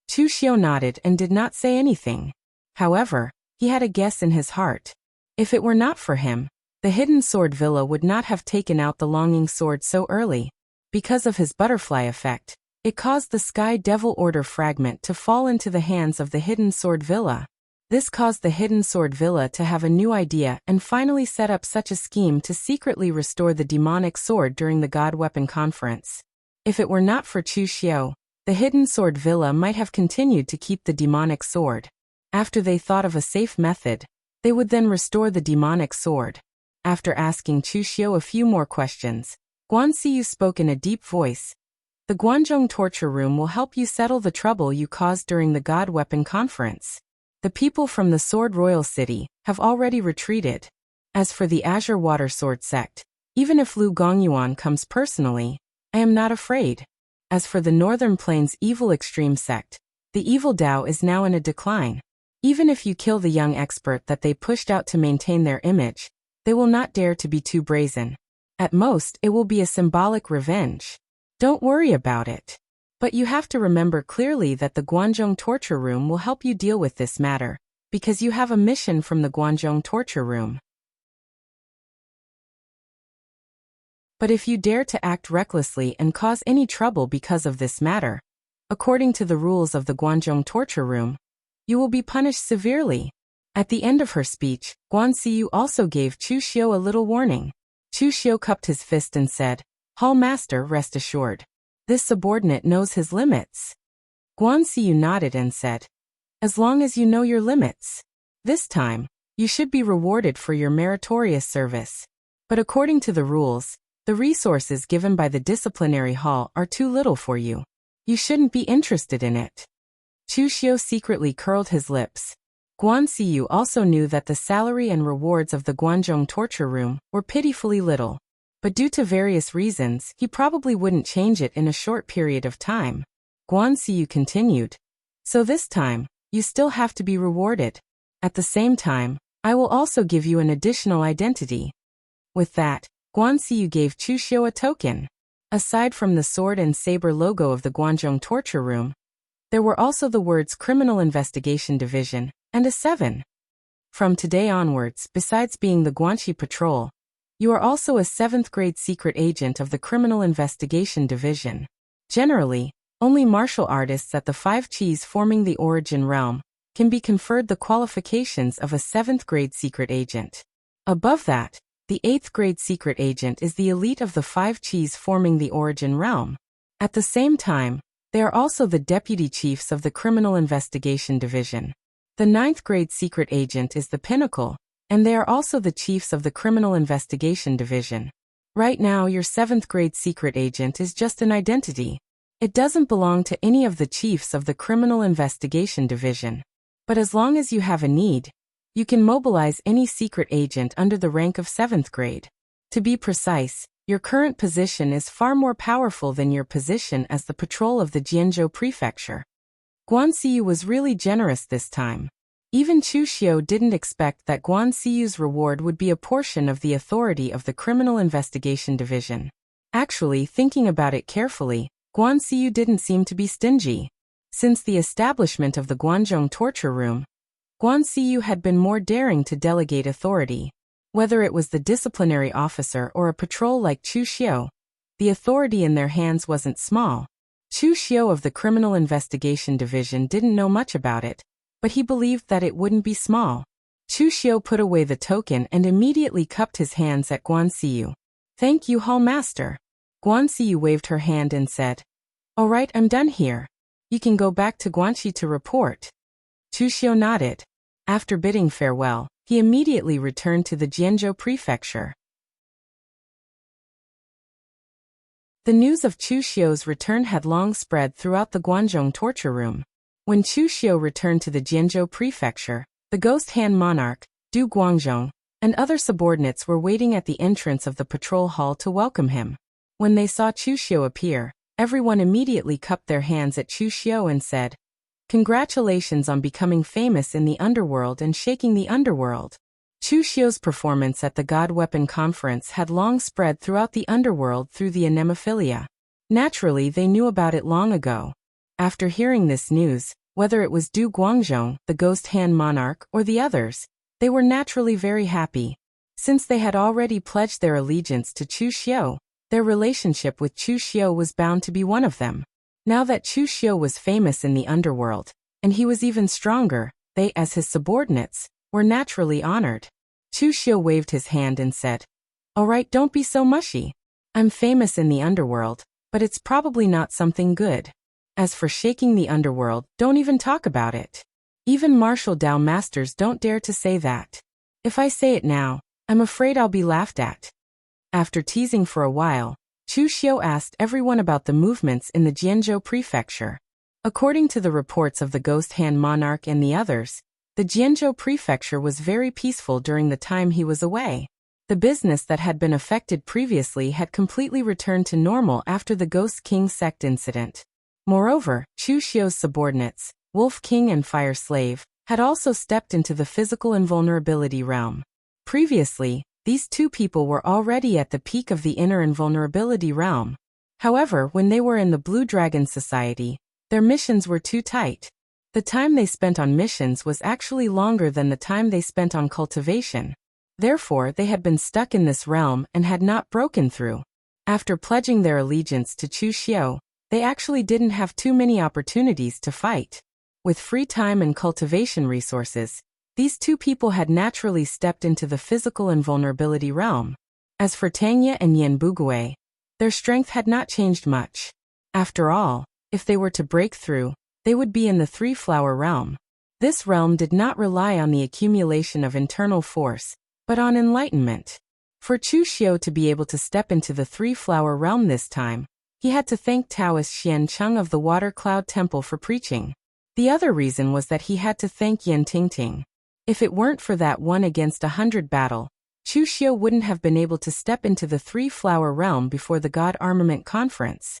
Chu Xiu nodded and did not say anything. However, he had a guess in his heart. If it were not for him, the Hidden Sword Villa would not have taken out the longing sword so early. Because of his butterfly effect, it caused the Sky Devil Order fragment to fall into the hands of the Hidden Sword Villa. This caused the Hidden Sword Villa to have a new idea and finally set up such a scheme to secretly restore the demonic sword during the God Weapon Conference. If it were not for Chu Xiu, the Hidden Sword Villa might have continued to keep the demonic sword. After they thought of a safe method, they would then restore the demonic sword. After asking Chu Xiu a few more questions, Guan Ziyu spoke in a deep voice. "The Guanzhong torture room will help you settle the trouble you caused during the God Weapon Conference. The people from the Sword Royal City have already retreated. As for the Azure Water Sword sect, even if Lu Gongyuan comes personally, I am not afraid. As for the Northern Plains Evil Extreme sect, the Evil Dao is now in a decline. Even if you kill the young expert that they pushed out to maintain their image, They will not dare to be too brazen. At most, it will be a symbolic revenge. Don't worry about it. But you have to remember clearly that the Guanzhong torture room will help you deal with this matter, because you have a mission from the Guanzhong torture room. But if you dare to act recklessly and cause any trouble because of this matter, according to the rules of the Guanzhong torture room, you will be punished severely. At the end of her speech, Guan Siyu also gave Chu Xiu a little warning. Chu Xiu cupped his fist and said, "Hall Master, rest assured. This subordinate knows his limits." Guan Siyu nodded and said, "As long as you know your limits. This time, you should be rewarded for your meritorious service. But according to the rules, the resources given by the disciplinary hall are too little for you. You shouldn't be interested in it." Chu Xiu secretly curled his lips. Guan Siyu also knew that the salary and rewards of the Guanzhong torture room were pitifully little. But due to various reasons, he probably wouldn't change it in a short period of time. Guan Siyu continued, "So this time, you still have to be rewarded. At the same time, I will also give you an additional identity." With that, Guan Siyu gave Chu Xiu a token. Aside from the sword and saber logo of the Guanzhong torture room, there were also the words Criminal Investigation Division and a 7. From today onwards, besides being the Guanxi Patrol, you are also a 7th grade secret agent of the Criminal Investigation Division. Generally, only martial artists at the 5 Qis forming the Origin Realm can be conferred the qualifications of a 7th grade secret agent. Above that, the 8th grade secret agent is the elite of the 5 Qis forming the Origin Realm. At the same time, they are also the deputy chiefs of the Criminal Investigation Division. The 9th grade secret agent is the pinnacle, and they are also the chiefs of the Criminal Investigation Division. Right now, your 7th grade secret agent is just an identity. It doesn't belong to any of the chiefs of the Criminal Investigation Division. But as long as you have a need, you can mobilize any secret agent under the rank of 7th grade. To be precise, your current position is far more powerful than your position as the patrol of the Jianzhou Prefecture. Guan Siyu was really generous this time. Even Chu Xiu didn't expect that Guan Siyu's reward would be a portion of the authority of the Criminal Investigation Division. Actually, thinking about it carefully, Guan Siyu didn't seem to be stingy. Since the establishment of the Guanzhong torture room, Guan Siyu had been more daring to delegate authority. Whether it was the disciplinary officer or a patrol like Chu Xiu, the authority in their hands wasn't small. Chu Xiu of the Criminal Investigation Division didn't know much about it, but he believed that it wouldn't be small. Chu Xiu put away the token and immediately cupped his hands at Guan Siyu. "Thank you, Hall Master." Guan Siyu waved her hand and said, "All right, I'm done here. You can go back to Guanxi to report." Chu Xiu nodded. After bidding farewell, he immediately returned to the Jianzhou Prefecture. The news of Chu Xiu's return had long spread throughout the Guanzhong torture room. When Chu Xiu returned to the Jianzhou Prefecture, the Ghost Hand Monarch, Du Guangzhong, and other subordinates were waiting at the entrance of the patrol hall to welcome him. When they saw Chu Xiu appear, everyone immediately cupped their hands at Chu Xiu and said, "Congratulations on becoming famous in the underworld and shaking the underworld." Chu Xiu's performance at the God Weapon Conference had long spread throughout the underworld through the anemophilia. Naturally, they knew about it long ago. After hearing this news, whether it was Du Guangzhong, the Ghost Hand Monarch, or the others, they were naturally very happy. Since they had already pledged their allegiance to Chu Xiu, their relationship with Chu Xiu was bound to be one of them. Now that Chu Xiu was famous in the underworld, and he was even stronger, they, as his subordinates, were naturally honored. Chu Xiu waved his hand and said, "All right, don't be so mushy. I'm famous in the underworld, but it's probably not something good. As for shaking the underworld, don't even talk about it. Even martial Dao masters don't dare to say that. If I say it now, I'm afraid I'll be laughed at." After teasing for a while, Chu Xiu asked everyone about the movements in the Jianzhou Prefecture. According to the reports of the Ghost Hand Monarch and the others, the Jianzhou Prefecture was very peaceful during the time he was away. The business that had been affected previously had completely returned to normal after the Ghost King sect incident. Moreover, Chu Xiu's subordinates, Wolf King and Fire Slave, had also stepped into the physical invulnerability realm. Previously, These two people were already at the peak of the inner invulnerability realm. However, when they were in the Blue Dragon Society, their missions were too tight. The time they spent on missions was actually longer than the time they spent on cultivation. Therefore, they had been stuck in this realm and had not broken through. After pledging their allegiance to Chu Xiu, they actually didn't have too many opportunities to fight. With free time and cultivation resources, these two people had naturally stepped into the physical invulnerability realm. As for Tangye and Yen Bugui, their strength had not changed much. After all, if they were to break through, they would be in the three-flower realm. This realm did not rely on the accumulation of internal force, but on enlightenment. For Chu Xiu to be able to step into the three-flower realm this time, he had to thank Taoist Xian Cheng of the Water Cloud Temple for preaching. The other reason was that he had to thank Yen Tingting. If it weren't for that 1-against-100 battle, Chu Xiu wouldn't have been able to step into the three-flower realm before the God Armament Conference.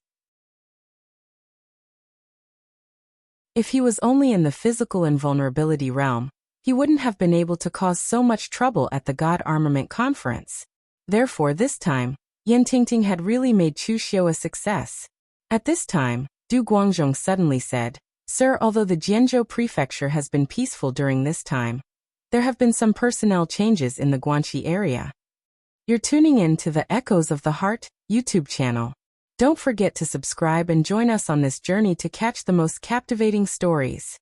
If he was only in the physical invulnerability realm, he wouldn't have been able to cause so much trouble at the God Armament Conference. Therefore, this time, Yen Tingting had really made Chu Xiu a success. At this time, Du Guangzhong suddenly said, "Sir, although the Jianzhou prefecture has been peaceful during this time, there have been some personnel changes in the Guanxi area." You're tuning in to the Echoes of the Heart YouTube channel. Don't forget to subscribe and join us on this journey to catch the most captivating stories.